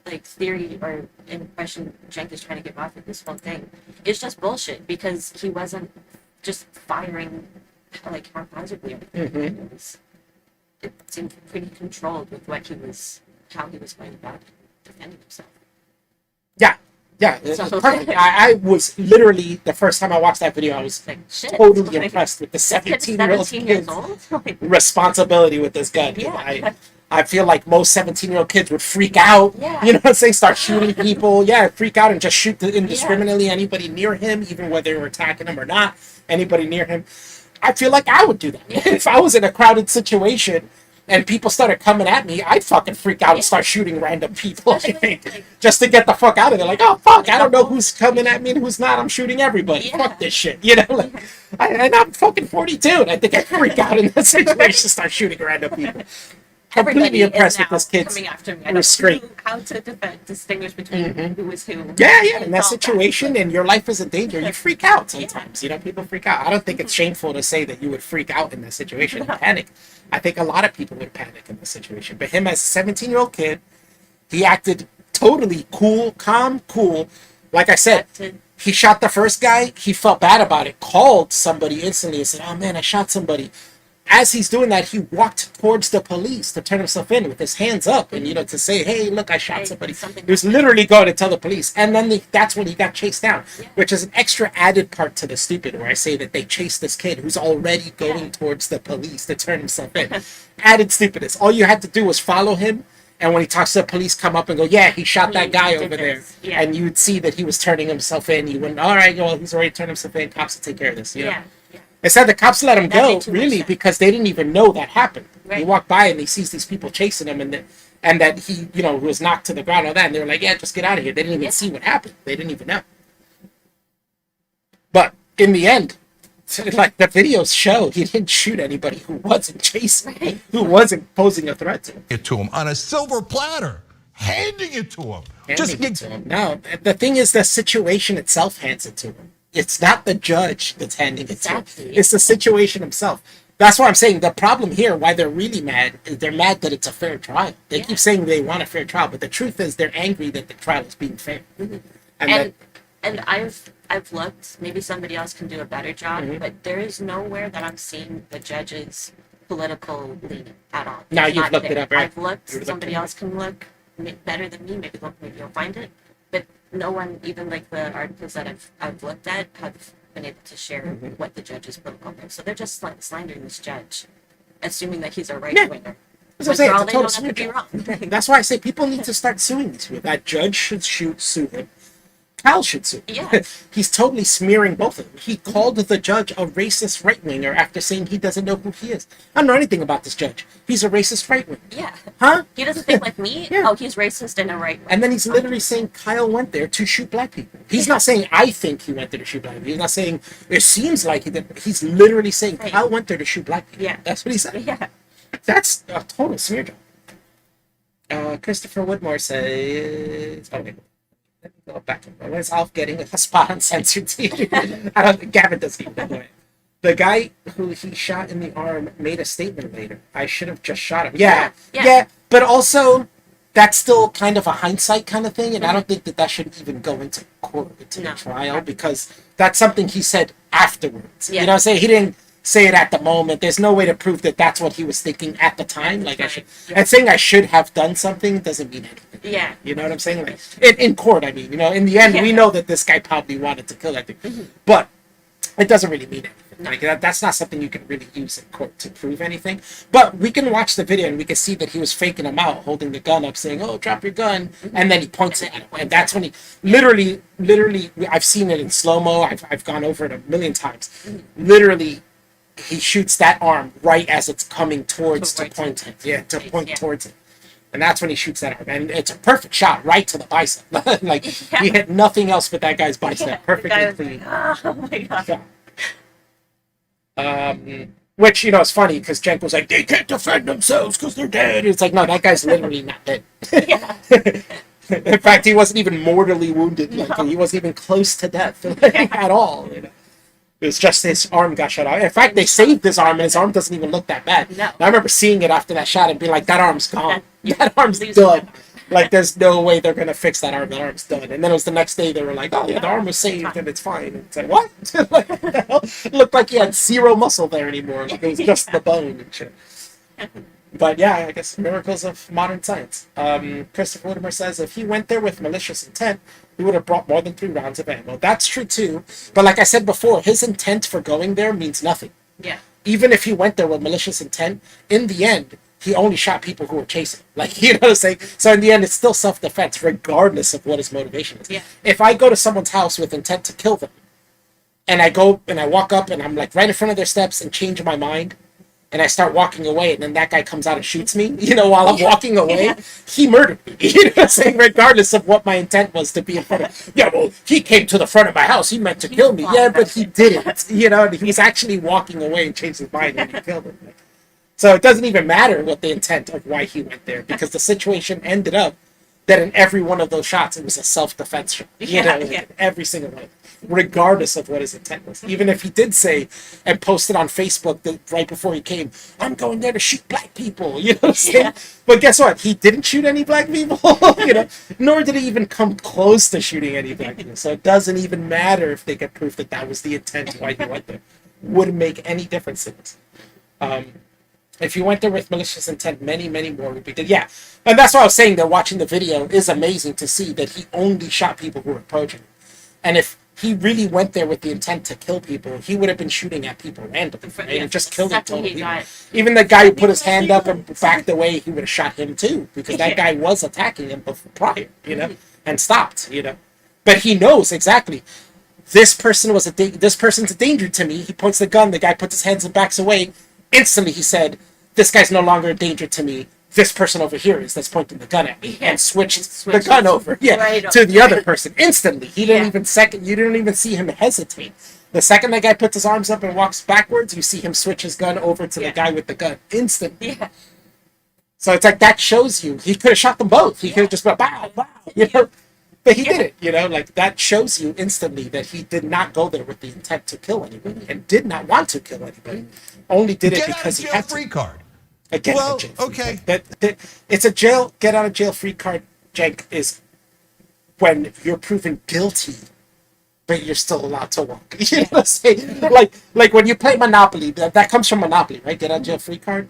like theory or impression Cenk is trying to give off with this whole thing is just bullshit, because he wasn't just firing like haphazardly or anything. It seemed pretty controlled with how he was going about defending himself. Yeah, So- perfect. I was literally, the first time I watched that video, I was Like, shit. totally Like, impressed with the this kid's 17-year-old 17 years kid's old? Like, responsibility with this gun. Yeah. I feel like most 17-year-old kids would freak out. Yeah. You know what I'm saying? Start shooting people. Yeah, freak out and just shoot indiscriminately anybody near him, even whether they were attacking him or not. Anybody near him. I feel like I would do that. If I was in a crowded situation and people started coming at me, I'd fucking freak out and start shooting random people. I think, just to get the fuck out of there. Like, oh fuck, I don't know who's coming at me and who's not. I'm shooting everybody. Yeah. Fuck this shit. You know, like, and I'm fucking 42, and I think I'd freak out in that situation, start shooting random people. Completely everybody impressed is with now this kid's coming after me. I don't restraint. know how to distinguish between who is who. Yeah, in that It's all situation, bad. and your life is in danger, you freak out sometimes. You know, people freak out. I don't think it's shameful to say that you would freak out in that situation and panic. I think a lot of people would panic in this situation. But him as a 17-year-old kid, he acted totally cool, calm, cool. Like I said, he shot the first guy. He felt bad about it, called somebody instantly and said, oh man, I shot somebody. As he's doing that, he walked towards the police to turn himself in with his hands up and, you know, to say, hey, look, I shot somebody. He was literally going to tell the police. And then that's when he got chased down, which is an extra added part to the stupid, where I say that they chased this kid who's already going towards the police to turn himself in. Added stupidness. All you had to do was follow him. And when he talks to the police, come up and go, yeah, he shot that guy over there. Yeah. And you would see that he was turning himself in. You wouldn't, all right, well, he's already turned himself in. Cops will take care of this. You know? Instead, the cops let him That go, made too much really, sense. because they didn't even know that happened. Right. He walked by and he sees these people chasing him, and that he, you know, was knocked to the ground, all that, and they were like, yeah, just get out of here. They didn't even see what happened. They didn't even know. But in the end, like the videos show, he didn't shoot anybody who wasn't chasing him, who wasn't posing a threat to him. It to him on a silver platter, handing it to him. Handing it to him. No, the thing is, the situation itself hands it to him. It's not the judge that's handing it to him. It's the situation himself. That's why I'm saying the problem here, why they're really mad, is they're mad that it's a fair trial. They keep saying they want a fair trial, but the truth is they're angry that the trial is being fair. And I've looked. Maybe somebody else can do a better job, but there is nowhere that I'm seeing the judge's political leaning at all. Now It's you've not looked it there. up, right? I've looked. You've looked Somebody it up. else can look better than me. Maybe you'll find it. But no one, even like the articles that I've looked at, have been able to share what the judge's political is. So they're just slandering this judge, assuming that he's a right winger. That's what I'm saying. all It's a they total know that smear could be job. wrong. That's why I say people need to start suing these people. That judge should sue him. Cal should sue him. Yeah. He's totally smearing both of them. He called the judge a racist right-winger after saying he doesn't know who he is. I don't know anything about this judge. He's a racist right-winger. Yeah. Huh? He doesn't think like me. Yeah. Oh, he's racist and a right winger. And then he's literally saying Kyle went there to shoot black people. He's not saying I think he went there to shoot black people. He's not saying it seems like he did. He's literally saying Kyle went there to shoot black people. Yeah. That's what he said. Yeah. That's a total smear job. Christopher Woodmore says, okay, let me go back. Let's off getting a spot on censored TV. I don't think Gavin doesn't even know it. The guy who he shot in the arm made a statement later. I should have just shot him. Yeah. But also, that's still kind of a hindsight kind of thing, and I don't think that should even go into court, into the trial, because that's something he said afterwards. Yeah. You know what I'm saying? He didn't say it at the moment. There's no way to prove that that's what he was thinking at the time. Like I should, and saying I should have done something doesn't mean anything. Yeah. You know what I'm saying? Like in court, I mean, you know, in the end, we know that this guy probably wanted to kill that thing, but it doesn't really mean anything. Like that's not something you can really use in court to prove anything. But we can watch the video and we can see that he was faking him out, holding the gun up, saying, "Oh, drop your gun," and then he points it at him, and that's when he literally, I've seen it in slow mo. I've gone over it a million times. Literally, he shoots that arm right as it's coming towards to point him. Yeah, to point towards him. And that's when he shoots that arm. And it's a perfect shot right to the bicep. Like, he hit nothing else but that guy's bicep. Perfectly clean. Like, oh my god. Which, you know, is funny because Cenk was like, they can't defend themselves because they're dead. It's like, no, that guy's literally not dead. In fact, he wasn't even mortally wounded. Like, he wasn't even close to death at all. You know? It was just his arm got shot off. In fact, they saved his arm, and his arm doesn't even look that bad. No. And I remember seeing it after that shot and being like, that arm's gone. That arm's losing done. that. Like, there's no way they're going to fix that arm. That arm's done. And then it was the next day, they were like, oh, yeah, the arm was saved, and it's fine. And it's like, what? Like, what the hell? It looked like he had zero muscle there anymore. Like, it was just the bone and shit. But yeah, I guess miracles of modern science. Christopher Whittemore says if he went there with malicious intent, he would have brought more than 3 rounds of ammo. That's true too. But like I said before, his intent for going there means nothing. Yeah. Even if he went there with malicious intent, in the end, he only shot people who were chasing. Like, you know what I'm saying? So in the end, it's still self-defense, regardless of what his motivation is. Yeah. If I go to someone's house with intent to kill them, and I go and I walk up and I'm like right in front of their steps and change my mind, and I start walking away, and then that guy comes out and shoots me, you know, while I'm walking away, he murdered me. You know what I'm saying? Regardless of what my intent was to be in front of. Yeah, well, he came to the front of my house. He meant to kill me. Yeah, but he didn't. You know, he was actually walking away and changed his mind and he killed him. So it doesn't even matter what the intent of why he went there, because the situation ended up that in every one of those shots, it was a self-defense shot. You know, every single one. Regardless of what his intent was. Even if he did say and posted on Facebook that right before he came, I'm going there to shoot black people, you know what I'm saying? Yeah. But guess what? He didn't shoot any black people, you know, nor did he even come close to shooting any black people. So it doesn't even matter if they get proof that that was the intent why he went there. Wouldn't make any difference in this. If you went there with malicious intent, many, many more would be dead. Yeah, and that's why I was saying that watching the video is amazing to see that he only shot people who were approaching him. And if he really went there with the intent to kill people, he would have been shooting at people randomly, right? And just killing total people. Even the guy who put his hand up and backed away, he would have shot him too, because that guy was attacking him prior, you know, and stopped, you know. But he knows exactly. This person this person's a danger to me. He points the gun. The guy puts his hands and backs away. Instantly, he said, "This guy's no longer a danger to me. This person over here is that's pointing the gun at me," and switched the gun over, to the other person instantly. He didn't even You didn't even see him hesitate. The second that guy puts his arms up and walks backwards, you see him switch his gun over to the guy with the gun instantly. Yeah. So it's like that shows you he could have shot them both. He could have just been bow, bow, you know. But he didn't, you know. Like that shows you instantly that he did not go there with the intent to kill anybody and did not want to kill anybody. Only did it because he had to. Free card. Well, okay. It's a get out of jail free card, Jank, is when you're proven guilty, but you're still allowed to walk. You know what I'm saying? Like when you play Monopoly, that comes from Monopoly, right? Get out of jail free card.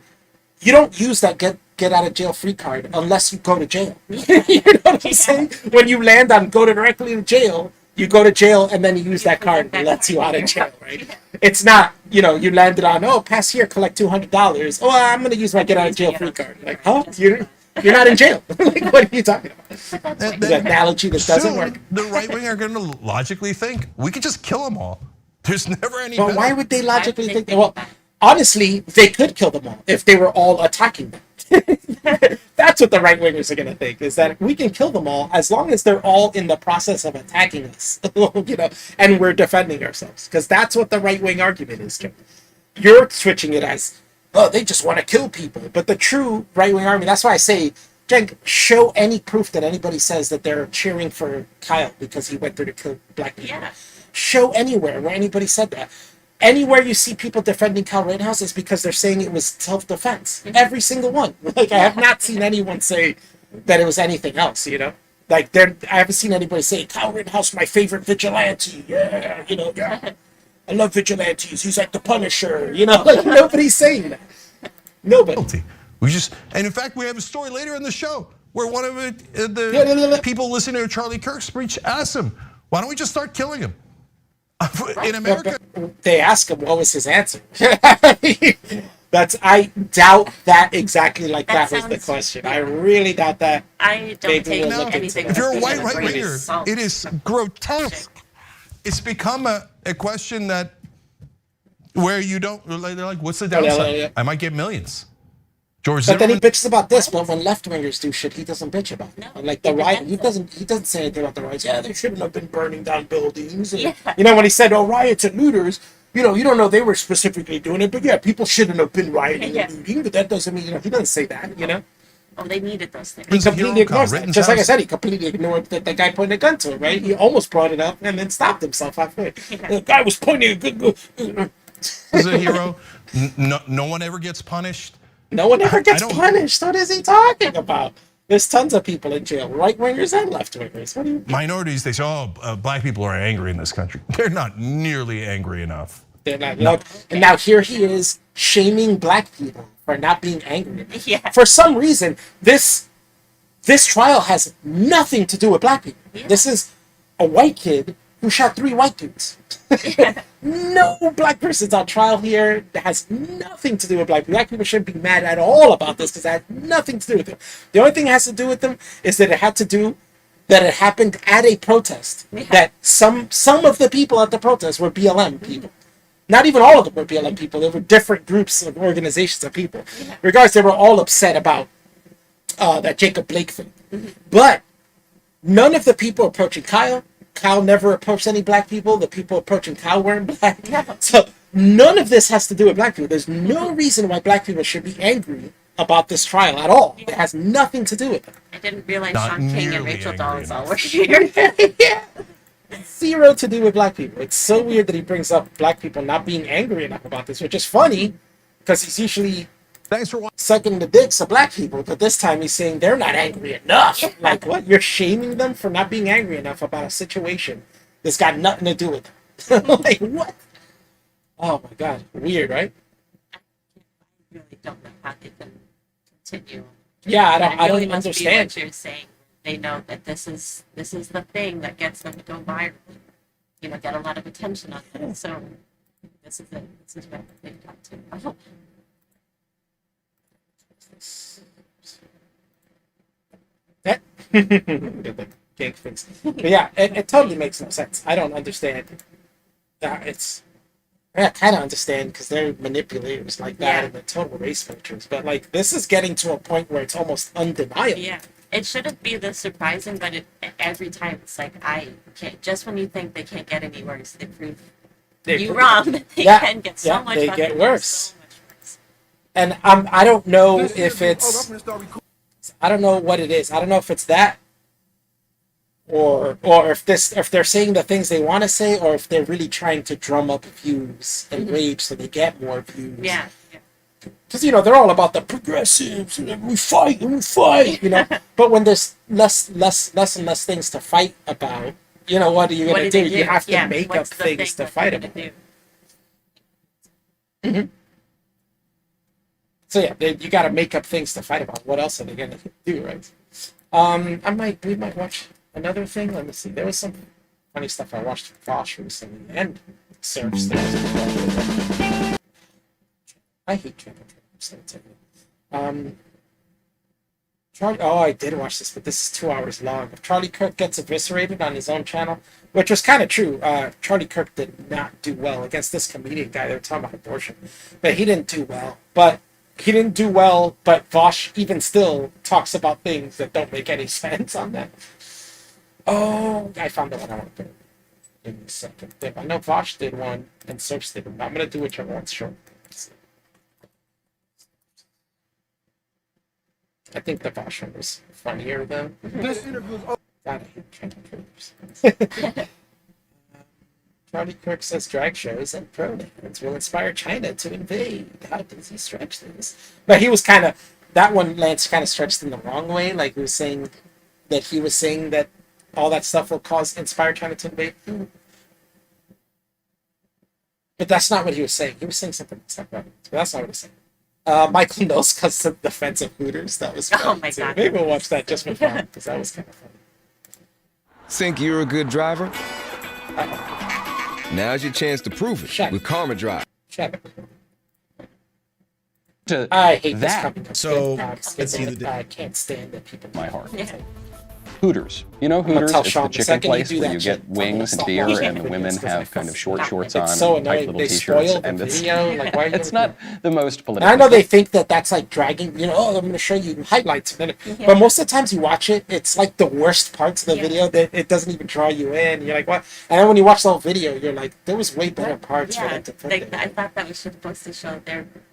You don't use that get out of jail free card unless you go to jail. You know what I'm saying? When you land on go directly to jail, you go to jail and then you use that card and it lets you out of jail, right? It's not, you know, you landed on, pass here, collect $200. Oh, I'm going to use my get out of jail free card. Like, huh? You're not in jail. Like, what are you talking about? The analogy that doesn't work. The right wing are going to logically think, we could just kill them all. There's never any. Well, why would they logically think that? Well, honestly, they could kill them all if they were all attacking them. That's what the right wingers are going to think, is that we can kill them all as long as they're all in the process of attacking us, you know, and we're defending ourselves. Because that's what the right wing argument is, Jim. You're switching it as, they just want to kill people. But the true right wing argument, that's why I say, Jen, show any proof that anybody says that they're cheering for Kyle because he went there to kill black people. Yeah. Show anywhere where anybody said that. Anywhere you see people defending Kyle Rittenhouse is because they're saying it was self-defense. Every single one. Like, I have not seen anyone say that it was anything else, you know? Like, I haven't seen anybody say, Kyle Rittenhouse, my favorite vigilante. Yeah, you know, yeah. I love vigilantes. He's like the Punisher, you know? Like, nobody's saying that. Nobody. And in fact, we have a story later in the show where one of the people listening to Charlie Kirk's speech asked him, why don't we just start killing him? In America, they ask him what was his answer. I doubt that exactly like that was the question. I really doubt that. I don't take anything. If you're a white right-winger, it is grotesque. It's become a question that where you don't. They're like, what's the downside? I might get millions. George but Zimmerman, then he bitches about this, but when left wingers do shit, he doesn't bitch about it. No, like the riot, he doesn't say anything about the riots. Yeah, they shouldn't have been burning down buildings. And, you know, when he said, riots and looters, you know, you don't know they were specifically doing it, but yeah, people shouldn't have been rioting and looting, but that doesn't mean, you know, he doesn't say that, you know? Oh, they needed those things. He It's a completely hero call. ignores that. Just like I Rittenhouse. said, he completely ignored that the guy pointing a gun to him, right? He almost brought it up and then stopped himself halfway. The guy was pointing a gun. Is a hero. No one ever gets punished. No one ever gets don't- punished. What is he talking about? There's tons of people in jail, right wingers and left wingers. What do you? Minorities, they say, black people are angry in this country. They're not nearly angry enough. They're not. No. And now here he is shaming black people for not being angry. Yeah. For some reason, this trial has nothing to do with black people. Yeah. This is a white kid who shot 3 white dudes. No black person's on trial here. That has nothing to do with black people. Black people shouldn't be mad at all about this because it had nothing to do with them. The only thing it has to do with them is that it happened at a protest. Yeah. That some of the people at the protest were BLM people. Not even all of them were BLM people. There were different groups of organizations of people. Regardless, they were all upset about that Jacob Blake thing. But none of the people approaching Kyle never approached any black people. The people approaching Kyle weren't black. So none of this has to do with black people. There's no reason why black people should be angry about this trial at all. It has nothing to do with it. I didn't realize Not Sean King and nearly Rachel angry Dolezal enough. were here. Yeah. Zero to do with black people. It's so weird that he brings up black people not being angry enough about this, which is funny because he's usually Thanks for watching. sucking the dicks of black people, but this time he's saying they're not angry enough. Like, what? You're shaming them for not being angry enough about a situation that's got nothing to do with them. Like, what? Oh my god. Weird, right? I really don't know how they can continue. Yeah, I But it don't really must be understand. what you're saying. They know that this is the thing that gets them to go viral. You know, get a lot of attention on it. So this is it. This is what they've got to. I hope. That the gank things. But yeah, it totally makes no sense. I don't understand. I kind of understand because they're manipulators like that Yeah. and the total race filters. But like, this is getting to a point where it's almost undeniable. Yeah. It shouldn't be this surprising, but every time it's like I can't. Just when you think they can't get any worse, they prove you wrong. That they Yeah, can get so yeah, much. they fucking get worse, worse. So much worse. And I don't know if it's. I don't know what it is. I don't know if it's that, or if they're saying the things they want to say, or if they're really trying to drum up views and rage so they get more views. Yeah. Yeah. Because they're all about the progressives and we fight, But when there's less and less things to fight about, what are you gonna do? You have to make up what's the things thing to that fight they're about. gonna do? So yeah, you got to make up things to fight about. What else are they gonna do, right? We might watch another thing. Let me see. There was some funny stuff I watched from Vosh recently and Search. I hate Trump. I did watch this, but this is 2 hours long. If Charlie Kirk gets eviscerated on his own channel, which was kind of true. Charlie Kirk did not do well against this comedian guy. They were talking about abortion, but he didn't do well. But Vosh even still talks about things that don't make any sense on that. Oh, I found the one I want to put. Give me a second. I know Vosh did one and Search did one. I'm gonna do whichever one's short. I think the Vosh one was funnier though. This interview is over. God, I hate Trump. Charlie Kirk says drag shows and pronouns will inspire China to invade. How does he stretch this? But he was that one Lance kind of stretched in the wrong way. Like he was saying that all that stuff will inspire China to invade. But that's not what he was saying. He was saying something about it. But that's not what he was saying. Michael Knowles cuts the defense of Hooters. That was funny my too. God. Maybe we'll watch that just for fun because that was kind of funny. Think you're a good driver? Now's your chance to prove it Shut with Karma Drive. Shut up. To I hate this that. company. So, let's see I can't stand that people. My heart. Yeah. Hooters. You know gonna Hooters? tell It's Sean the the chicken second you place do where that you shit, get I'm gonna wings and stop beer, watching and the videos women 'cause have I kind of fucking short stop. shorts It's on so and tight annoying. little They t-shirts, spoil the and it's video. Like, why are you it's gonna not do that? the most And political. I know they think that that's like dragging, I'm going to show you highlights. But most of the times you watch it, it's like the worst parts of the Yeah. video that it doesn't even draw you in. You're like, what? And then when you watch the whole video, you're like, there was way better parts for them to put I there. thought that was supposed to show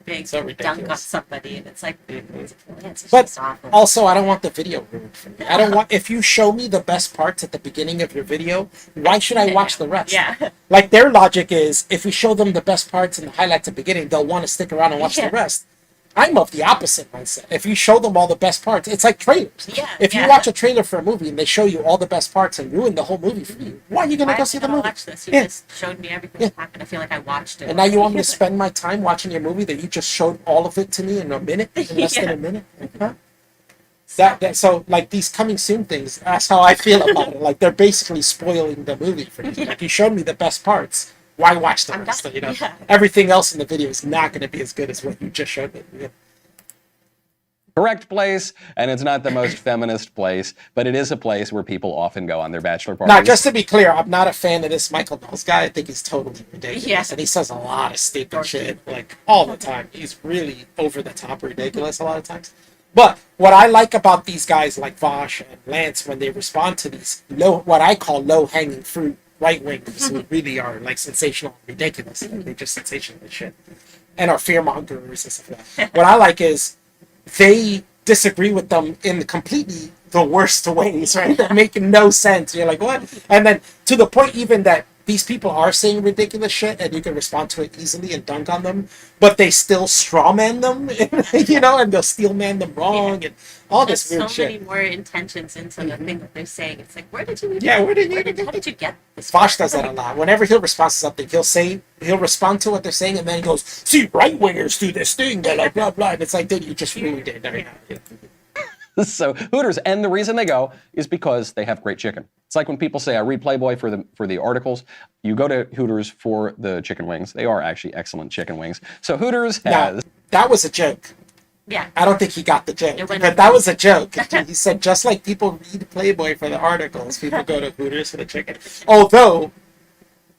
big So dunk on ridiculous. somebody, and it's like, it's But just awful. also, I don't want the video ruined for me. I don't want, if you show me the best parts at the beginning of your video, why should I watch the rest? Yeah. Like, their logic is, if we show them the best parts and the highlights at the beginning, they'll want to stick around and watch Yeah. the rest. I'm of the opposite mindset. If you show them all the best parts, it's like trailers. Yeah, If you yeah. watch a trailer for a movie and they show you all the best parts and ruin the whole movie for you, why are you going to Why go am see I the gonna movie? watch this? You Yeah. just showed me everything Yeah. that happened. I feel like I watched it. And now you want me to spend my time watching your movie that you just showed all of it to me in a minute, in less than Yeah. a minute? Huh? So like these coming soon things, that's how I feel about it. Like they're basically spoiling the movie for you. Like you showed me the best parts. Why watch the I'm rest? done. You know, Yeah. everything else in the video is not going to be as good as what you just showed me. Yeah. Correct place, and it's not the most feminist place, but it is a place where people often go on their bachelor parties. Now, just to be clear, I'm not a fan of this Michael Knowles guy. I think he's totally ridiculous, Yeah. and he says a lot of stupid shit like all the time. He's really over the top ridiculous a lot of times. But what I like about these guys like Vosh and Lance when they respond to these what I call low hanging fruit right wingers who really are like sensational and ridiculous. Like, they just sensational as shit and are fear mongers and stuff like that. What I like is they disagree with them in completely the worst ways, right? That make no sense. You're like, what? And then to the point even that these people are saying ridiculous shit and you can respond to it easily and dunk on them, but they still strawman them, you know, and they'll steelman them wrong and all There's this weird so shit. many more intentions into the thing that they're saying. It's like, where did you? Yeah, where did you How did you get this? Vosh does that a lot. Whenever he'll respond to something, he'll respond to what they're saying, and then he goes, "See, right wingers do this thing. They're like blah blah." And it's like, dude, you just ruined it. So Hooters, and the reason they go is because they have great chicken. It's like when people say, I read Playboy for the articles. You go to Hooters for the chicken wings. They are actually excellent chicken wings. So Hooters Now, has... that was a joke. Yeah. I don't think he got the joke, It went but up. that was a joke. He said, just like people read Playboy for the articles, people go to Hooters for the chicken. Although,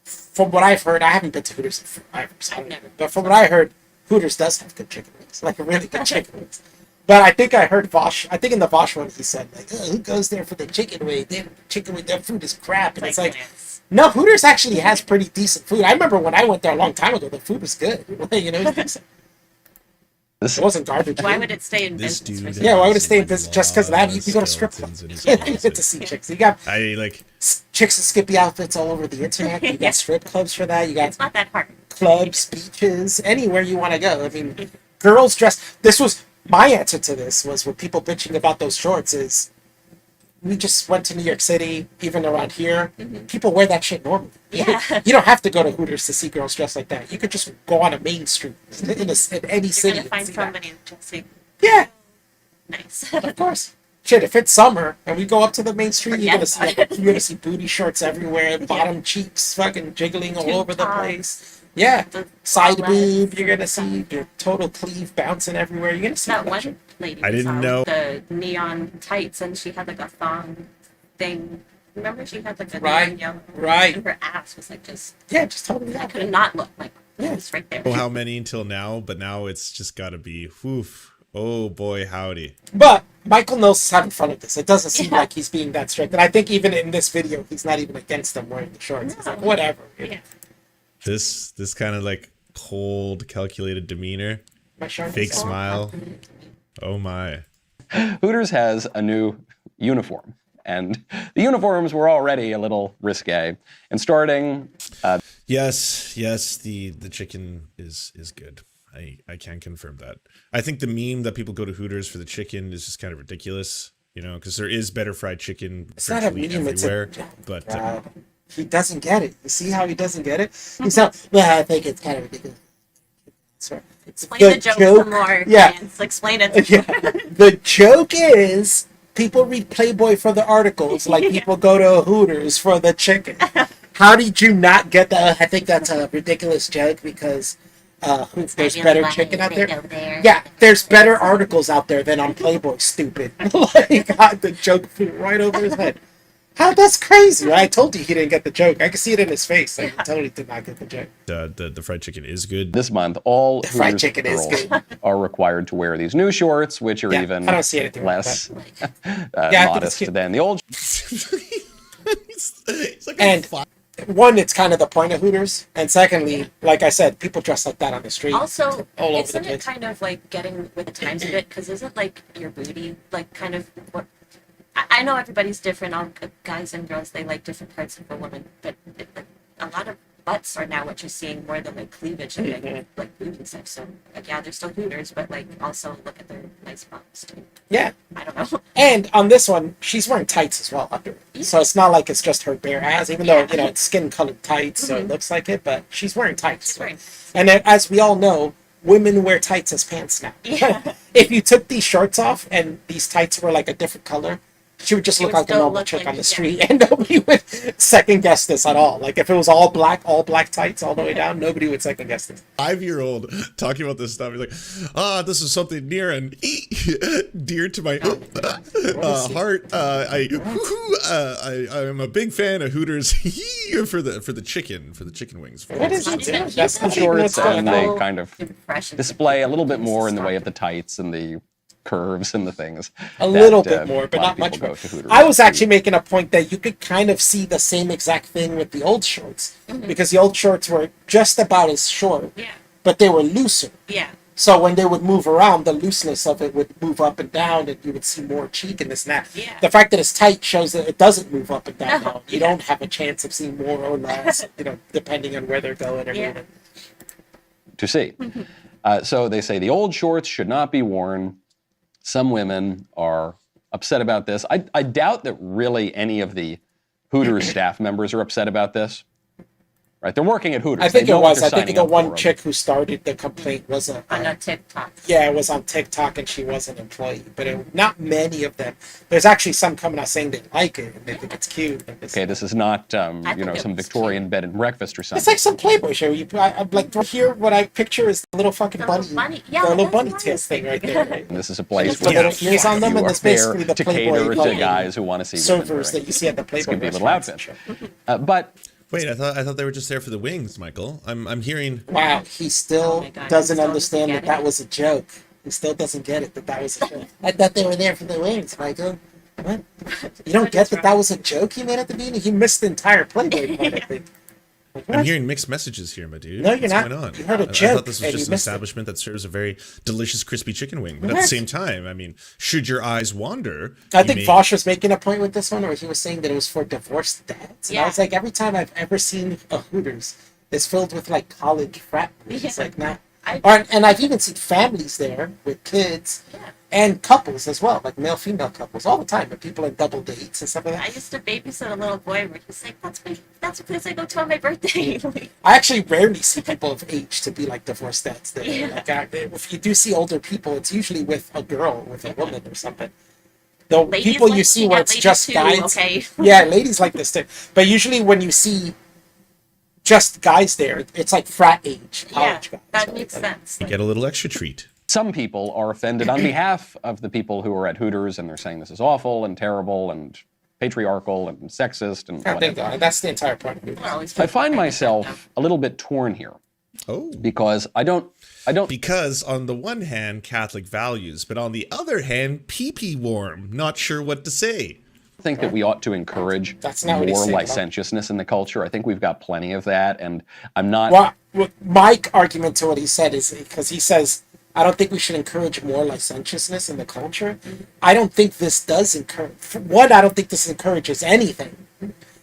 from what I've heard, I haven't been to Hooters in forever, so I don't know. But from what I heard, Hooters does have good chicken wings, like really good chicken wings. But I think I heard Vosh, I think in the Vosh one, he said, like, oh, who goes there for the chicken wing? Their food is crap. And it's like, Lance. no, Hooters actually has pretty decent food. I remember when I went there a long time ago, the food was good. You know, it wasn't garbage. Why would it stay in This business? dude For Yeah, why would it has stay in a business just because of that? You lot can go to strip skeletons clubs. in his You get closet. to see chicks. You got I like chicks in skippy outfits all over the internet. You got strip clubs for that. You got It's not that hard. clubs, beaches, anywhere you want to go. I mean, girls dress. This was my answer to this was with people bitching about those shorts is we just went to New York City, even around here. People wear that shit normally. Yeah. You don't have to go to Hooters to see girls dressed like that. You could just go on a main street in any You're city. gonna and find see that. somebody dressing Yeah, nice. of course. Shit, if it's summer and we go up to the main street, you're gonna Forget see about it. you're gonna see booty shorts everywhere, bottom cheeks fucking jiggling all Tube over the tops. place. Yeah, The side bralettes boob. You're and gonna see your total cleave bouncing everywhere. You're gonna see That that shit. one lady I we didn't saw know- with the neon tights, and she had like a thong thing. Remember, she had like a Right, neon yellow, right. and her ass was like just. Yeah, just totally. I That. could not look like Yeah. it's right there. oh how many until now, but now it's just got to be woof. Oh boy, howdy. But Michael Knowles is having fun with this. It doesn't seem Yeah. like he's being that strict, and I think even in this video, he's not even against them wearing the shorts. He's like, whatever. You know, Yeah. This kind of like cold, calculated demeanor, my shorts. fake smile. Oh my. Hooters has a new uniform, and the uniforms were already a little risque. And starting, Yes, the chicken is good. I can confirm that. I think the meme that people go to Hooters for the chicken is just kind of ridiculous, you know, because there is better fried chicken It's not a virtually meme. It's a. everywhere. But He doesn't get it. You see how he doesn't get it? He's not. Well, I think it's kind of ridiculous. Sorry. Explain the joke some more. Yeah. Lance. Explain it. Yeah. The joke is people read Playboy for the articles like people go to Hooters for the chicken. How did you not get that? I think that's a ridiculous joke because there's better chicken out there. Yeah, there's better articles out there than on Playboy, stupid. Like, the joke flew right over his head. How that's crazy. I told you he didn't get the joke. I could see it in his face. Like, he totally did not get the joke. the fried chicken is good. this month, all fried Hooters chicken is girls good. are required to wear these new shorts, which are Yeah, even I don't see anything wrong with less I think it's modest cute. than the old. He's like And one, it's kind of the point of Hooters, and secondly, like I said, people dress like that on the street. Also, all over the isn't it place. kind of like getting with the times a bit? Because isn't like your booty like kind of what? I know everybody's different. All guys and girls, they like different parts of a woman, but a lot of butts are now what you're seeing more than like cleavage and like booty and stuff. So like, yeah, they're still Hooters, but like also look at their nice bumps too. Yeah. I don't know. And on this one, she's wearing tights as well under it. So it's not like it's just her bare ass, even though, you know, it's skin-colored tights, so it looks like it, but she's wearing tights. She's wearing- And then, as we all know, women wear tights as pants now. Yeah. If you took these shorts off and these tights were like a different color, she would just She look would like a still normal look chick like- on the yeah. street, and nobody would second guess this at all. Like if it was all black tights all the way down, nobody would second guess this. 5-year-old talking about this stuff. He's like, this is something near and dear to my heart. I'm a big fan of Hooters for the chicken wings. What is he doing? That's The the shorts, and they Full kind of impression. display a little bit more in the way of the tights and the curves and the things. A that, little bit more, but a lot not of people much go more. to Hooters I was to- actually making a point that you could kind of see the same exact thing with the old shorts, because the old shorts were just about as short, Yeah. but they were looser. Yeah. So when they would move around, the looseness of it would move up and down, and you would see more cheek and this and that. Yeah. The fact that it's tight shows that it doesn't move up and down. No, Now. You don't have a chance of seeing more or less, depending on where they're going or Yeah. moving. to see. So they say the old shorts should not be worn. Some women are upset about this. I doubt that really any of the Hooters staff members are upset about this. Right? They're working at Hooters. I think They know it what was. they're I think signing the up one for. chick who started the complaint was On a TikTok. Yeah, it was on TikTok, and she was an employee, but not many of them. There's actually some coming out saying they like it and they think it's cute. And Okay, this is not think it some was Victorian bed and breakfast or something. it's like some Playboy show. I'm like here. What I picture is the little fucking The bunny, little bunny. Yeah, the little that's bunny what I tail was thing right thinking. there. Right? And this is a place The where little ears on them, you and are that's basically fair the to Playboy cater to bunny guys who want to see women servers that wearing you see at the this Playboy could be a little restaurants outfit. and shit. But Wait, I thought they were just there for the wings, Michael. I'm hearing. Wow, he still Oh my God, doesn't he still understand doesn't that get that it. was a joke. He still doesn't get it that was a joke. I thought they were there for the wings, Michael. What? You don't get that was a joke he made at the beginning? He missed the entire Playboy part, I think. Like, I'm what? hearing mixed messages here, my dude. No, you're What's not. going on? You heard a I joke thought this and was just you an missed it. establishment that serves a very delicious crispy chicken wing. But at What? the same time, I mean, should your eyes wander, I you think may- Vosh was making a point with this one where he was saying that it was for divorced dads. And I Yeah. was like, every time I've ever seen a Hooters, it's filled with like college frat boys. Yeah. Like not I- and I've even seen families there with kids Yeah. and couples as well, like male female couples all the time, but people on double dates and stuff like I that. used to babysit a little boy where he's like, that's a place I go to on my birthday. Like, I actually rarely see people of age to be like divorced dads there. Yeah. Like, if you do see older people, it's usually with a girl, with a woman or something. The ladies people like you see looking where at it's ladies just too, guys. okay? Yeah, ladies like this too. But usually when you see just guys there, it's like frat age, Yeah, college guys. that right? makes Like, sense. you get a little extra treat. some people are offended on behalf of the people who are at Hooters, and they're saying this is awful and terrible and patriarchal and sexist and I think whatever. that's the entire point of it. We're always I find myself a little bit torn here Oh. because I don't Because on the one hand, Catholic values, but on the other hand, pee-pee warm. Not sure what to say. think that we ought to encourage That's not what he's more saying, licentiousness in the culture. I think we've got plenty of that, and I'm not. Well, my argument to what he said is because he says, I don't think we should encourage more licentiousness in the culture. I don't think this does encourage. One, I don't think this encourages anything.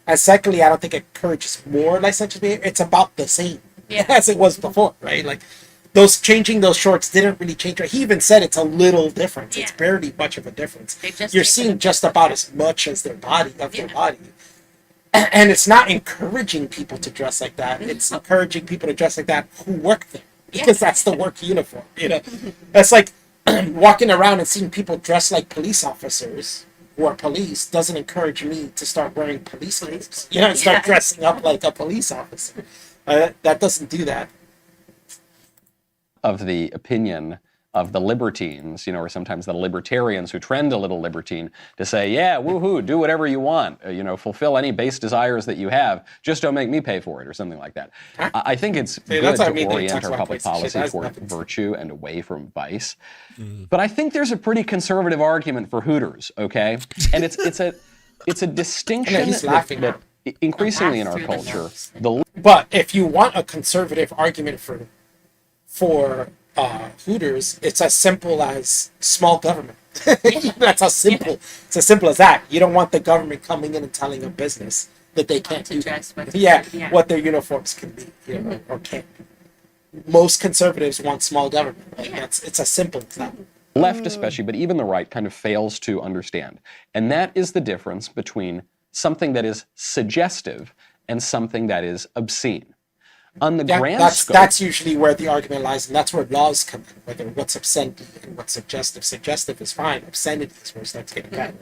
And secondly, I don't think it encourages more licentious behavior. It's about the same Yeah. as it was before, right? Like changing those shorts didn't really change. He even said it's a little difference. It's Yeah. barely much of a difference. They've just You're taken seeing a just about as much as their body their Yeah. body. And it's not encouraging people to dress like that. It's encouraging people to dress like that who work there. Because that's the work uniform, you know. That's like walking around and seeing people dressed like police officers who are police doesn't encourage me to start wearing police clothes. You know, and start Yeah. dressing up like a police officer. That doesn't do that. Of the opinion of the libertines, or sometimes the libertarians who trend a little libertine to say, yeah, woohoo, do whatever you want, fulfill any base desires that you have, just don't make me pay for it, or something like that. I think it's good that's what I to mean when he orient talks our about public places. Shit, policy that's toward nothing. virtue and away from vice. But I think there's a pretty conservative argument for Hooters, okay? And it's a distinction he's laughing that increasingly in laugh our through the culture, nose. the But if you want a conservative argument for Hooters, it's as simple as small government. That's how simple. It's as simple as that. You don't want the government coming in and telling a business that they can't to do dress what- yeah, yeah. what their uniforms can be, or can't be. Most conservatives want small government. Like, it's as simple as that. left especially, but even the right kind of fails to understand. And that is the difference between something that is suggestive and something that is obscene. On the Yeah, grand scope, that's usually where the argument lies, and that's where laws come in. Whether what's obscenity and what's suggestive. Suggestive is fine. Obscenity is where it starts getting bad.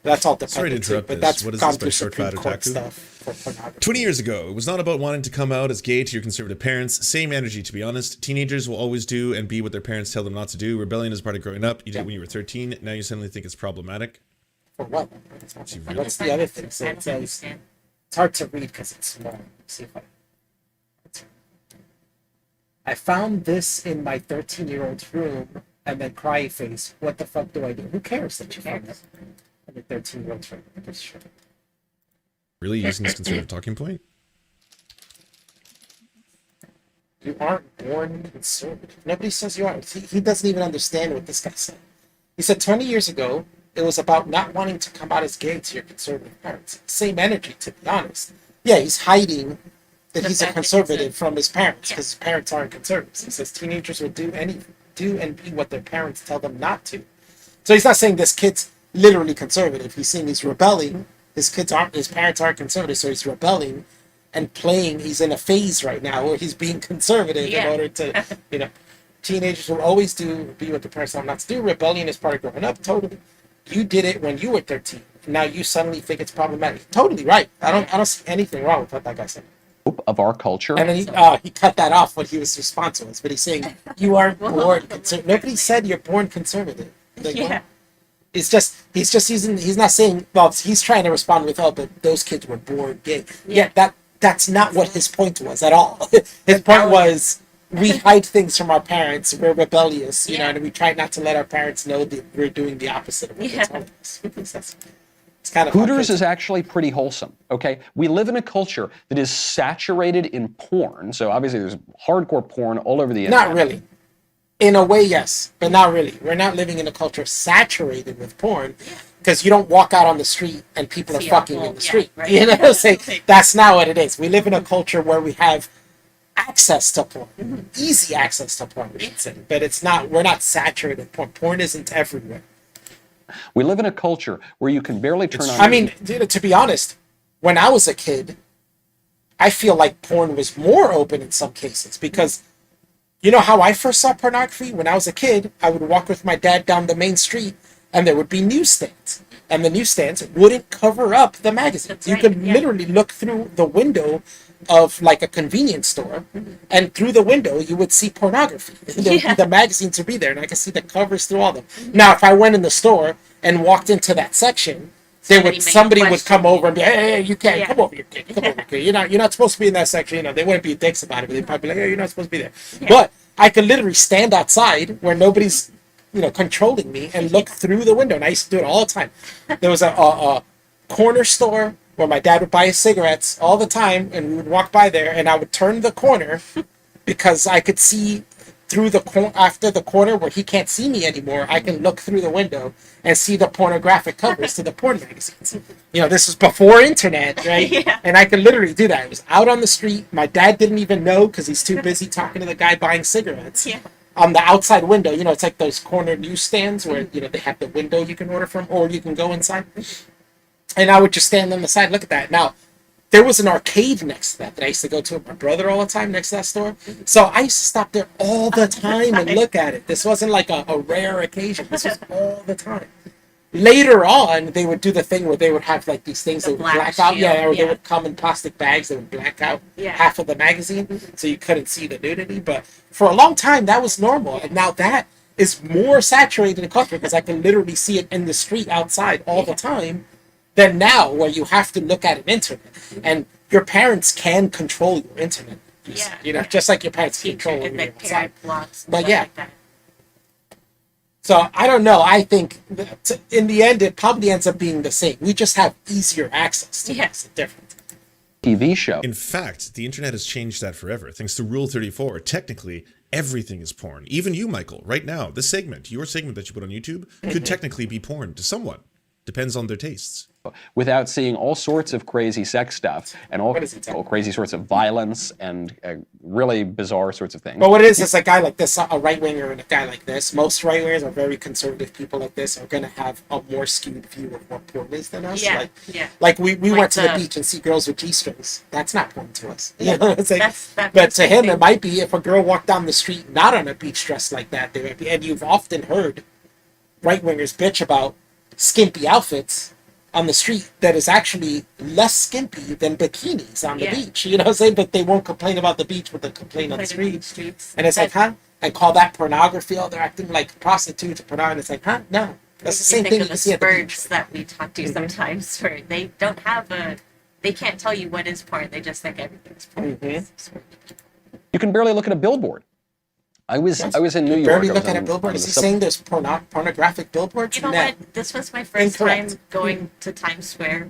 That's all Sorry to dependent too, interrupt but this. that's What is gone this by through Short Supreme Fat Court Otaku? stuff for pornography. 20 years ago, it was not about wanting to come out as gay to your conservative parents. Same energy, to be honest. Teenagers will always do and be what their parents tell them not to do. Rebellion is part of growing up. You did it when you were 13. Now you suddenly think it's problematic. For what? really- What's the other thing? I So don't it says understand. it's hard to read because it's small. Let's see if I found this in my 13-year-old's room, and then cry face. What the fuck do I do? Who cares that you found it in a 13-year-old's room? That's true. Really using this conservative talking point? You aren't born conservative. Nobody says you are. He doesn't even understand what this guy said. He said 20 years ago, it was about not wanting to come out as gay to your conservative parents. Same energy, to be honest. Yeah, he's hiding that The he's a fact that he's conservative a- from his parents Yeah. because his parents aren't conservatives. He says teenagers will do and be what their parents tell them not to. So he's not saying this kid's literally conservative. He's saying he's rebelling. His parents aren't conservative, so he's rebelling and playing. He's in a phase right now where he's being conservative in Yeah. order to, teenagers will always be what their parents tell them not to do. Rebellion is part of growing up. Totally. You did it when you were 13. Now you suddenly think it's problematic. Totally right. I don't see anything wrong with what that guy said. of our culture, And then he cut that off when he was responsive was, but he's saying you aren't born conservative. Nobody said you're born conservative. Like, Yeah. he's just using. He's not saying. Well, he's trying to respond with, "Oh, but those kids were born gay." Yeah, that's not what his point was at all. His point was we hide things from our parents. We're rebellious, you know, and we try not to let our parents know that we're doing the opposite of what they're telling us. It's kind of Hooters is actually pretty wholesome, okay? We live in a culture that is saturated in porn. So obviously there's hardcore porn all over the internet. Not really. In a way, yes, but not really. We're not living in a culture saturated with porn because you don't walk out on the street and people are See a fucking whole- in the yeah, street. right. You know, that's not what it is. We live in a culture where we have access to porn, easy access to porn, we should say. But it's not. We're not saturated with porn. Porn isn't everywhere. We live in a culture where you can barely turn on. I mean, dude, to be honest, when I was a kid, I feel like porn was more open in some cases because you know how I first saw pornography? When I was a kid, I would walk with my dad down the main street and there would be newsstands. And the newsstands wouldn't cover up the magazines. That's You right, could yeah. literally look through the window of like a convenience store, and through the window you would see pornography. The magazines would be there, and I could see the covers through all them. Now, if I went in the store and walked into that section, somebody would come over and be, hey, you can't Yeah. come over here, kid. Come over here, kid. You're not supposed to be in that section. You know, they wouldn't be dicks about it, but they'd probably be like, hey, you're not supposed to be there. But I could literally stand outside where nobody's controlling me and look through the window. And I used to do it all the time. There was a corner store where my dad would buy his cigarettes all the time, and we would walk by there, and I would turn the corner because I could see through after the corner where he can't see me anymore. I can look through the window and see the pornographic covers to the porn magazines. This was before internet, right? Yeah. And I could literally do that. It was out on the street. My dad didn't even know because he's too busy talking to the guy buying cigarettes. Yeah. On the outside window, it's like those corner newsstands where they have the window you can order from, or you can go inside. And I would just stand on the side, look at that. Now, there was an arcade next to that I used to go to with my brother all the time next to that store. So I used to stop there all the time and look at it. This wasn't like a rare occasion. This was all the time. Later on, they would do the thing where they would have like these things that would black black out. Yeah, shield, or they yeah. would come in plastic bags that would black out Yeah. half of the magazine, so you couldn't see the nudity. But for a long time, that was normal. And now that is more saturated in culture because I can literally see it in the street outside all the time than now where you have to look at an internet. And your parents can control your internet use, Yeah. just like your parents Teacher control and your like outside. parent blocks. And But stuff yeah. like that. So I don't know. I think that in the end, it probably ends up being the same. We just have easier access to Yeah. this. Different. TV show. In fact, the internet has changed that forever. Thanks to Rule 34, technically, everything is porn. Even you, Michael, right now, this segment, your segment that you put on YouTube, could technically be porn to someone. Depends on their tastes. Without seeing all sorts of crazy sex stuff and all crazy sorts of violence and really bizarre sorts of things. But what it is a guy like this, a right winger and a guy like this. Most right wingers are very conservative people like this are going to have a more skewed view of what porn is than us. Yeah, Like we Like went to the beach and see girls with G-strings. That's not porn to us. You know what I'm saying? That's But to him, it might be if a girl walked down the street not on a beach dress like that. They might be, and you've often heard right wingers bitch about skimpy outfits on the street that is actually less skimpy than bikinis on the beach. You know what I'm saying? But they won't complain about the beach, but they'll complain on the streets. And it's like, huh? And call that pornography. Oh, they're acting like prostitutes or pornography. It's like, huh? No. That's the same thing you the see at the beach. spurts that we talk to sometimes where they don't have they can't tell you what is porn. They just think everything's porn. You can barely look at a billboard. I was in New York. Barely I was look at a on- billboard. on Is the he sub- saying there's pornographic billboards? You know No. what? This was my first Incorrect. time going to Times Square.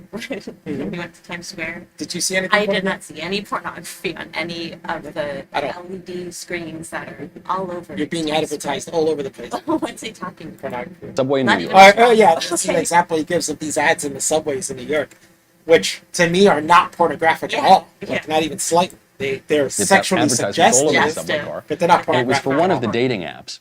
We went to Times Square. Did you see anything? I did not see any pornography on any of the At all. LED screens that are all over. You're being Times advertised all over the place. Square. What's he talking about? Pornography. Subway in Not New even- York. Oh yeah, that's an example he gives of these ads in the subways in New York, which to me are not pornographic at all. Like not even slightly. They're It's sexually advertisements all over the suggestive, subway car. but they're not It pornographic. was for one of the at all. dating apps.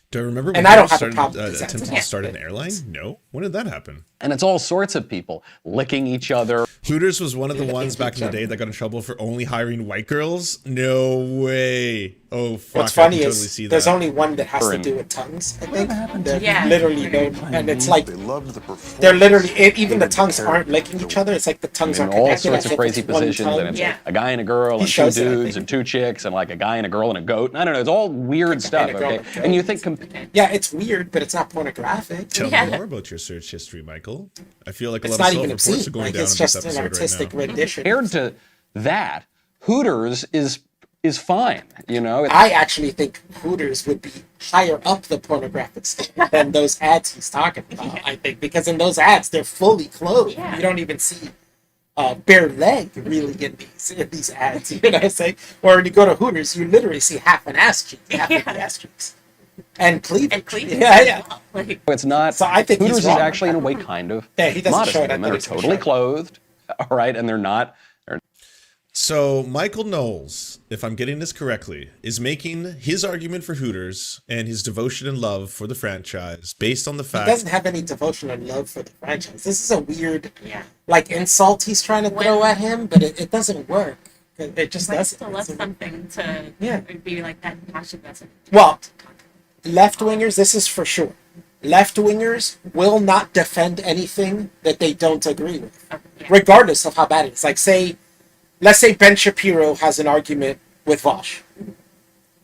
Do I remember And when I don't Harris have a started problem with that. attempting to start an airline? No. When did that happen? And it's all sorts of people licking each other. Hooters was one of the ones back in the day that got in trouble for only hiring white girls? No way. Oh, fuck. What's funny I can is totally see there's that. only one that has to Current. do with tongues. I think they're Yeah. literally known, and it's like They loved the performance. they're literally even the tongues aren't licking each other. It's like the tongues in are all connected. sorts as of if crazy it's one positions, tongue. and it's Yeah. a guy and a girl, and two shows it, I dudes think. and two chicks, and like a guy and a girl and a goat. I don't know. It's all weird stuff. and a girl Okay, and a goat. and you think Yeah, it's weird, but it's not pornographic. Tell Yeah. me more about your search history, Michael. I feel like a It's lot not of even self-reports obscene. are going Like down it's in just this an episode artistic right now. rendition. compared to that, Hooters is fine. You know, I actually think Hooters would be higher up the pornographic scale than those ads he's talking about. I think because in those ads they're fully clothed. Yeah. You don't even see bare leg really in these ads. You know what I'm saying? Or when you go to Hooters, you literally see half an ass cheek, half of the ass cheeks, and cleavage. And cleavage. Yeah. Like, it's not. So I think he's Hooters is wrong. actually in a way kind of Yeah, he doesn't modest. show it. I Women thought are he's gonna totally show it. clothed, all right, and they're not. So Michael Knowles, if I'm getting this correctly, is making his argument for Hooters and his devotion and love for the franchise based on the He fact doesn't have any devotion or love for the franchise. This is a weird, yeah. like insult he's trying to throw at him, but it doesn't work. It just But doesn't. still left something to be like that passion that's Well, left wingers, this is for sure. Left wingers will not defend anything that they don't agree with, regardless of how bad it is. Like, let's say Ben Shapiro has an argument with Vosh,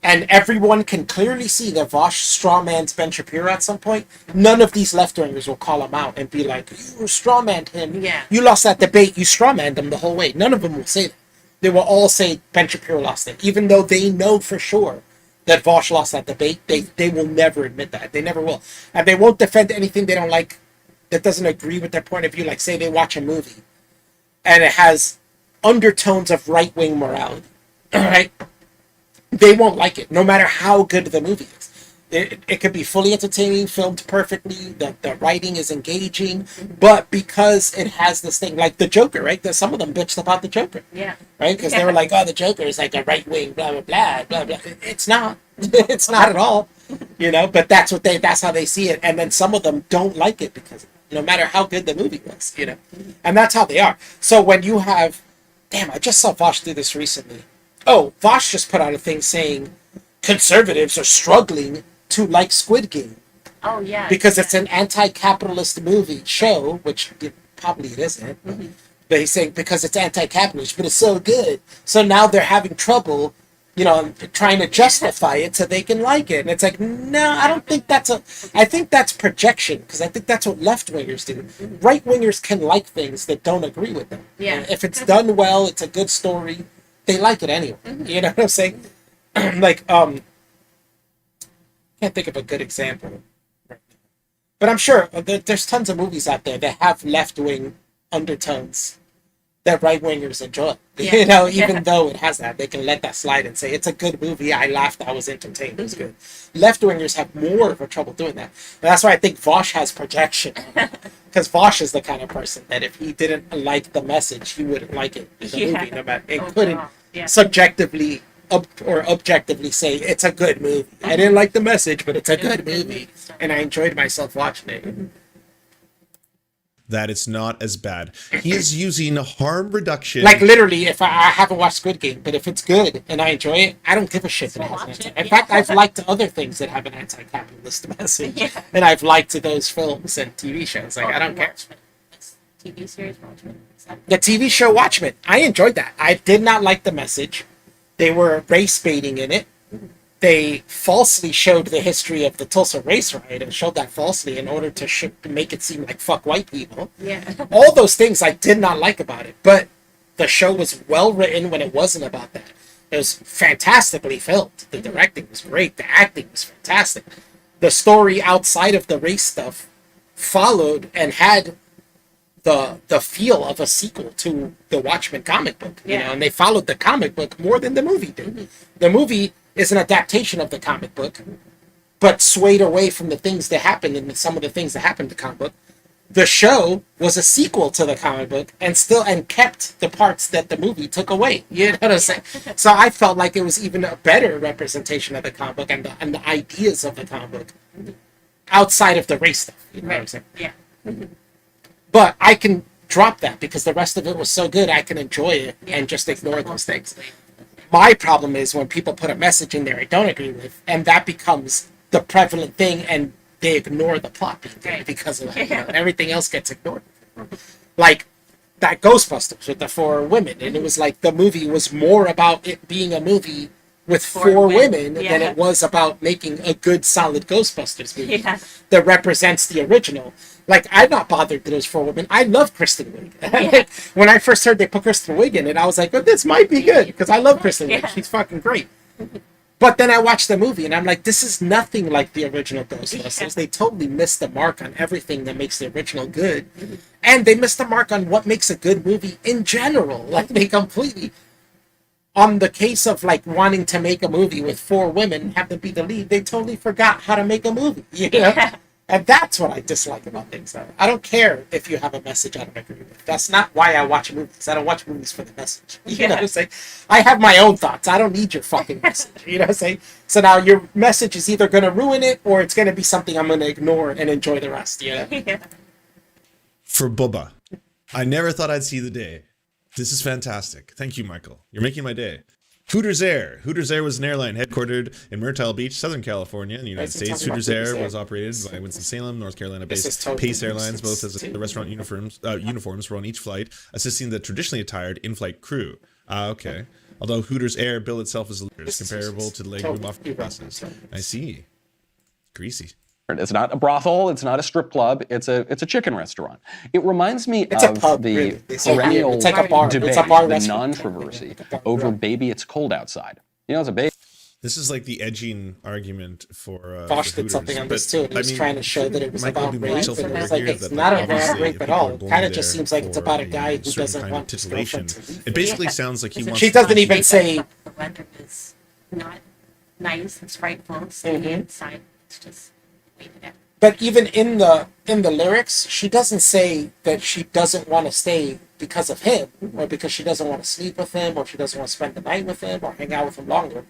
and everyone can clearly see that Vosh strawmans Ben Shapiro at some point. None of these left wingers will call him out and be like, "You strawmanned him. Yeah. You lost that debate. You strawmanned him the whole way." None of them will say that. They will all say Ben Shapiro lost it, even though they know for sure that Vosh lost that debate. They will never admit that. They never will. And they won't defend anything they don't like that doesn't agree with their point of view. Like, say they watch a movie and it has undertones of right-wing morality, right? They won't like it, no matter how good the movie is. It could be fully entertaining, filmed perfectly, the writing is engaging, but because it has this thing, like the Joker, right? There's some of them bitched about the Joker. Yeah. Right? Because they were like, oh, the Joker is like a right wing, blah, blah, blah, blah, blah. It's not. It's not at all. You know, but that's how they see it. And then some of them don't like it because no matter how good the movie was, you know. And that's how they are. So when you have, damn, I just saw Vosh do this recently. Oh, Vosh just put out a thing saying conservatives are struggling to like Squid Game. Oh yeah. Because it's an anti-capitalist show, which probably it isn't. But he's saying because it's anti-capitalist, but it's so good. So now they're having trouble, you know, trying to justify it so they can like it. And it's like, no, I don't think I think that's projection, because I think that's what left-wingers do. Right-wingers can like things that don't agree with them. Yeah. And if it's done well, it's a good story, they like it anyway. You know what I'm saying? Like, can't think of a good example. But I'm sure there's tons of movies out there that have left-wing undertones that right wingers enjoy. Yeah. You know, even though it has that, they can let that slide and say it's a good movie. I laughed. I was entertained. It was good. Left wingers have more of a trouble doing that. And that's why I think Vosh has projection. Because Vosh is the kind of person that if he didn't like the message, he wouldn't like it in the movie. No matter, it couldn't subjectively or objectively say it's a good movie. I didn't like the message, but it's a good movie, and I enjoyed myself watching it. That it's not as bad. He is using harm reduction. Like literally, if I haven't watched Squid Game, but if it's good and I enjoy it, I don't give a shit that it has an anti. In fact, I've liked other things that have an anti-capitalist message, and I've liked those films and TV shows. Like I don't care. TV series Watchmen. The TV show Watchmen, I enjoyed that. I did not like the message. They were race baiting in it. They falsely showed the history of the Tulsa race riot and showed that falsely in order to make it seem like fuck white people. Yeah. All those things I did not like about it, but the show was well written when it wasn't about that. It was fantastically filmed. The directing was great. The acting was fantastic. The story outside of the race stuff followed and had the feel of a sequel to the Watchmen comic book, you know, and they followed the comic book more than the movie did. The movie is an adaptation of the comic book, but swayed away from the things that happened and some of the things that happened in the comic book. The show was a sequel to the comic book and kept the parts that the movie took away. You know what I'm saying? So I felt like it was even a better representation of the comic book and the ideas of the comic book outside of the race stuff. You know what I'm saying? Yeah. But I can drop that because the rest of it was so good, I can enjoy it and just ignore those things. My problem is when people put a message in there I don't agree with, and that becomes the prevalent thing, and they ignore the plot because of that. You know, and everything else gets ignored. Like that Ghostbusters with the 4 women, and it was like the movie was more about it being a movie with 4 women than it was about making a good, solid Ghostbusters movie that represents the original. Like, I'm not bothered that it was 4 women. I love Kristen Wiig. Like, when I first heard they put Kristen Wiig in it, I was like, oh, this might be good, because I love Kristen Wiig. She's fucking great. But then I watched the movie, and I'm like, this is nothing like the original Ghostbusters. They totally missed the mark on everything that makes the original good. And they missed the mark on what makes a good movie in general. Like, they completely... On the case of, like, wanting to make a movie with 4 women, have them be the lead, they totally forgot how to make a movie, you know? And that's what I dislike about things. I don't care if you have a message I don't agree with. That's not why I watch movies. I don't watch movies for the message. You know what I'm saying? I have my own thoughts. I don't need your fucking message. You know what I'm saying? So now your message is either going to ruin it or it's going to be something I'm going to ignore and enjoy the rest. You know? For Bubba, I never thought I'd see the day. This is fantastic. Thank you, Michael. You're making my day. Hooters Air. Hooters Air was an airline headquartered in Myrtle Beach, Southern California, in the United States. Hooters Air was operated by Winston-Salem, North Carolina-based Pace Airlines, both as the restaurant uniforms were on each flight, assisting the traditionally attired in-flight crew. Okay. Although Hooters Air billed itself as leaders, comparable to the legroom off buses. I see. Greasy. It's not a brothel. It's not a strip club. It's a chicken restaurant. It reminds me It's of a pub, the really. perennial It's like a bar. debate, It's a bar the restaurant. controversy over "Baby, It's Cold Outside." You know, it's a baby. This is like the edging argument for Vosh for did something Hooters. on this But, too, and he was I mean, trying to show that it was Michael about be rape. more And self-aware it was like, here it's that, not like, about obviously, rape if at people all. are It going kind of there just seems like it's for about a guy who certain doesn't kind want of his titillation. girlfriend to leave. It basically sounds like he wants. She doesn't even say. The weather is not nice. It's frightful. Staying inside. It's just wait it out. But even in the lyrics, she doesn't say that she doesn't want to stay because of him, or because she doesn't want to sleep with him, or she doesn't want to spend the night with him, or hang out with him longer.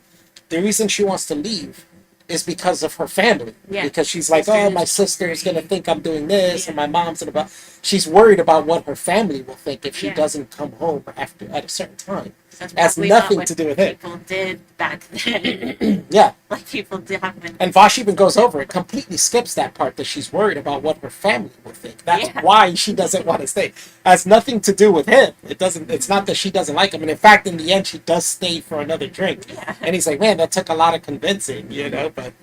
The reason she wants to leave is because of her family. Yeah. Because she's like, oh, my sister is gonna think I'm doing this, and my mom's gonna. She's worried about what her family will think if she doesn't come home at a certain time. That's Has probably nothing not to what do with it. People did back then. Yeah. Like people did happen. And Vosh even goes over it, completely skips that part that she's worried about what her family will think. That's why she doesn't want to stay. Has nothing to do with him. It's not that she doesn't like him. And in fact, in the end, she does stay for another drink. Yeah. And he's like, man, that took a lot of convincing, you know, but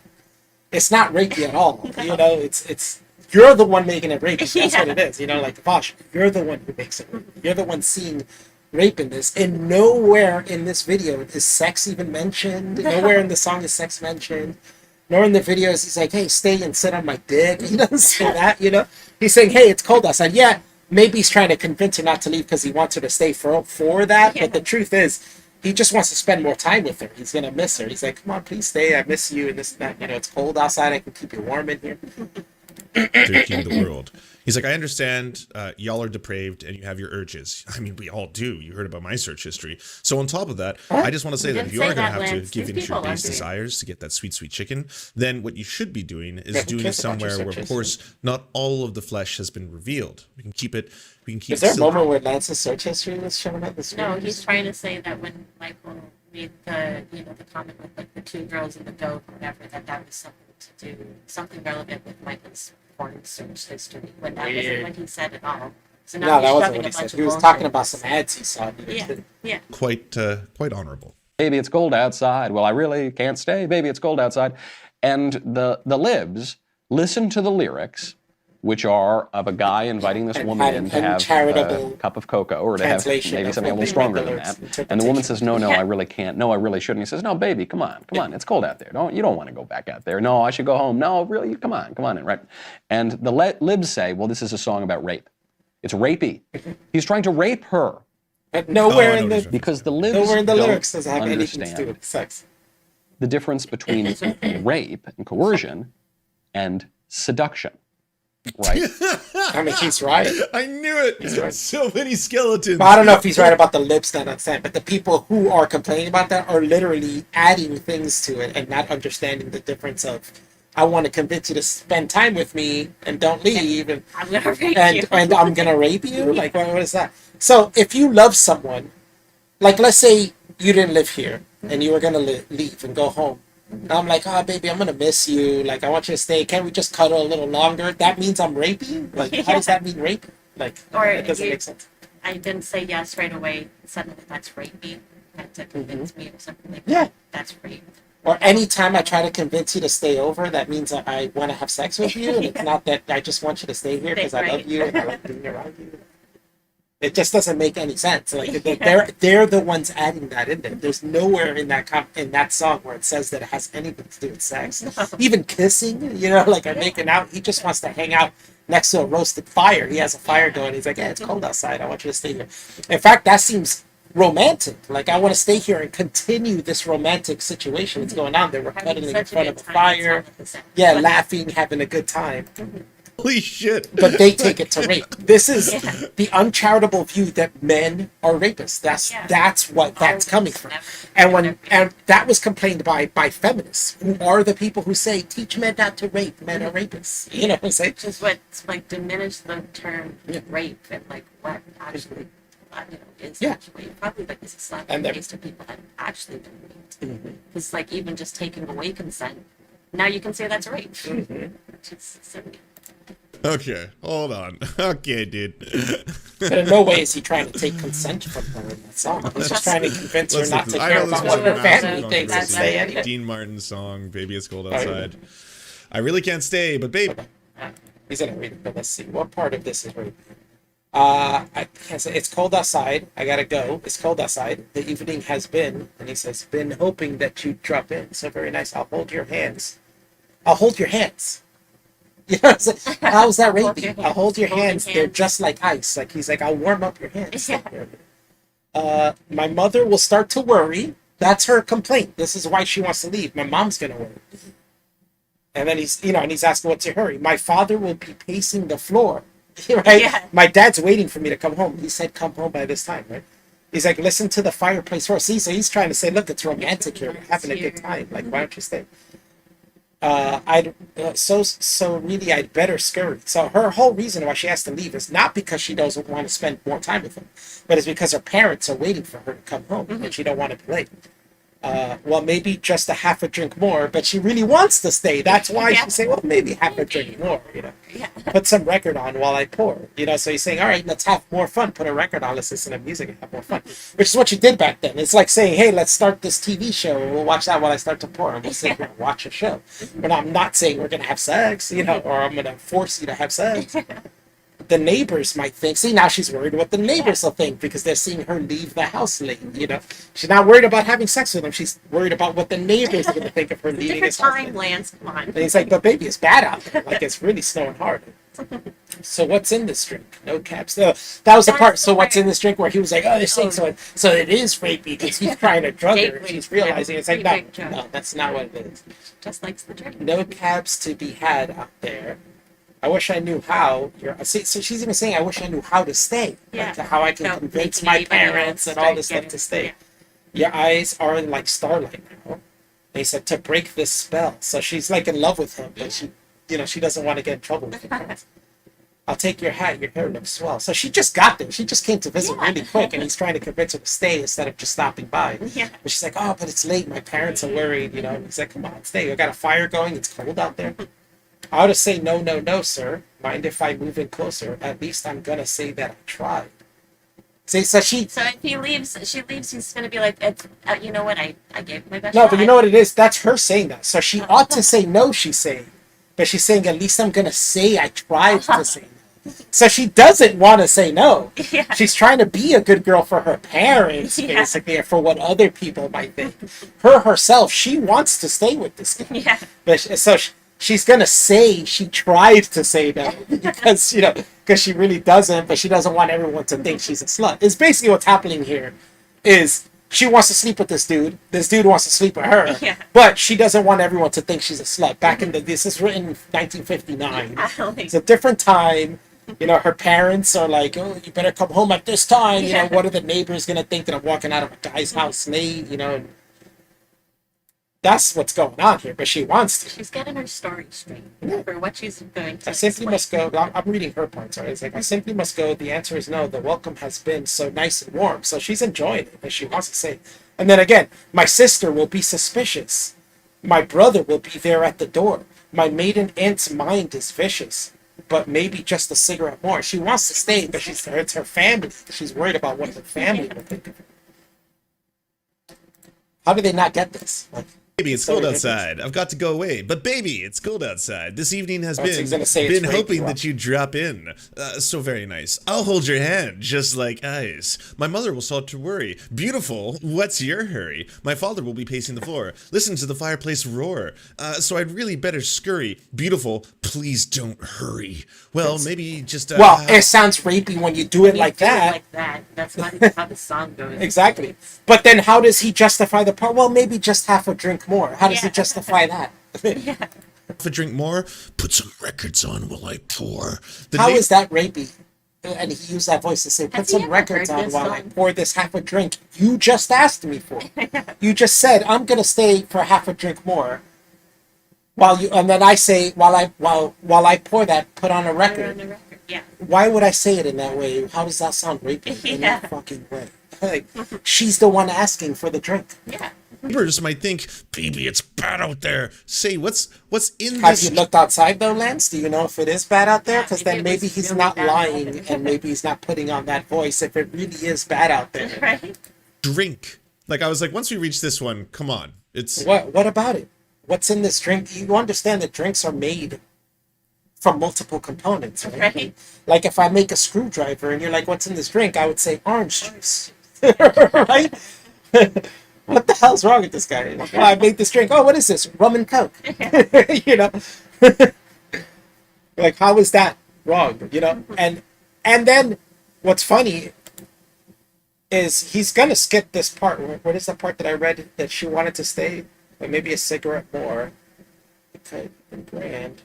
it's not rapey at all. You know, it's you're the one making it rapey. That's what it is. You know, like Vosh, you're the one who makes it rapey. You're the one seeing rape in this, and nowhere in this video is sex even mentioned. Nowhere in the song is sex mentioned. Nor in the videos he's like, hey, stay and sit on my dick. He doesn't say that, you know. He's saying, hey, it's cold outside. Yeah, maybe he's trying to convince her not to leave because he wants her to stay for that. Yeah. But the truth is, he just wants to spend more time with her. He's gonna miss her. He's like, come on, please stay. I miss you and this and that. You know, it's cold outside. I can keep you warm in here. They're king of the world. He's like, I understand y'all are depraved and you have your urges. I mean, we all do. You heard about my search history. So on top of that, I just want to say that didn't if you say are going to that, have to Lance. give in These to your people base are doing- desires to get that sweet, sweet chicken, then what you should be doing is Yeah, who doing it cares about your somewhere where, search of course, not all of the flesh has been revealed. We can keep it. We can keep. Is there a silky. moment where Lance's search history was showing up the screen? No, he's trying to say that when Michael made the comment with like the two girls and the goat or whatever, that was something to do, something relevant with Michael's porn search history. When that wasn't what he said at all. So now No, that he's wasn't shoving what a he said. bunch of He was bullshit. talking about some ads he saw. Yeah, yeah. Quite honorable. Baby, it's cold outside. Well, I really can't stay. Baby, it's cold outside. And the libs listen to the lyrics, which are of a guy inviting this And woman had in an to have a uncharitable cup of cocoa or to have translation maybe of something a what little they stronger read the than lyrics, that. And the woman interpretation. says, no, Yeah. I really can't. No, I really shouldn't. He says, no, baby, come on. It's cold out there. You don't want to go back out there. No, I should go home. No, really, come on in, right? And the libs say, well, this is a song about rape. It's rapey. He's trying to rape her But nowhere I know in what the he's because the libs nowhere in the don't lyrics does it have anything to do understand with sex. the difference between rape and coercion and seduction, right? I mean, he's right. I knew it. right. So many skeletons. But I don't know if he's right about the lips that understand, but the people who are complaining about that are literally adding things to it and not understanding the difference of I want to convince you to spend time with me and don't leave and I'm gonna rape you. and I'm gonna rape you. Like what is that? So if you love someone, like let's say you didn't live here and you were gonna leave and go home. And I'm like, oh baby, I'm gonna miss you. Like I want you to stay. Can't we just cuddle a little longer? That means I'm raping. Like how does that mean raping? Like Or it doesn't you- make sense. I didn't say yes right away. Suddenly that's rape me. Had to convince me or something like Yeah. that. That's rape. Or anytime I try to convince you to stay over, that means that I want to have sex with you. And it's not that I just want you to stay here because I love Right. you and I like being around you. It just doesn't make any sense. Like they're the ones adding that in there. There's nowhere in that song where it says that it has anything to do with sex. Even kissing, like I'm making out. He just wants to hang out next to a roasted fire. He has a fire going. He's like, yeah, it's cold outside. I want you to stay here. In fact, that seems romantic. Like I want to stay here and continue this romantic situation that's going on. They were Having cuddling in such a front good of a time, fire. it's all at the same Yeah, time. laughing, having a good time. Holy shit. But they take it to rape. This is Yeah. the uncharitable view that men are rapists. That's what that's coming from. And that was complained by feminists, who are the people who say teach men not to rape. Men are rapists. You know what I'm saying? Which is what's like diminished the term Yeah. rape and like what actually is Yeah. actually probably like this is slap in And the then- face to people that have actually been raped. It's like even just taking away consent. Now you can say that's rape. Which is silly. Okay, hold on. Okay, dude. But in no way is he trying to take consent from her in that song. He's just trying to convince her not to I care know this about is what a her massive family song, thinks and that's stay it. anyway. Dean Martin's song, Baby It's Cold yeah. Outside. I really can't stay, but babe. He's gonna read it, but let's see. What part of this is rape? I can't say. It's cold outside. I gotta go. It's cold outside. The evening has been, and he says, been hoping that you'd drop in. So very nice. I'll hold your hands. I'll hold your hands. You know, what I'm saying? How's that Hold rapey? your I'll hold your holding hands. They're hands. just like ice. Like he's like, I'll warm up your hands. Yeah. My mother will start to worry. That's her complaint. This is why she wants to leave. My mom's gonna worry. And then he's asking, what's your hurry? My father will be pacing the floor. Right? Yeah. My dad's waiting for me to come home. He said, come home by this time, right? He's like, listen to the fireplace roar. See, so he's trying to say, look, it's romantic here. We're having a good time. Like, why don't you stay? So really, I'd better scurry. So her whole reason why she has to leave is not because she doesn't want to spend more time with him, but it's because her parents are waiting for her to come home and she don't want to be late. Well, maybe just a half a drink more, but she really wants to stay. That's why Yeah. she's saying, well, maybe half a drink more, Yeah. Put some record on while I pour, so he's saying, all right, let's have more fun. Put a record on, let's listen to music and have more fun, which is what you did back then. It's like saying, hey, let's start this TV show. We'll watch that while I start to pour, and we'll sit here and watch a show. But I'm not saying we're going to have sex, or I'm going to force you to have sex. the neighbors might think. See, now she's worried what the neighbors will think because they're seeing her leave the house late. You know, she's not worried about having sex with him. She's worried about what the neighbors are going to think of her leaving his house late. Different time, Lance. Come on. And he's like, but baby, it's bad out there. Like, it's really snowing hard. So what's in this drink? No caps. No, that was the part. So what's in this drink where he was like, oh, this thing. So it is rapey because he's trying to drug her. And she's realizing it's like, no, that's not what it is. Just likes the drink. No cabs to be had out there. I wish I knew how. So she's even saying, I wish I knew how to stay. Yeah. Like, how I can convince my parents and all this stuff to stay. Your eyes are like starlight now. They said to break this spell. So she's like in love with him, but she doesn't want to get in trouble with him. I'll take your hat. Your hair looks swell. So she just got there. She just came to visit really quick, and he's trying to convince her to stay instead of just stopping by. Yeah. But she's like, oh, but it's late. My parents are worried. And he's like, come on, stay. I got a fire going. It's cold out there. I ought to say, no, no, no, sir. Mind if I move in closer? At least I'm going to say that I tried. See, so if he leaves, she leaves, he's going to be like, you know what, I gave my best No, shot. but you know what it is? That's her saying that. So she ought to say no, she's saying. But she's saying, at least I'm going to say I tried to say no. So she doesn't want to say no. Yeah. She's trying to be a good girl for her parents, basically, or for what other people might think. Herself, she wants to stay with this guy. Yeah. But she's going to say she tried to say no because, because she really doesn't, but she doesn't want everyone to think she's a slut. It's basically what's happening here is she wants to sleep with this dude. This dude wants to sleep with her. Yeah. But she doesn't want everyone to think she's a slut. This is written in 1959. It's a different time. Her parents are like, oh, you better come home at this time. What are the neighbors going to think that I'm walking out of a guy's house late? That's what's going on here, but she wants to. She's getting her story straight for what she's going to. I simply must go. I'm reading her part. Sorry, it's like I simply must go. The answer is no. The welcome has been so nice and warm. So she's enjoying it, but she wants to say. And then again, my sister will be suspicious. My brother will be there at the door. My maiden aunt's mind is vicious, but maybe just a cigarette more. She wants to stay, but it's her family. She's worried about what her family will think of her. How do they not get this? Baby, it's cold outside. I've got to go away. But baby, it's cold outside. This evening has been hoping that you'd drop in. So very nice. I'll hold your hand, just like ice. My mother will start to worry. Beautiful, what's your hurry? My father will be pacing the floor. Listen to the fireplace roar. So I'd really better scurry. Beautiful, please don't hurry. Well, maybe just... it sounds rapey when you do it like that. That's not even how the song goes. Exactly. But then how does he justify the part? Well, maybe just half a drink more. How does he justify that? If a drink more, put some records on while I pour. How is that rapey? And he used that voice to say, put some records on while I pour this half a drink you just asked me for. You just said, I'm going to stay for half a drink more. And then I say, while I pour that, put on a record. Yeah. Why would I say it in that way? How does that sound rapey in that fucking way? Like, she's the one asking for the drink. Yeah. Neighbors might think, baby, it's bad out there. Say, what's in Have this? you looked outside though, Lance? Do you know if it is bad out there? Because then maybe he's really not bad lying and maybe he's not putting on that voice if it really is bad out there. Right. Drink. Like, I was like, once we reach this one, come on. It's What about it? What's in this drink? You understand that drinks are made from multiple components, right? Like if I make a screwdriver and you're like, what's in this drink? I would say orange juice. Right? What the hell's wrong with this guy? Like, I made this drink. Oh, what is this? Rum and Coke. Like, how is that wrong? And then what's funny is he's gonna skip this part. What is the part that I read that she wanted to stay? But maybe a cigarette more. Okay, brand.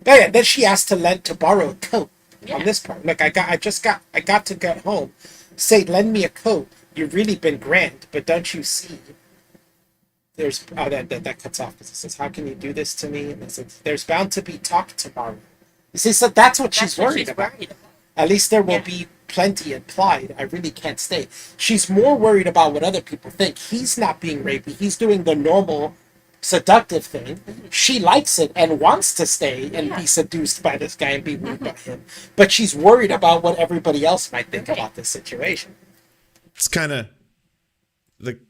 Oh yeah, then she asked to borrow a coat on this part. Look, I got to get home. Say, lend me a coat. You've really been grand, but don't you see? There's that cuts off because it says, how can you do this to me? And it says, there's bound to be talk tomorrow. You see, so that's what she's worried about. At least there will be plenty implied. I really can't stay. She's more worried about what other people think. He's not being rapey. He's doing the normal seductive thing. She likes it and wants to stay and be seduced by this guy and be wooed by him. But she's worried about what everybody else might think about this situation. It's kind of like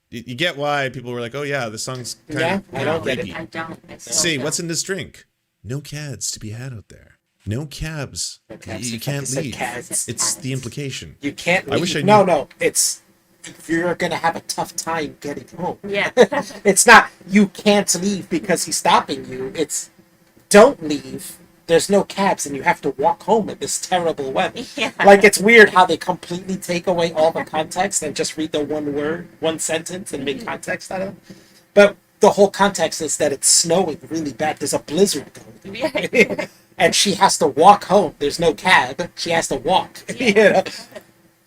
you get why people were like, "Oh yeah, the song's kind of I don't get it. I don't. Say, what's in this drink? No cads to be had out there. No cabs. No cabs. You You can't said leave. cabs. It's the implication. You can't leave. I wish I knew. No, it's you're gonna have a tough time getting home. Yeah. It's not you can't leave because he's stopping you. It's don't leave. There's no cabs and you have to walk home in this terrible weather. Yeah. Like it's weird how they completely take away all the context and just read the one word, one sentence and make context out of it. But the whole context is that it's snowing really bad. There's a blizzard going. Yeah. And she has to walk home. There's no cab. She has to walk. You know?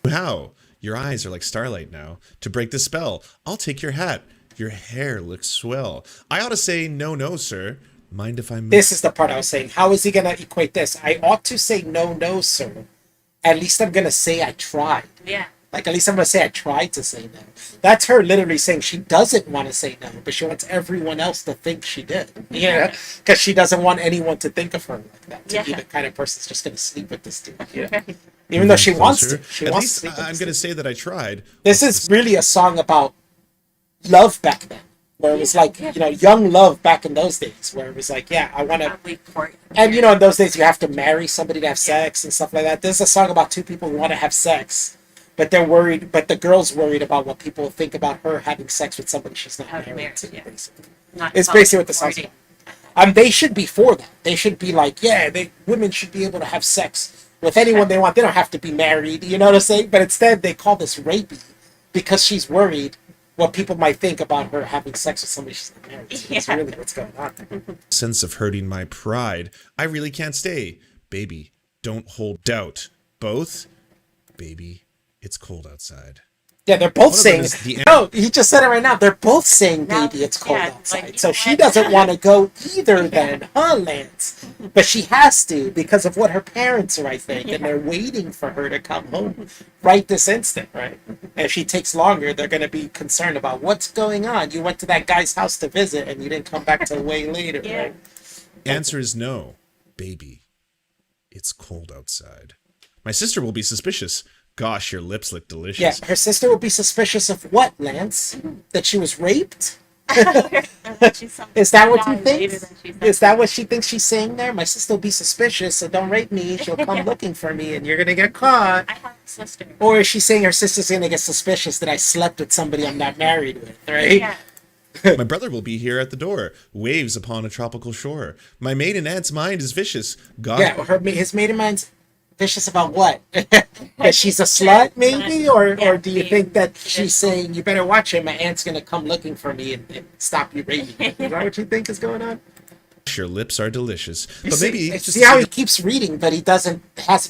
How? Your eyes are like starlight now. To break the spell, I'll take your hat. Your hair looks swell. I ought to say, no, sir. Mind if I move? This is the part I was saying. How is he going to equate this? I ought to say, no, sir. At least I'm going to say I tried. Yeah. Like, at least I'm going to say I tried to say no. That's her literally saying she doesn't want to say no, but she wants everyone else to think she did. You know? Because she doesn't want anyone to think of her like that. To be Yeah. the kind of person that's just going to sleep with this dude. You know? Even though she wants to. She At wants least to sleep with I'm this going to dude. say that I tried. This is really a song about love back then. Where it was like, you know, young love back in those days. Where it was like, yeah, I want to. Probably court. And you know, in those days, you have to marry somebody to have sex and stuff like that. This is a song about two people who want to have sex, but they're worried. But the girl's worried about what people think about her having sex with somebody she's not Having married to. married, yeah. Basically, Not it's public basically what the song's courting. about. They should be for that. They should be like, yeah, women should be able to have sex with anyone they want. They don't have to be married. You know what I'm saying? But instead, they call this rapey because she's worried what people might think about her having sex with somebody she's not married to. That's Yeah. really what's going on there. Sense of hurting my pride. I really can't stay. Baby, don't hold doubt. Both? Baby, it's cold outside. Yeah, they're both One of saying. them is the No, he just said it right now. They're both saying, Now, "Baby, it's cold yeah, outside." like, you So know she what? doesn't want to go either, then, huh, Lance? But she has to because of what her parents are, I think, and they're waiting for her to come home right this instant, right? And if she takes longer, they're going to be concerned about what's going on. You went to that guy's house to visit, and you didn't come back till way later, Yeah. right? Answer is no. Baby, it's cold outside. My sister will be suspicious. Gosh, your lips look delicious. Yeah, her sister will be suspicious of what, Lance? That she was raped? Is that what you think? Is that what she thinks she's saying there? My sister will be suspicious, so don't rape me. She'll come looking for me, and you're gonna get caught. I have a sister. Or is she saying her sister's gonna get suspicious that I slept with somebody I'm not married with, right? Yeah. My brother will be here at the door. Waves upon a tropical shore. My maiden aunt's mind is vicious. God, Yeah, his maiden mind's vicious about what? That she's a slut, maybe, or do you think that she's saying you better watch it? My aunt's gonna come looking for me and stop you raping me? Is that what you think is going on? your lips are delicious. You But see, maybe it's just see how he keeps reading, but he hasn't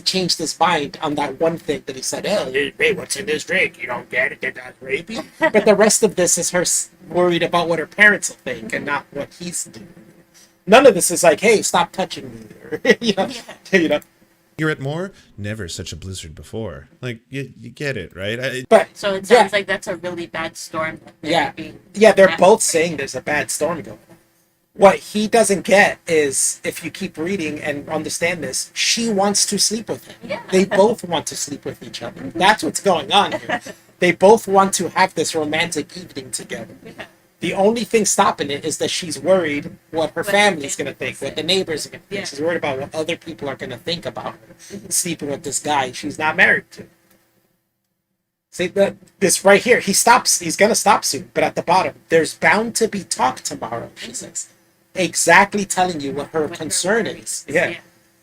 changed his mind on that one thing that he said. Oh, hey, what's in this drink? You don't get it? They're not raping. But the rest of this is her worried about what her parents will think and not what he's doing. None of this is like, hey, stop touching me, or, you know. hear it more. Never such a blizzard before. Like you get it, right? But So it sounds like that's a really bad storm. that they're yeah, being they're met both with. saying there's a bad storm going on. What he doesn't get is, if you keep reading and understand this, she wants to sleep with him. Yeah. They both want to sleep with each other. That's what's going on here. They both want to have this romantic evening together. Yeah. The only thing stopping it is that she's worried what her What the family's going to family think, will what the say. neighbors are going to think. Yeah. She's worried about what other people are going to think about her sleeping with this guy she's not married to. See, this right here, he's going to stop soon, but at the bottom, there's bound to be talk tomorrow, she says. Exactly telling you what her concern is. Yeah.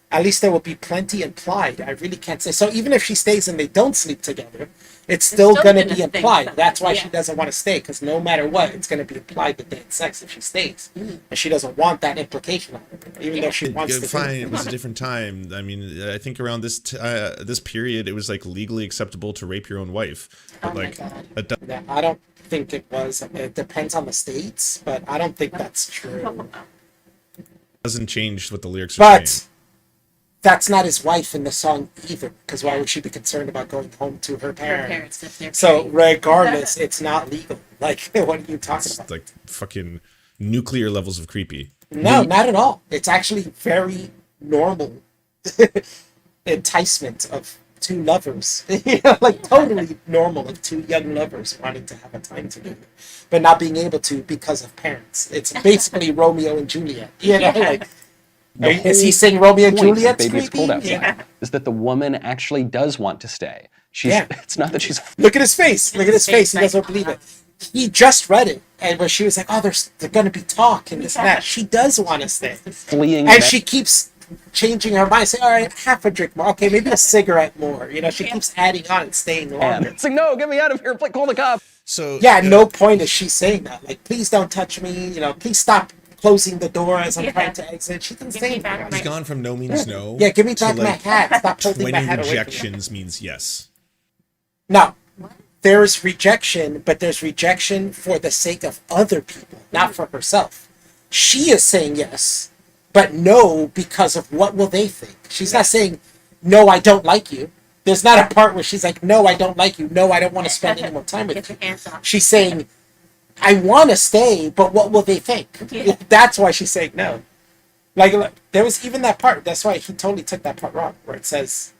At least there will be plenty implied. I really can't say. So even if she stays and they don't sleep together, it's still still going to gonna be think implied. something, That's why yeah. she doesn't want to stay, because no matter what, it's going to be implied that they had sex if she stays. And she doesn't want that implication on her, even though she wants to. Fine, it was a different time. I mean, I think around this this period, it was like legally acceptable to rape your own wife. But Oh my like, God. Yeah, I don't think it was. It depends on the states, but I don't think that's true. doesn't change what the lyrics are saying. But that's not his wife in the song either, because why would she be concerned about going home to her Her parents? parents, if they're So married. regardless, it's not legal. Like, what are you talking It's about? like fucking nuclear levels of creepy. No, not at all. It's actually very normal enticement of two lovers. Like totally normal of two young lovers wanting to have a time together, but not being able to because of parents. It's basically Romeo and Juliet. Like Is he saying Romeo and point of Juliet's Baby It's Cold creepy? Outside is that the woman actually does want to stay. Yeah. It's not that she's Look at his face. Look at his face. He doesn't believe it. He just read it, and where she was like, "Oh, there's going to be talk and this and that." She does want to stay, fleeing. and she keeps changing her mind. Saying, "All right, half a drink more. Okay, maybe a cigarette more." You know, she keeps adding on and staying longer. It's like, no, get me out of here. Call the cops. So Yeah, at no point is she saying that. Like, please don't touch me. You know, please stop closing the door as I'm trying to exit. She doesn't say anything. he's gone from no means no. Yeah, give me to back my hat. Stop holding 20 my hat away from me. rejections means yes. No, there's rejection, but there's rejection for the sake of other people, not for herself. She is saying yes, but no because of what will they think. She's not saying, no, I don't like you. There's not a part where she's like, no, I don't like you. No, I don't want to spend any more time with Get you. your hands off. She's saying, I want to stay, but what will they think? Yeah. That's why she's saying no. Like, there was even that part. That's why he totally took that part wrong, where it says,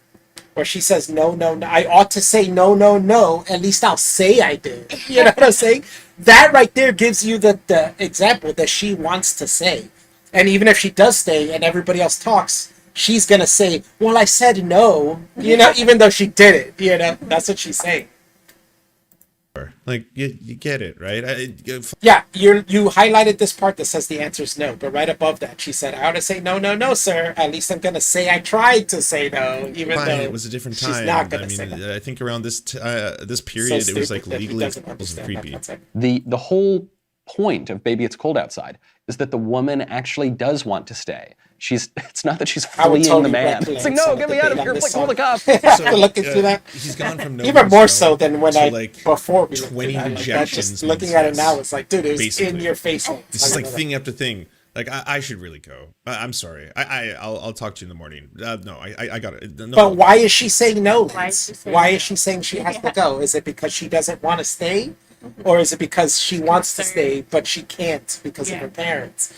where she says, no, no, no. I ought to say no, no, no. At least I'll say I did. You know what I'm saying? That right there gives you the example that she wants to say. And even if she does stay and everybody else talks, she's going to say, well, I said no, you know, even though she did it, you know, that's what she's saying. Like you get it, right? Yeah, you highlighted this part that says the answer is no, but right above that, she said, I ought to say no, no, no, sir. At least I'm going to say I tried to say no, even Fine, though it was a different time. she's not going I to say mean, that. I think around this this period, So it was like stupid that he legally doesn't understand that creepy. concept. The whole point of Baby It's Cold Outside is that the woman actually does want to stay. It's not that she's I would fleeing the totally man. recollect It's like, some no, of get the me out of debate here. on this Call the song. cops. After looking through that, He's gone from no even means more no so than when to I like before we looked 20 at that, like, that rejections just looking means at it yes, now, it's like, dude, it was basically. in your face. This is like thing after thing. Like I should really go. I'm sorry. I'll talk to you in the morning. No, I got it. No. But why is she saying no? Why Lance? is she saying Why no? is she saying she has to go? Is it because she doesn't want to stay, or is it because she wants to stay but she can't because of Yeah. her parents?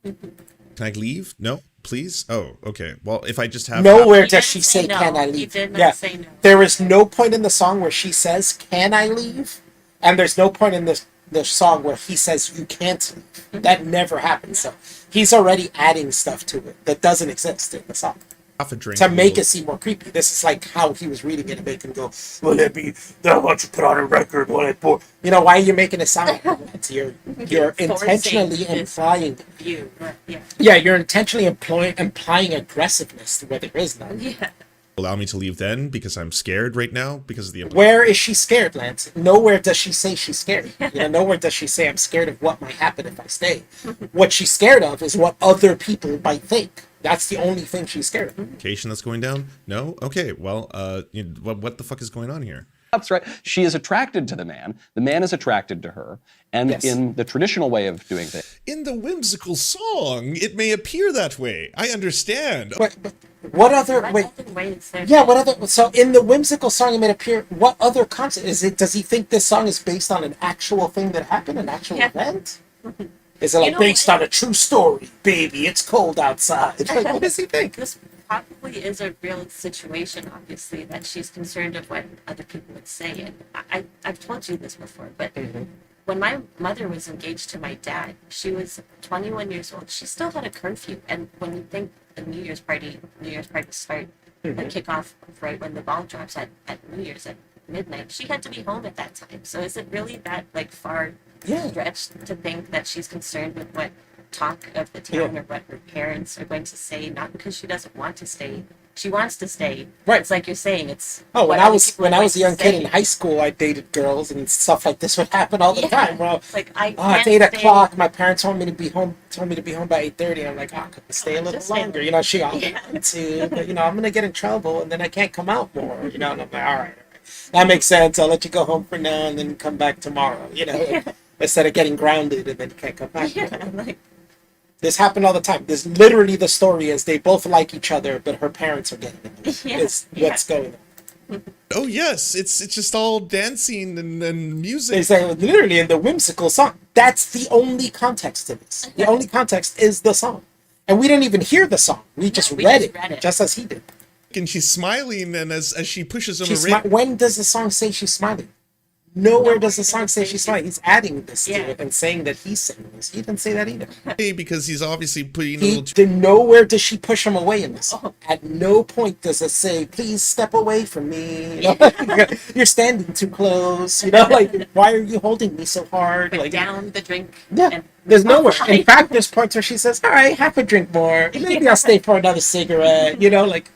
Can I leave? No, please. Oh, okay. Well, if I just have Nowhere He does didn't she say say, no. "Can I He leave?" did not Yeah, say no. there is no point in the song where she says, "Can I leave?" And there's no point in the song where he says, "You can't leave." That never happens. So he's already adding stuff to it that doesn't exist in the song half a drink to make will- it seem more creepy. This is like how he was reading it and make him go, "Will it be that what you put on a record? Will it pour?" You know, why are you making it sound like that? You're intentionally Forcing this implying. view. Yeah. Yeah, you're intentionally implying aggressiveness where there is none. Yeah. allow me to leave then because I'm scared right now because of the Where is she scared, Lance? Nowhere does she say she's scared. You know, nowhere does she say I'm scared of what might happen if I stay. What she's scared of is what other people might think. That's the only thing she's scared of. implication that's going down. No, okay. Well, what the fuck is going on here? That's right. She is attracted to the man. The man is attracted to her. And Yes. in the traditional way of doing things, In the whimsical song, it may appear that way. I understand. But what other What wait? other ways there? Yeah, what other? So in the whimsical song, it made appear. What other concept is it? Does he think this song is based on an actual thing that happened, an actual Yeah. event? Is it like know based what? on a true story? Baby, it's cold outside. Like, what does he think? This probably is a real situation, obviously, that she's concerned of what other people would say. And I've told you this before, but when my mother was engaged to my dad, she was 21 years old. She still had a curfew. And when you think the New Year's parties start, kick off right when the ball drops at New Year's at midnight, she had to be home at that time. So is it really that like far Yeah. stretched to think that she's concerned with what talk of the town or what her parents are going to say, not because she doesn't want to stay. She wants to stay. Right. It's like you're saying, it's Oh, what when I other was people when are I was a going young to kid say. in high school, I dated girls and stuff like this would happen all the time. Well, It's like I oh, it's can't 8 o'clock. stay. My parents told me to be home by 8:30. I'm like, oh, I could stay a little Just stay longer. a You know, she little- wanted to, but you know, I'm gonna get in trouble and then I can't come out more. You know, and I'm like, all right, that makes sense. I'll let you go home for now and then come back tomorrow. You know, instead of getting grounded and then you can't come back. Yeah, like This happened all the time. This literally the story is they both like each other, but her parents are getting in the way. Yeah, It's what's going on. Oh yes, it's just all dancing and music. They say literally in the whimsical song. That's the only context to this. The only context is the song. And we didn't even hear the song. We just we read just it, read it. just as he did. And she's smiling, and as she pushes him She's around, when does the song say she's smiling? Nowhere does the song say she's fine. fine. He's adding this Yeah. to it and saying that he's saying this. He didn't say that either. Because he's obviously putting a He little. did nowhere does she push him away in this. At no point does it say, "Please step away from me." You know, you're standing too close. You know, like why are you holding me so hard? Put Like down the drink. yeah, and there's nowhere. walk In away. fact, there's points where she says, "All right, have a drink more. Maybe I'll stay for another cigarette." You know, like.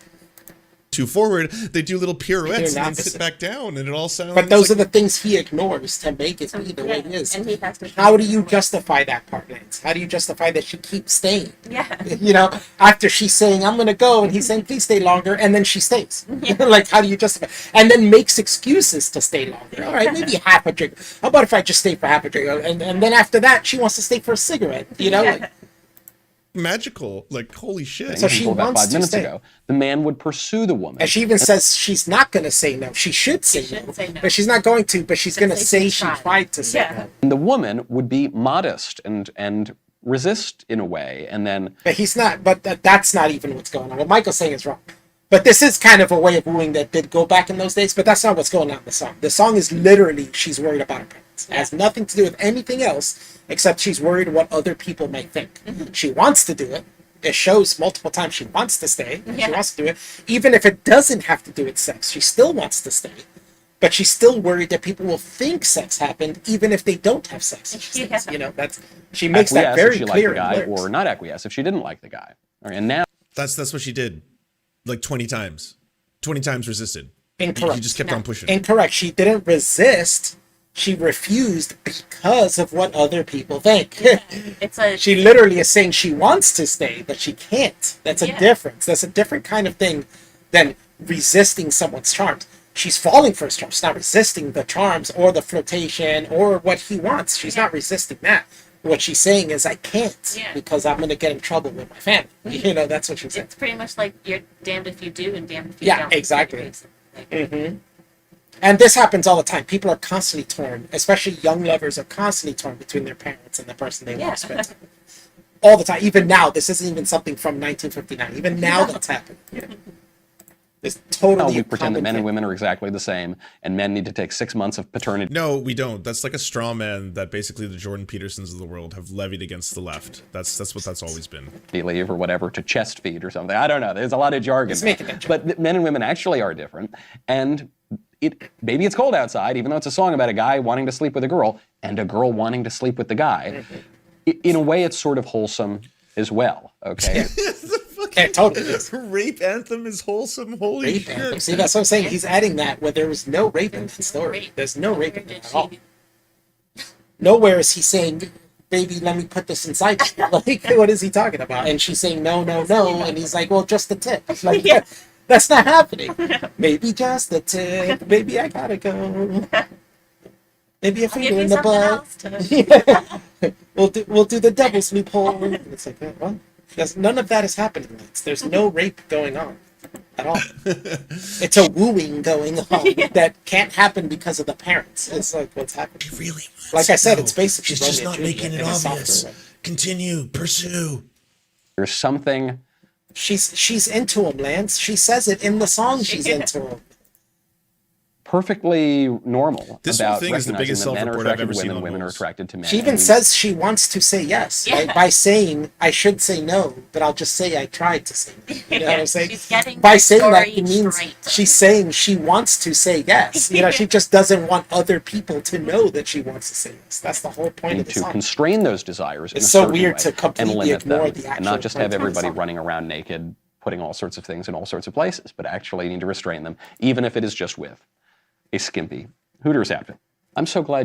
Too forward, they do little pirouettes and then opposite. sit back down, and it all sounds. But those like, are the things he ignores to make it be the way it is. And he has to How do you justify that part, Lance? How do you justify that she keeps staying? Yeah. You know, after she's saying, "I'm going to go," and he's saying, "Please stay longer," and then she stays. Yeah. Like, how do you justify? And then makes excuses to stay longer. All right, maybe half a drink. How about if I just stay for half a drink? And then after that, she wants to stay for a cigarette. You know? Yeah. Like, magical. Like, holy shit. So she People about wants 5 to minutes stay. ago, the man would pursue the woman. and she even says she's not going to say no. She should say should no. say no. But she's not going to, but she's going to say say she she tried. tried to say Yeah. no. And the woman would be modest and resist in a way, and then But he's not. But that's not even what's going on. What Michael's saying is wrong. But this is kind of a way of wooing that did go back in those days. But that's not what's going on in the song. The song is literally she's worried about her parents. It has nothing to do with anything else except she's worried what other people might think. She wants to do it. It shows multiple times she wants to stay. She Yeah. wants to do it, even if it doesn't have to do with sex. She still wants to stay. But she's still worried that people will think sex happened, even if they don't have sex. She says. Yeah. You know, she makes that acquiesce very if she clear. liked the in guy, lyrics. or not acquiesce if she didn't like the guy. All right, and now That's what she did. Like 20 times. 20 times resisted. Incorrect. He just kept on pushing. Incorrect. She didn't resist. She refused because of what other people think. It's a She literally is saying she wants to stay, but she can't. That's a Yeah. difference. That's a different kind of thing than resisting someone's charms. She's falling for his charms. She's not resisting the charms or the flirtation or what he wants. She's not resisting that. What she's saying is, I can't Yeah. because I'm going to get in trouble with my family. You know, that's what she's saying. it's pretty much like you're damned if you do and damned if you Yeah, don't. exactly. Like, And this happens all the time. People are constantly torn, especially young lovers are constantly torn between their parents and the person they love. Yeah. All the time. Even now, this isn't even something from 1959. Even now, that's happening. It's totally we a pretend that common men and thing. women are exactly the same, and men need to take 6 months of paternity No, we don't. That's like a straw man that basically the Jordan Petersons of the world have levied against the left. That's what that's always been. leave or whatever to chest feed or something. I don't know. There's a lot of jargon. He's making that joke. But men and women actually are different. And maybe it's cold outside, even though it's a song about a guy wanting to sleep with a girl and a girl wanting to sleep with the guy. In a way, it's sort of wholesome as well. Okay. Yeah, totally. Is. Rape anthem is wholesome. Holy Rape shit. anthem. See, that's what I'm saying. He's adding that where there was no rape in that There's no story. rape. There's no rape in Nowhere that did at all. she- Nowhere is he saying, "Baby, let me put this inside you." Like, what is he talking about? And she's saying, "No, no, no," and he's like, "Well, just the tip." It's like, Yeah. that's not happening. Maybe just the tip. Maybe I gotta go. Maybe a I'll finger give you in the something butt. else to Yeah. We'll do the devil's loophole. It's like, what? None of that is happening. There's no rape going on at all. It's a wooing going on that can't happen because of the parents. It's like, what's happening? Really? Like I said, it's basically She's just Romeo not and making Juliet it in a softer obvious. way. Continue, pursue. There's something She's into him, Lance. She says it in the song. She's into him. perfectly normal This whole about thing is the recognizing biggest that men are self-report I've attracted ever to seen women, on women are Rules. attracted to men. She even and- says she wants to say yes Yeah. by saying, "I should say no, but I'll just say I tried to say no." You know what I'm saying? She's getting By the saying that, story it means straight. she's saying she wants to say yes. You know, she just doesn't want other people to know that she wants to say yes. That's the whole point of the to song. constrain those desires in It's a so certain weird way to completely and limit ignore them, the and not actual just point have of the everybody song. running around naked, putting all sorts of things in all sorts of places, but actually need to restrain them, even if it is just with a skimpy Hooters outfit. I'm so glad.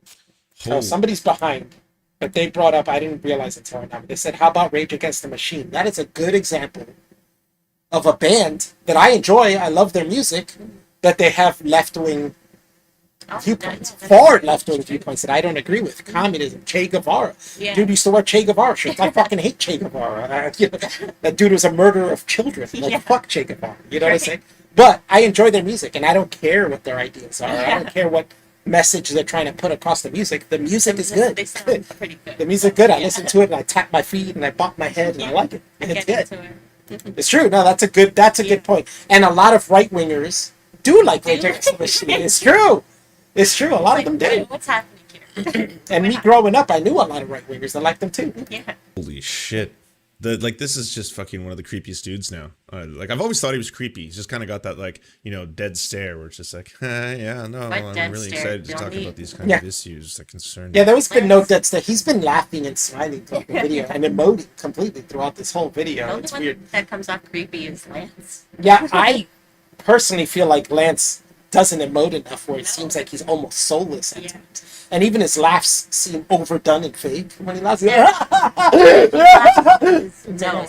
So somebody's behind, but they brought up, I didn't realize it until right now, but they said, how about Rage Against the Machine? That is a good example of a band that I enjoy. I love their music, but they have left-wing viewpoints, far left-wing viewpoints that I don't agree with. Communism, Che Guevara. Yeah. Dude used to wear Che Guevara shirts. I fucking hate Che Guevara. You know, that dude was a murderer of children. Like, Yeah. fuck Che Guevara. You know what I'm Right. saying? But I enjoy their music, and I don't care what their ideas are. I Yeah. don't care what message they're trying to put across the music. The music is good. They sound pretty good. The music good. I Yeah. listen to it and I tap my feet and I bop my head and I like it. I It's get good. into it. It's true. No, that's a good point. And a lot of right wingers do like Rage Against the Machine. It's true. It's true. A lot of them Like, did. what's happening here? And me growing up, I knew a lot of right wingers that liked them too. Yeah. Holy shit. This is just fucking one of the creepiest dudes now. Like, I've always thought he was creepy. He's just kind of got that, like, you know, dead stare where it's just like, yeah, no, Like I'm dead really stare. excited to talk Don't about he- these kind Yeah. of issues that concern Yeah, me. there was been no dead stare. He's been laughing and smiling throughout the video and emoting completely throughout this whole The video. only It's one weird. that comes off creepy is Lance. Yeah, I personally feel like Lance doesn't emote enough where it No. seems like he's almost soulless at Yeah. times. And even his laughs seem overdone and fake when he laughs. His nose.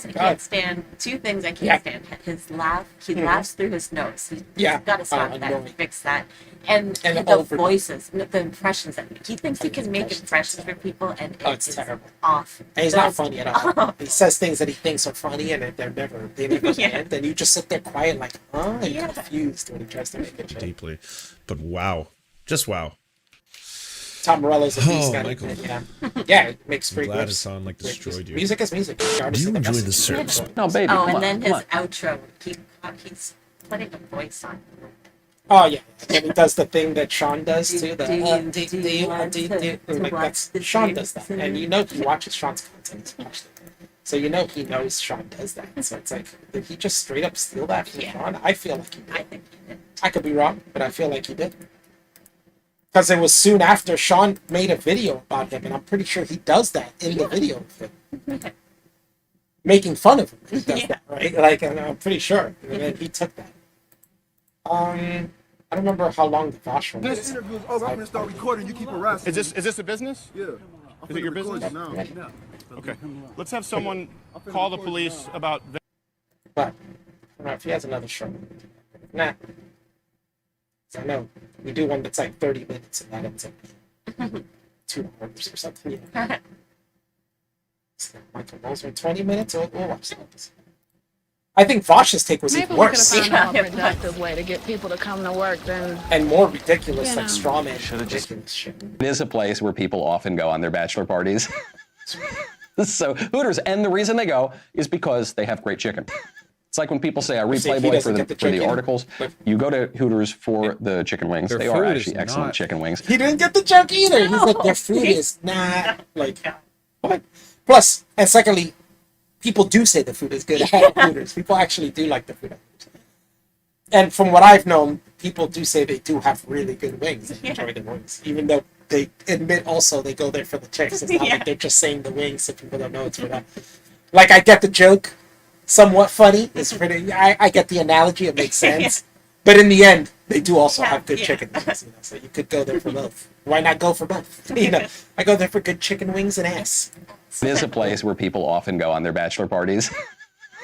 I God. can't stand two things I can't Yeah. stand. His laugh. He laughs through his nose. He's Yeah. got to stop Oh, that. annoying. Fix that. And And the over- voices, the impressions that he thinks he can make impressions for people, and Oh, it's it's terrible. off. And he's not That's- funny at all. He says things that he thinks are funny and they never Yeah. land. And you just sit there quiet like, huh? And Yeah. confused when he tries to make a joke. Deeply. But wow. Just wow. Tom Morello's a beast. Oh, gotta Michael. admit, yeah, it makes I'm great glad riffs. it's on, like, Great destroyed you. Music is music. The artist Do you and the enjoy the message. service? No, baby. Oh, come and on, then come his on. outro. He's putting a voice on. Oh yeah, and he does the thing that Sean does too. The Do you want to like watch that's the Sean does that, series? and you know he watches Sean's content. He's watched it. So you know he knows Sean does that. So it's like, did he just straight up steal that from Yeah. Sean? I feel like he I did. think he did. I could be wrong, but I feel like he did. Because it was soon after Sean made a video about him, and I'm pretty sure he does that in the video of him. Making fun of him. He does Yeah. that, right? Like, and I'm pretty sure. And then he took that. I don't remember how long the Vosh one This was. interview is over. I'm gonna start recording. You keep harassing. Is this a business? Yeah. Is it your business? Now. Okay. Let's have someone call the police about this. But I don't know if he has another show. Nah. So I know we do one that's like 30 minutes and that ends up 2 hours or something. Yeah. So Michael Moser 20 minutes. We'll watch that. I think Vosh's take was Maybe even we could worse have found a more Yeah. productive way to get people to come to work than and more ridiculous, You like know. straw man ridiculous shit. It is a place where people often go on their bachelor parties. So Hooters, and the reason they go is because they have great chicken. It's like when people say, I read See, if he Playboy doesn't for get the the chicken, articles. but- You go to Hooters for the chicken wings. Their They are food is actually excellent not- chicken wings. He didn't get the joke either. He's like, their food is not like what? Plus, and secondly, people do say the food is good at Hooters. People actually do like the food at Hooters. And from what I've known, people do say they do have really good wings and enjoy the wings. Even though they admit also they go there for the chicks. It's not Yeah. like they're just saying the wings so people don't know it's for that. Like, I get the joke, somewhat funny. It's pretty. I get the analogy. It makes sense. But in the end, they do also have good Yeah. chicken wings. You know, so you could go there for both. Why not go for both? You know, I go there for good chicken wings and ass. It is a place where people often go on their bachelor parties.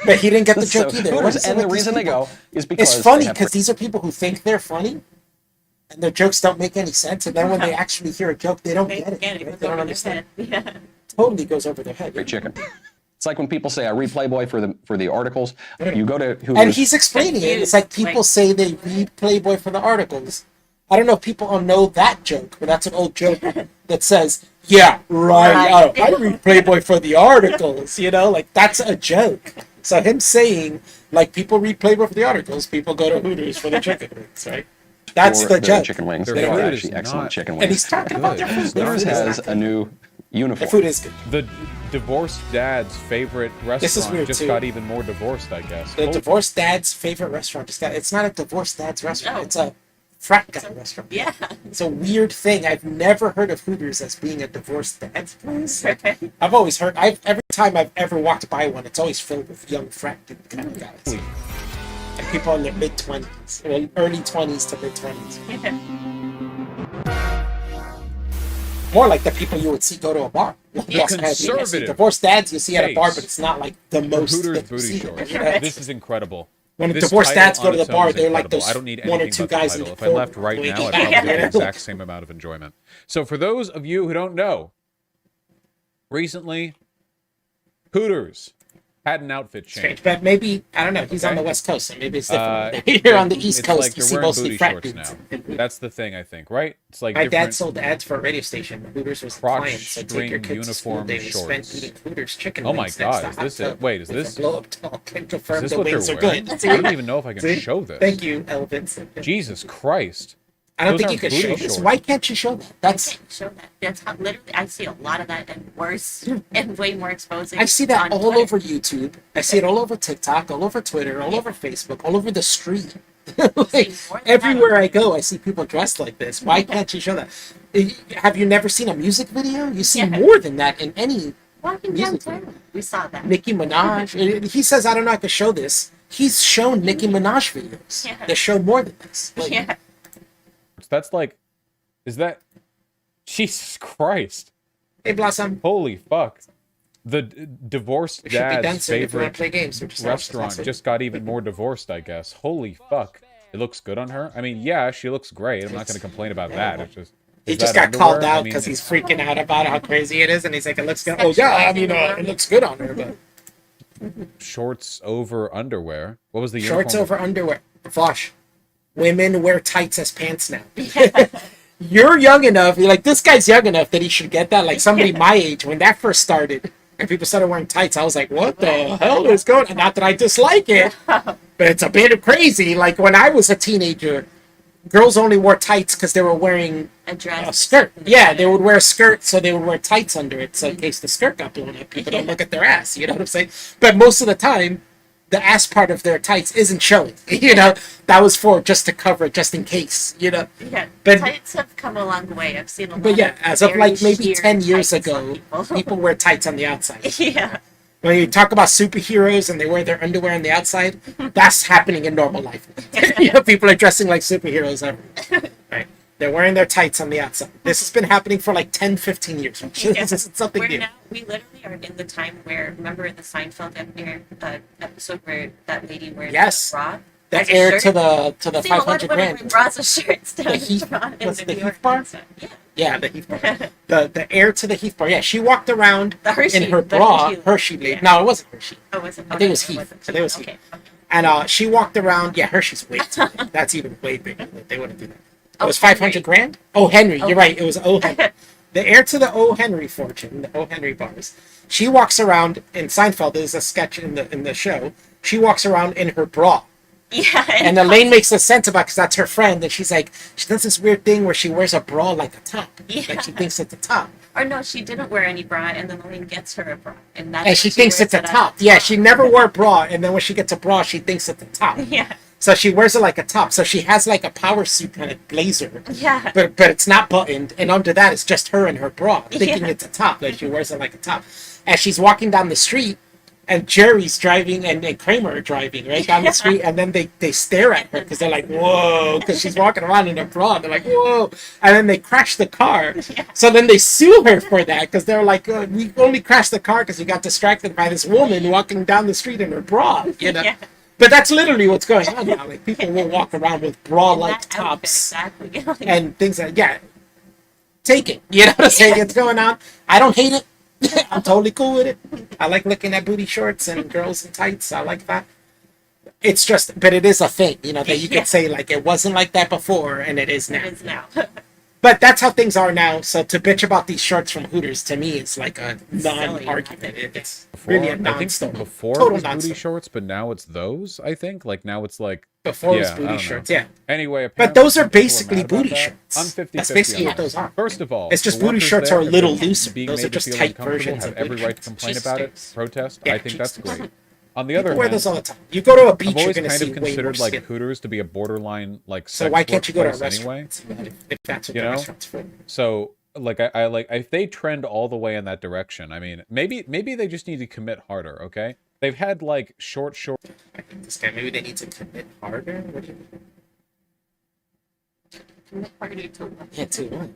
But he didn't get the So joke either. What Hooters, is it and the with these reason they people? go is because It's funny they have because these are people who think they're funny, and their jokes don't make any sense. And then when they actually hear a joke, they don't They get it. get it. right? Goes They don't over their understand. head. Yeah. Totally goes over their head. great chicken. It's like when people say, I read Playboy for the articles. You go to Hooters. And he's explaining it. It's like people say they read Playboy for the articles. I don't know if people all know that joke, but that's an old joke that says, yeah, right. Right. I read Playboy for the articles, you know? Like, that's a joke. So him saying, like, people read Playboy for the articles, people go to Hooters for the chicken wings, right? That's for the joke. chicken wings. Their They are food actually is excellent not chicken And wings. he's talking about their food. Their Hooters food is has not a good. new Their uniform. food is good. The divorced dad's favorite This is restaurant weird, just too. got even more divorced, I guess. The divorced dad's favorite restaurant just got. It's not a divorced dad's restaurant. No. It's a frat guy restaurant. Yeah. It's a weird thing. I've never heard of Hooters as being a divorced dad's place. Like, I've always heard. Every time I've ever walked by one, it's always filled with young frat dude kind of guys. Like people in their mid-20s, or early 20s to mid-20s. More like the people you would see go to a bar. Yes, I mean, I see conservative divorced dads you see at a bar, taste but it's not like the most Hooters that you booty see. shorts. You know? This is incredible. When This divorced title dads go on to the its own bar, is they're like incredible. those I don't need one or anything two but the guys in title. the If I left corner right now, I'd waiting. probably get the Yeah. exact same amount of enjoyment. So for those of you who don't know, recently, Hooters had an outfit change. Strange, but maybe I don't know. He's on Okay. the West Coast, so maybe it's different. Here Here on the East it's Coast, like you they're see wearing mostly booty frat shorts dudes. now. That's the thing, I think, right? It's like My different. dad sold ads for a radio station. Hooters was the crotch client, so take your string kids to school. uniform They spent shorts. eating Hooters chicken Oh my wings next God, to is hot this it? tub Wait, is with this- a blow-up doll can confirm Is this the what they're wings are wearing? good. I don't even know if I can See? show this. Thank you, Elvis. Jesus Christ. I don't Those think you aren't could booty show this. shorts. Why can't you show that? That's can't show that. That's how literally I see a lot of that and worse and way more exposing. I see that on all Twitter. over YouTube. I see it all over TikTok, all over Twitter, all over Facebook, all over the street. Like, everywhere I go, I see people dressed like this. Why can't you show that? Have you never seen a music video? You see more than that in any Walking music downtown. video. We saw that. Nicki Minaj. He says, I don't know how to show this. He's shown Nicki Minaj videos that show more than this. Like, Yeah. That's like, is that Jesus Christ? Hey, Blossom. Holy fuck! The divorced We should be done dad's soon if we want favorite to play games. We're just restaurant just got even more divorced, I guess. Holy fuck! It looks good on her. I mean, yeah, she looks great. I'm not going to complain about that. It's just He is just that got called underwear? I out mean, because he's freaking out about how crazy it is, and he's like, "It looks good." Oh yeah, I mean, it looks good on her, but shorts over underwear. What was the shorts uniform? over underwear. Vosh, women wear tights as pants now. You're young enough. You're like, this guy's young enough that he should get that. Like somebody my age, when that first started, and people started wearing tights, I was like, what the hell is going on? Not that I dislike it, but it's a bit crazy. Like when I was a teenager, girls only wore tights because they were wearing A dress. a skirt. Yeah, they would wear a skirt, so they would wear tights under it, so in case the skirt got blown up, people don't look at their ass. You know what I'm saying? But most of the time, the ass part of their tights isn't showing. You know, that was for just to cover it, just in case. You know. Yeah. But- Tights have come a long way. I've seen a lot. But yeah, as of very like maybe sheer 10 years tights on ago, people. people wear tights on the outside. Yeah. When you talk about superheroes and they wear their underwear on the outside, that's happening in normal life. You know, people are dressing like superheroes everywhere. Right? They're wearing their tights on the outside. This has been happening for like 10, 15 years. This isn't something We're new. now, we literally are in the time where, remember the Seinfeld episode where that lady wears Yes. a bra? The as a heir shirt? to the See, a lot 500 of women wear grand. bras and shirts down The Heath- in was the it the New York Heath bar? accent. Yeah. Yeah, the Heath bar. The heir to the Heath bar. Yeah, she walked around The Hershey- in her the bra, Hershey- Hershey blade. yeah. No, it wasn't Hershey. Oh, was it? I think it was Okay, Heath. wasn't I think it was Okay. Heath. And she walked around. Yeah, Hershey's way too big. That's even way bigger. They wouldn't do that. It was 500 grand? Oh, Henry. You're right. It was O. Henry. The heir to the O. Henry fortune, the O. Henry bars. She walks around in Seinfeld. There's a sketch in the show. She walks around in her bra. Yeah. And Elaine makes a sense about because that's her friend. And she's like, she does this weird thing where she wears a bra like a top. Yeah. Like she thinks it's a top. Or no, she didn't wear any bra, and then Elaine gets her a bra, and that's And when she thinks wears it's a it as top. Yeah, she never wore a bra. And then when she gets a bra, she thinks it's a top. Yeah. So she wears it like a top. So she has like a power suit kind of blazer. Yeah. But it's not buttoned. And under that, it's just her and her bra, thinking Yeah. it's a top. Like she wears it like a top. As she's walking down the street, and Jerry's driving and Kramer are driving right down the street, and then they stare at her because they're like, whoa, because she's walking around in her bra. They're like, whoa. And then they crash the car. So then they sue her for that because they're like, we only crashed the car because you got distracted by this woman walking down the street in her bra, you know? Yeah. But that's literally what's going on now. Like people will walk around with bra-like That outfit, tops exactly. and things like take it. You know what I'm saying? It's going on. I don't hate it. I'm totally cool with it. I like looking at booty shorts and girls in tights. I like that. It's just, but it is a thing, you know, that you Yeah. could say like it wasn't like that before and it is now. It is now. But that's how things are now. So to bitch about these shorts from Hooters to me is like a non-argument. It's really a I think non-story. before it Total was booty non-story. shorts, but now it's those. I think like now it's like Before it was yeah, I booty don't know. shorts, yeah. Anyway, But apparently those are some people basically mad about booty that. shorts. I'm 50 That's basically what those are. First of all, It's just the booty workers shorts there, are a if little they're looser. being Those made are to just feel tight uncomfortable, versions have of every booty right to shorts. complain Jesus about Christ. it, protest. Yeah, I think that's Jesus. great. On the People other wear hand, those all the time. You go to a beach, I've you're always going to kind see of way more considered like skin. Hooters to be a borderline like So sex why can't you go to a workplace restaurant anyway. if that's what You the know? restaurant's for? So like I like if they trend all the way in that direction, I mean maybe they just need to commit harder, okay? They've had like short I think this guy, maybe they need to commit harder. What do you mean? Yeah, too what?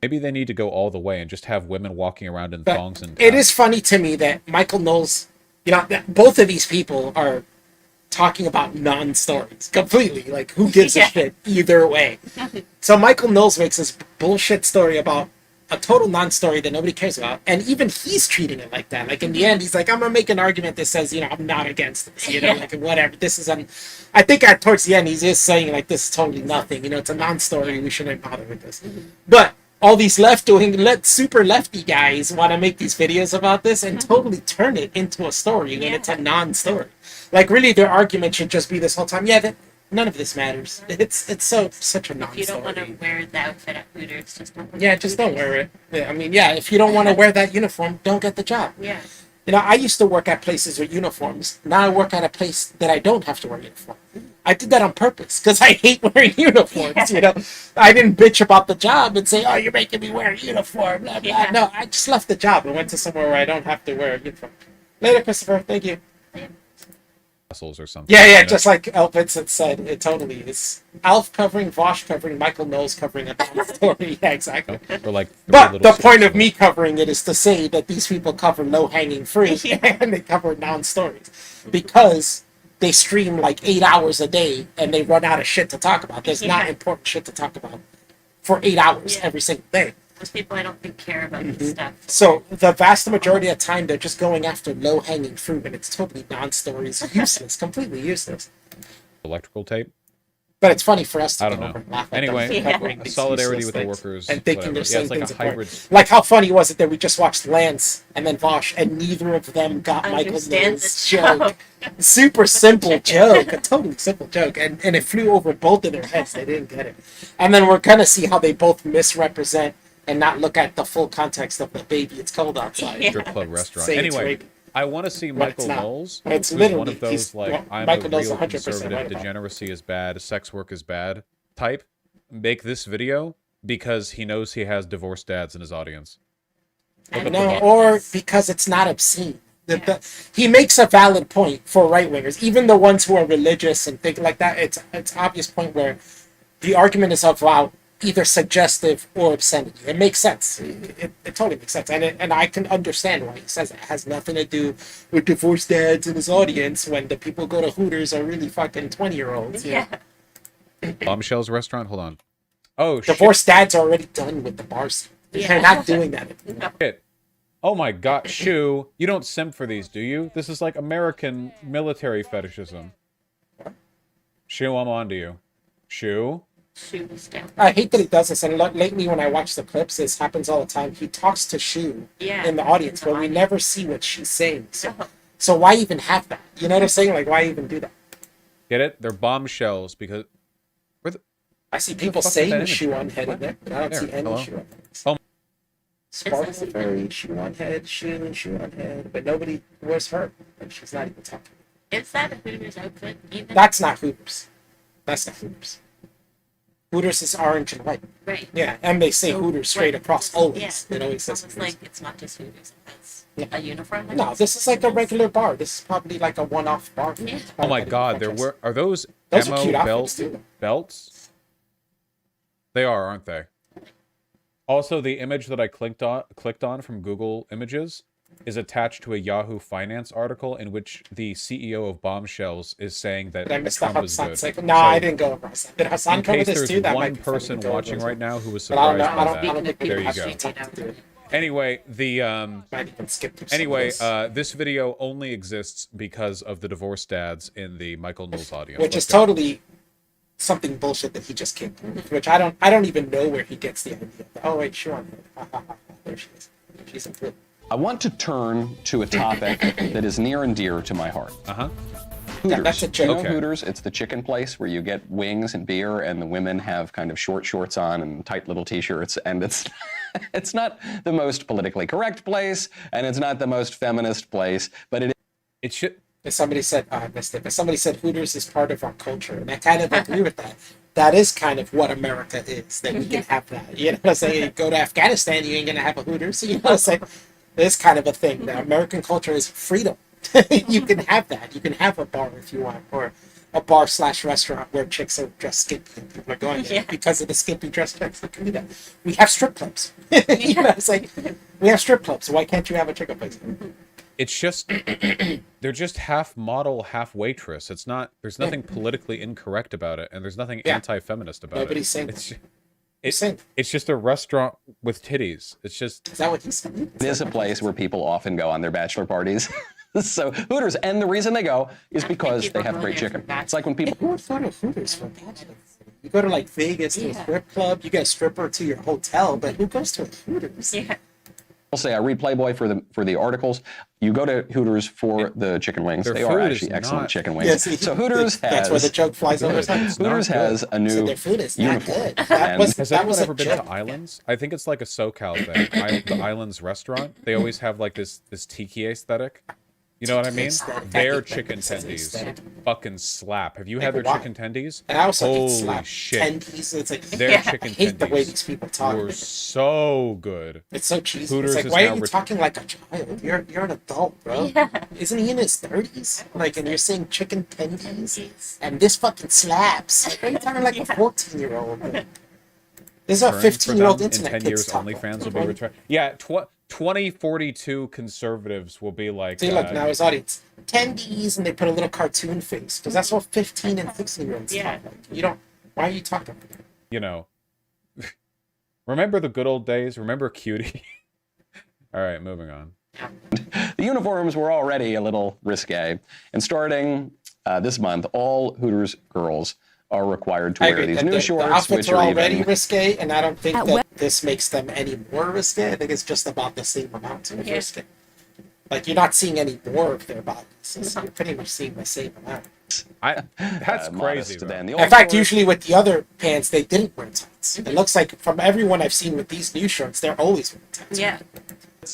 maybe they need to go all the way and just have women walking around in But thongs and it is funny to me that Michael Knowles, you know, that both of these people are talking about non-stories completely. Like, who gives a Yeah. shit either way? So Michael Knowles makes this bullshit story about a total non-story that nobody cares about, and even he's treating it like that. Like in the end, he's like, "I'm gonna make an argument that says, you know, I'm not against this. You know, like whatever. This is an." I think at towards the end, he's just saying like, "This is totally nothing. You know, it's a non-story. We shouldn't bother with this." But all these super lefty guys want to make these videos about this and totally turn it into a story when it's a non-story. Like really, their argument should just be this whole time. Yeah, none of this matters. It's such a non-story. If you don't want to wear the outfit at Hooters, just don't. Yeah, just don't wear it. Yeah, I mean, yeah, if you don't want to wear that uniform, don't get the job. Yeah. You know, I used to work at places with uniforms. Now I work at a place that I don't have to wear a uniform. I did that on purpose because I hate wearing uniforms. You know, I didn't bitch about the job and say, "Oh, you're making me wear a uniform." Blah, blah. Yeah. No, I just left the job and went to somewhere where I don't have to wear a uniform. Later, Christopher. Thank you. Muscles or something. Yeah, you know? just like Al Vincent said, it totally is. Alf covering, Vosh covering, Michael Knowles covering a story. Yeah, exactly. Or like, But the point of me covering it is to say that these people cover low-hanging fruit and they cover non-stories because they stream like 8 hours a day and they run out of shit to talk about. There's not important shit to talk about for 8 hours every single day. Most people I don't think care about this stuff. So the vast majority of time they're just going after low-hanging fruit and it's totally non-stories, useless, completely useless. Electrical tape. But it's funny for us to I go don't over know. and laugh at Anyway, them covering these solidarity useless with the things workers and thinking whatever. they're Yeah, saying it's like things a important. hybrid. Like how funny was it that we just watched Lance and then Vosh and neither of them got Michael Understand Knowles' the joke. Super simple joke, a totally simple joke, and it flew over both of their heads. They didn't get it. And then we're gonna see how they both misrepresent and not look at the full context of the baby. It's cold outside. Strip club restaurant. Say it's Anyway, rape. I want to see But Michael it's not. Knowles. It's who's literally one of those like I'm Michael a Knowles real 100% conservative. right about it. Degeneracy is bad. Sex work is bad. Type. Make this video because he knows he has divorced dads in his audience. Look up the No, button. or because it's not obscene. He makes a valid point for right wingers, even the ones who are religious and think like that. It's obvious point where the argument is about either suggestive or obscenity. It makes sense. It totally makes sense, and I can understand why he says it. It has nothing to do with divorced dads in his audience when the people go to Hooters are really fucking 20-year-olds. Yeah. Bombshells restaurant. Hold on. Oh Divorced dads are already done with the bars. Yeah. They're not doing that anymore. shit. Oh my god, Shu, you don't simp for these, do you? This is like American military fetishism. Shu, I'm on to you. Shu? Shoes down. I hate that he does this, and lately when I watch the clips, this happens all the time. He talks to Shu Yeah. in the audience, but we never see what she's saying. So why even have that? You know what I'm saying? Like, why even do that? Get it? They're bombshells because... Where the... I see Where the people fuck is that saying image shoe from? on head in there, but I don't There, see any hello? shoe on head. Oh. Sparkleberry, shoe on head, shoe on head, but nobody wears her, and she's not even talking. Is that a Hooters outfit? Even? That's not Hooters. That's not Hooters. Hooters is orange and white. Right. Yeah, and they say So, Hooters straight like, across always. Yeah. It always It's says almost Hooters. like it's not just Hooters. It's Yeah. a uniform. like No, it's this is like a Hooters. regular bar. This is probably like a one-off bar. Yeah. It's Oh probably my not even god, there franchise. were... Are those Those are ammo cute outfits, too. belts? They are, aren't they? Also, the image that I clicked on from Google Images is attached to a Yahoo Finance article in which the CEO of Bombshells is saying that Did I miss the Trump was Hassan good. segment? No, I didn't go over Hassan. Did Hassan In cover case this there's too? That one might be funny to person go over watching as right well. now who was But I don't surprised know. I by don't that. think There people you have go. to talk to do it. Anyway, the Might even skip through some of this. this video only exists because of the divorced dads in the Michael Knowles audience. Which Let's is go. totally something bullshit that he just came up with. Which I don't even know where he gets the idea. Oh wait, sure. There she is. She's in prison. I want to turn to a topic that is near and dear to my heart. Uh-huh. Hooters. Yeah, that's a You know joke. Okay. Hooters? It's the chicken place where you get wings and beer, and the women have kind of short shorts on and tight little t-shirts, and it's it's not the most politically correct place, and it's not the most feminist place, but It should. If somebody said, I missed it, but somebody said Hooters is part of our culture, and I kind of agree with that. That is kind of what America is, that we can have that. You know what I'm saying? You go to Afghanistan, you ain't gonna have a Hooters. You know what I'm saying? It's kind of a thing. The American culture is freedom. You can have that. You can have a bar if you want, or a bar/restaurant where chicks are dressed skimpy and people are going there because of the skimpy dress chicks. Look at that. We have strip clubs. You know, it's like we have strip clubs. Why can't you have a chicken place? It's just they're just half model, half waitress. It's not. There's nothing politically incorrect about it, and there's nothing anti-feminist about Nobody's it. saying It's, saying. it's just a restaurant with titties. It's just. Is that what he's saying? it is a place where people often go on their bachelor parties. So Hooters, and the reason they go is because they have great chicken. It's like when people... Who would go to Hooters for bachelor? You go to like Vegas to a strip club, you get a stripper to your hotel, but who goes to a Hooters? Yeah. I'll say I read Playboy for the articles. You go to Hooters for the chicken wings. Their They are food is actually excellent not- chicken wings. Yeah, see, So Hooters has that's where the joke flies over his head. Hooters has a new So their food is not uniform. good. That was Has that anyone was a ever been joke. to Islands? I think it's like a SoCal thing. The Islands restaurant. They always have like this tiki aesthetic. You know what I mean? Aesthetic. Their Like chicken it's an tendies aesthetic. fucking slap. Have you had their why? chicken tendies? And I also hate Holy slap shit. tendies. It's like Their I chicken hate the way tendies these people talk. were so good. It's so cheesy. Hooters It's is like, why now are you talking like a child? You're an adult, bro. Isn't he in his 30s? Like, and you're saying chicken tendies, and this fucking slaps. Like, why are you talking like a 14-year-old? This is a Turn for 15-year-old them internet in 10 kids years, talk. OnlyFans will be returned. Yeah, 2042 conservatives will be like. See, look, now his audience. Tendies, and they put a little cartoon face, because that's what 15 and 16-year-olds talk like. You don't, why are you talking like that? You know, remember the good old days? Remember Cutie? All right, moving on. The uniforms were already a little risque, and starting this month, all Hooters girls are required to I wear agree. these that new the shorts, outfits which are are already even risque, and I don't think that this makes them any more risque. I think it's just about the same amount of risque. Like, you're not seeing any more of their bodies. So you're pretty much seeing the same amount. That's crazy. modest Though. than the In old fact, shorts. usually with the other pants, they didn't wear tights. It looks like from everyone I've seen with these new shirts, they're always wearing tights. Yeah.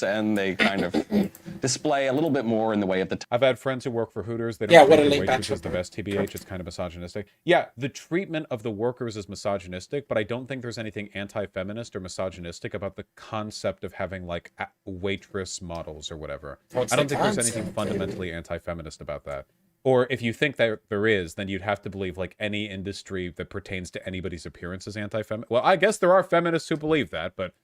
And they kind of display a little bit more in the way of the I've had friends who work for Hooters. They Yeah, don't what treat a the laid back waitresses the shopper. best, TBH. It's kind of misogynistic. Yeah, the treatment of the workers is misogynistic, but I don't think there's anything anti-feminist or misogynistic about the concept of having like waitress models or whatever. What's I don't the think there's anything concept? fundamentally anti-feminist about that. Or if you think that there is, then you'd have to believe like any industry that pertains to anybody's appearance is anti-feminist. Well, I guess there are feminists who believe that, but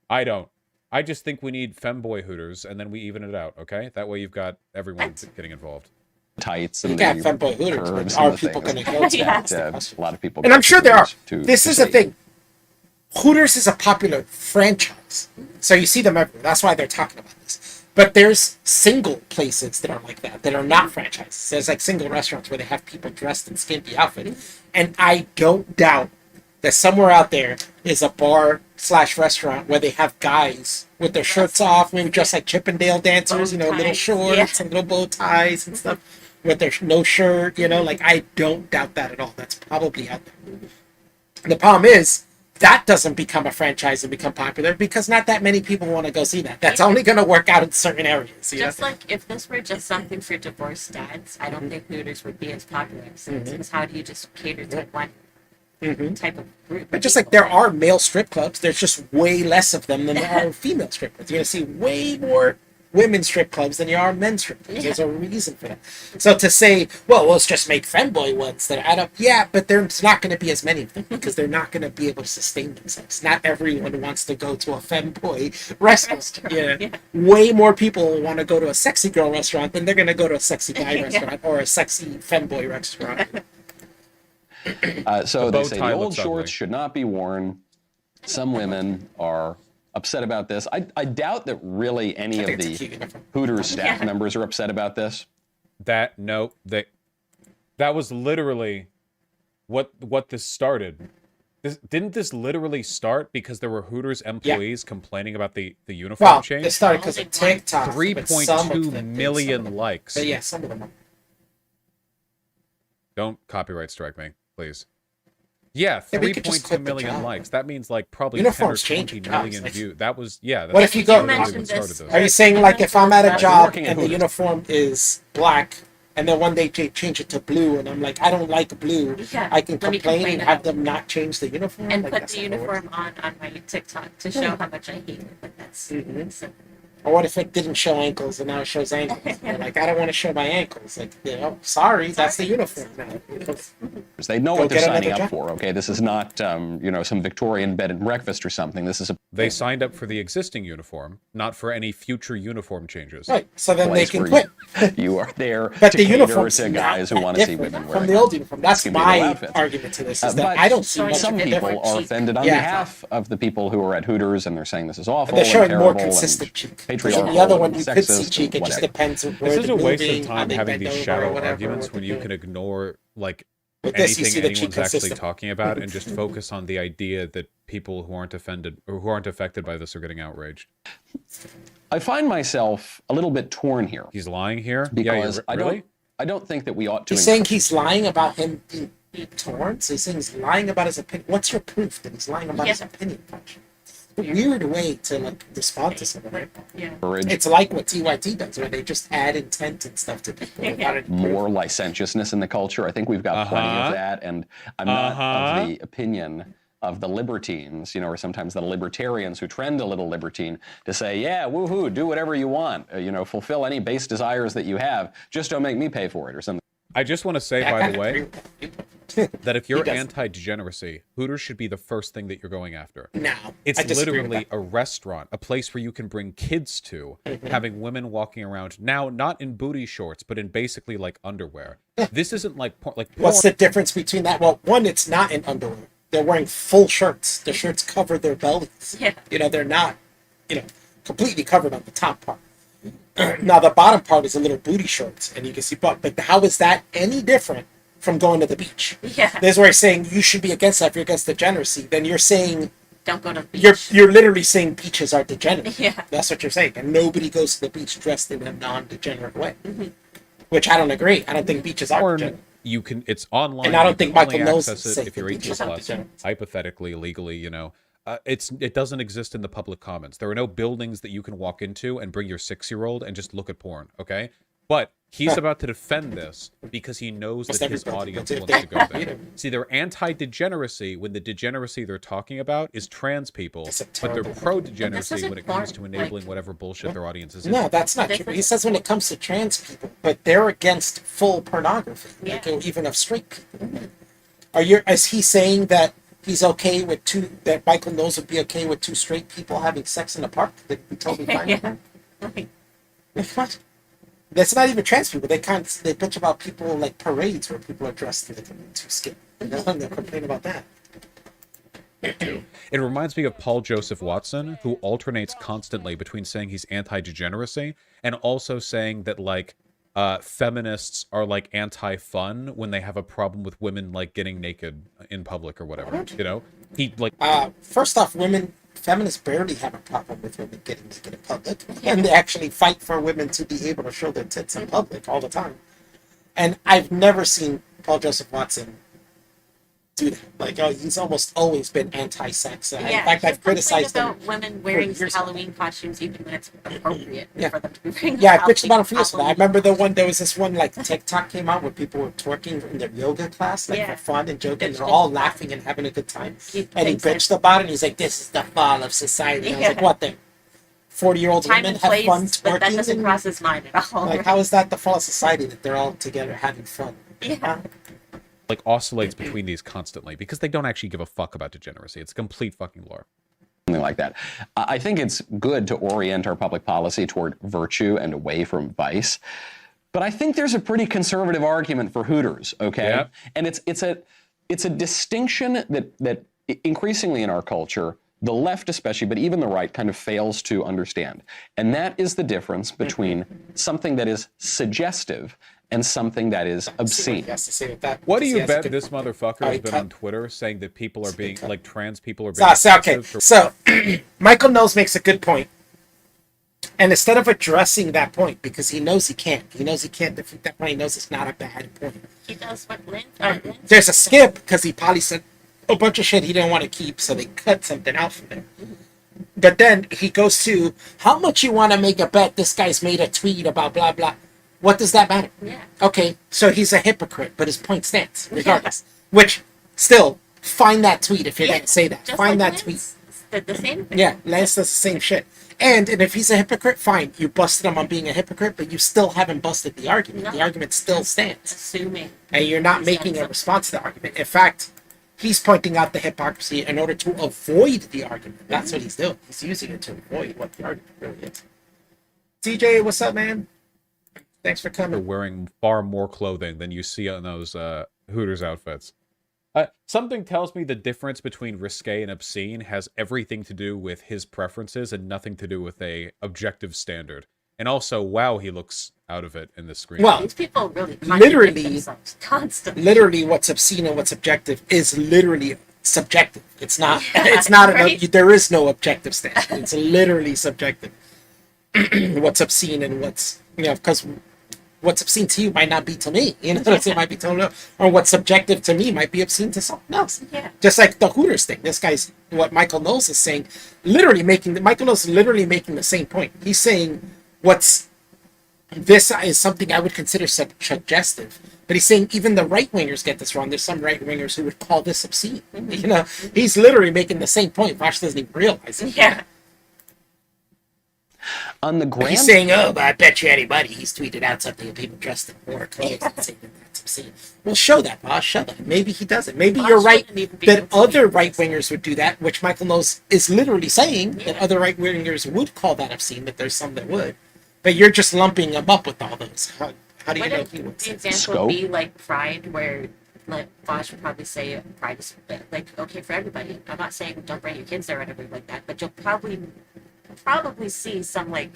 I don't. I just think we need femboy Hooters, and then we even it out, okay? That way you've got everyone getting involved. tights You and can't the femboy Hooters, but curves are and the people things going to go to Yeah. that? a lot of people. And go I'm to sure there are. Hooters This to is the see. thing. Hooters is a popular franchise. So you see them everywhere. That's why they're talking about this. But there's single places that are like that are not franchises. There's like single restaurants where they have people dressed in skimpy outfits. And I don't doubt that somewhere out there is a bar/restaurant where they have guys with their shirts off, maybe dressed like Chippendale dancers, Bow little ties, shorts yeah. and little bow ties and stuff, with their no shirt, like I don't doubt that at all. That's probably out there. The problem is that doesn't become a franchise and become popular because not that many people want to go see that. That's only going to work out in certain areas. Just like if this were just something for divorced dads, I don't think Hooters would be as popular. Because how do you just cater to one type of group? But just like there are male strip clubs, there's just way less of them than there are female strip clubs. You're going to see way more women's strip clubs than you are men's strip clubs. There's a reason for that. So to say, well, let's just make femboy ones that add up, yeah, but there's not going to be as many of them because they're not going to be able to sustain themselves. Not everyone wants to go to a femboy restaurant. Yeah. Way more people want to go to a sexy girl restaurant than they're going to go to a sexy guy restaurant or a sexy femboy restaurant. So The they bow say the tie old looks ugly. shorts should not be worn. Some women are upset about this. I doubt that really any I of think it's a the cute uniform. Hooters staff members are upset about this. That was literally what this started. Didn't this literally start because there were Hooters employees complaining about the uniform Well, change? it started because of TikTok. but some of 3.2 them did, million some of them- likes. But yeah, some of them. Don't copyright strike me, please. Yeah, Yeah, we could just 3.2 quit the million job. likes. That means like probably Uniforms 10 or change 20 jobs. million Like- views. That was, yeah. What if you go- literally mentioned what started this. this. Are you saying like if I'm at a job working at and the Hooters. uniform is black and then one day change it to blue and I'm like I don't like blue, Yeah, I can let me complain complain and have about them not change the uniform And like, put that's the not gonna work. uniform on my TikTok to show how much I hate it. But that's simple. Or what if it didn't show ankles and now it shows ankles? They're like I don't want to show my ankles. Like sorry, that's the uniform now. They know Go what they're get another signing up job. for. Okay, this is not some Victorian bed and breakfast or something. This is a They signed up for the existing uniform, not for any future uniform changes. Right, so then they place can where quit. you are there But to the cater uniform's to not guys who that want to see different women from wearing the old uniform. That's skimpy little my outfits. argument to this. Is that But I don't see much some of a people difference. are offended on Yeah. behalf of the people who are at Hooters and they're saying this is awful They're showing and more terrible consistent and cheek. patriarchal The other one and you could see sexist cheek. and It just whatever. depends on where This is they're a waste moving, of how time they having bend these over, shallow whatever, arguments what when they're you doing. can ignore like With this, you anything see the anyone's cheat actually consistent. talking about and just focus on the idea that people who aren't offended or who aren't affected by this are getting outraged. I find myself a little bit torn here. He's lying here? Because Really? I don't think that we ought to. He's saying he's lying about him being torn. So he's saying he's lying about his opinion. What's your proof that he's lying about his opinion? A weird way to like respond to something, right? Yeah. It's like what TYT does, where they just add intent and stuff to people. without any proof. More licentiousness in the culture. I think we've got plenty of that, and I'm not of the opinion of the libertines, or sometimes the libertarians who trend a little libertine to say, yeah, woohoo, do whatever you want, fulfill any base desires that you have, just don't make me pay for it or something. I just want to say, by the way, that if you're anti-degeneracy, Hooters should be the first thing that you're going after. No, it's I disagree with literally that. a restaurant, a place where you can bring kids to, having women walking around now, not in booty shorts, but in basically like underwear. This isn't like porn. What's the difference between that? Well, one, it's not in underwear. They're wearing full shirts. The shirts cover their bellies. Yeah. They're not, completely covered on the top part. Now the bottom part is a little booty shorts, and you can see butt. But how is that any different from going to the beach? Yeah. This is where you're saying you should be against that. If you're against degeneracy, then you're saying Don't go to the beach. you're literally saying beaches are degenerate. Yeah. That's what you're saying, and nobody goes to the beach dressed in a non-degenerate way. Which I don't agree. I don't think beaches are degenerate. You can, it's online. And I don't you think can only Michael knows access it's it safe if you're for 18 beaches are plus, degenerate. hypothetically, legally, it doesn't exist in the public commons. There are no buildings that you can walk into and bring your 6-year-old and just look at porn, okay? But he's about to defend this because he knows that his audience wants to go there. See, they're anti-degeneracy when the degeneracy they're talking about is trans people, but they're pro-degeneracy when it comes to enabling whatever bullshit their audience is No, into. that's not true. He says when it comes to trans people, but they're against full pornography, even of straight people. Is he saying that he's okay with that Michael Knowles would be okay with 2 straight people having sex in a park? They'd be totally fine with that? Like, what? That's not even trans people. They bitch about people like parades where people are dressed like too skinny. They complain about that. It reminds me of Paul Joseph Watson, who alternates constantly between saying he's anti-degeneracy and also saying that feminists are like anti-fun when they have a problem with women like getting naked in public or whatever. He like. First off, feminists barely have a problem with women getting naked in public, and they actually fight for women to be able to show their tits in public all the time. And I've never seen Paul Joseph Watson do that. He's almost always been anti-sex. In fact, I've criticized him about women wearing Halloween costumes even when it's appropriate for them to be wearing. Yeah, I bitched about him for years. I remember there was this one TikTok came out where people were twerking in their yoga class, for fun and joking. They're all laughing and having a good time. And he bitched about it. And he's like, "This is the fall of society." And I was like, "What the? 40-year-old women have fun twerking?" But that doesn't cross his mind at all. How is that the fall of society that they're all together having fun? Yeah. Oscillates between these constantly because they don't actually give a fuck about degeneracy. It's complete fucking lore. Something like that. I think it's good to orient our public policy toward virtue and away from vice. But I think there's a pretty conservative argument for Hooters, okay? Yeah. And it's a distinction that increasingly in our culture, the left especially, but even the right kind of fails to understand. And that is the difference between something that is suggestive and something that is obscene. What do you bet this motherfucker has been on Twitter saying that people are being, trans people are being okay, so Michael Knowles makes a good point. And instead of addressing that point, because he knows he can't defeat that point, he knows it's not a bad point. He does what There's a skip, because he probably said a bunch of shit he didn't want to keep, so they cut something out from there. But then he goes to, how much you want to make a bet this guy's made a tweet about blah, blah. What does that matter? Yeah. Okay, so he's a hypocrite, but his point stands, regardless. Which, still, find that tweet if you're going to say that. Find that tweet. Did the same thing. Yeah, Lance does the same shit. And if he's a hypocrite, fine. You busted him on being a hypocrite, but you still haven't busted the argument. No. The argument still stands. Assuming. And you're not making a response to the argument. In fact, he's pointing out the hypocrisy in order to avoid the argument. That's what he's doing. He's using it to avoid what the argument really is. TJ, what's up, man? Thanks for coming. They're wearing far more clothing than you see on those Hooters outfits. Something tells me the difference between risque and obscene has everything to do with his preferences and nothing to do with a objective standard. And also, wow, he looks out of it in the screen. Well, These people really literally, contradict themselves constantly. literally, what's obscene and what's objective is literally subjective. It's not. It's not. Right? There is no objective standard. It's literally subjective. What's obscene and what's because what's obscene to you might not be to me. You know, it might be to or what's subjective to me might be obscene to someone else. Yeah. Just like the Hooters thing. This guy's what Michael Knowles is saying. Michael Knowles is literally making the same point. He's saying this is something I would consider suggestive. But he's saying even the right wingers get this wrong. There's some right wingers who would call this obscene. Mm-hmm. You know, he's literally making the same point. Vosh doesn't even realize it. Yeah. On the grand, He's saying, "Oh, but I bet you anybody he's tweeted out something of people dressed in more clothes and saying that that's obscene." Well, show that, boss. Show that. Maybe he doesn't. Maybe Boss you're right shouldn't even be that able to other make right this. wingers would do that, which Michael Knowles is literally saying that other right wingers would call that obscene. That there's some that would, but you're just lumping them up with all those. How do you know Wouldn't he would? the example Scope? be like Pride, where like Bosch would probably say Pride is like okay for everybody? I'm not saying don't bring your kids there or anything like that, but you'll probably see some like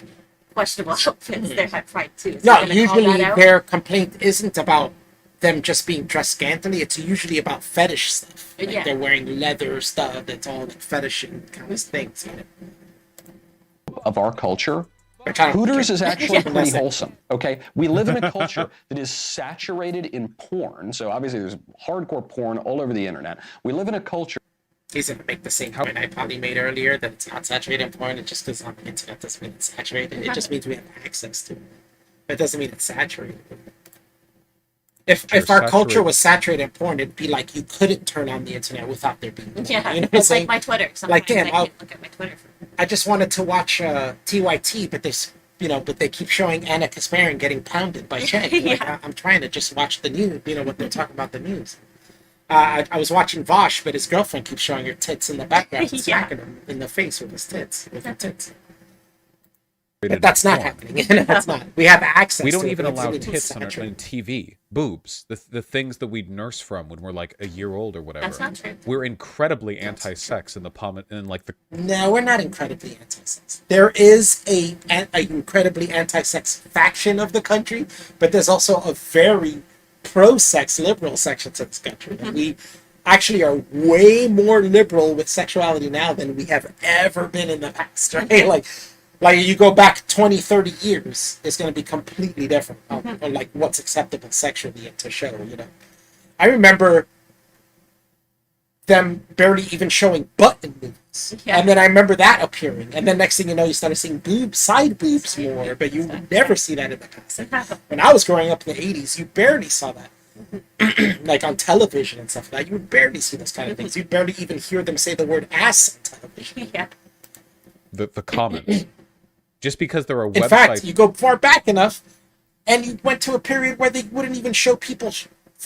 questionable outfits there at Pride too. So No, you're gonna call usually that out? their complaint isn't about them just being dressed scantily. It's usually about fetish stuff. Like Yeah. they're wearing leather stuff. That's all like fetish and kind of things. You know? of our culture, Which I don't Hooters care. is actually pretty That's it. wholesome, okay? We live in a culture that is saturated in porn, so obviously there's hardcore porn all over the internet. We live in a culture. He's gonna make the same point I probably made earlier that it's not saturated in porn. It just because on the internet doesn't mean it's saturated. It just means we have access to it. It doesn't mean it's saturated. If our culture was saturated in porn, it'd be like you couldn't turn on the internet without there being porn. Yeah, You know what I'm it's like saying? my Twitter. Sometimes Like, damn, I I'll- can't look at my Twitter. I just wanted to watch TYT, but but they keep showing Anna Kasparian getting pounded by Che. Like, Yeah. I'm trying to just watch the news, what they're talking about the news. I was watching Vosh, but his girlfriend keeps showing her tits in the background, and smacking him in the face with her tits. But that's not happening. That's not. We have access. We don't to it, even but it's allow really tits on saturated. TV. Boobs, the things that we nurse from when we're like a year old or whatever. That's not true. We're incredibly anti-sex in the No, we're not incredibly anti-sex. There is a incredibly anti-sex faction of the country, but there's also a very pro-sex liberal section to this country. And we actually are way more liberal with sexuality now than we have ever been in the past, right? Like you go back 20, 30 years, it's going to be completely different on like what's acceptable sexually to show, I remember them barely even showing butt in movies. Yeah. And then I remember that appearing. And then next thing you know, you started seeing side boobs more, but you would never see that in the past. Like, when I was growing up in the 80s, you barely saw that. Like on television and stuff like that. You would barely see those kind of things. You'd barely even hear them say the word ass on television. Yeah. the comments. Just because there are In websites. fact, you go far back enough, and you went to a period where they wouldn't even show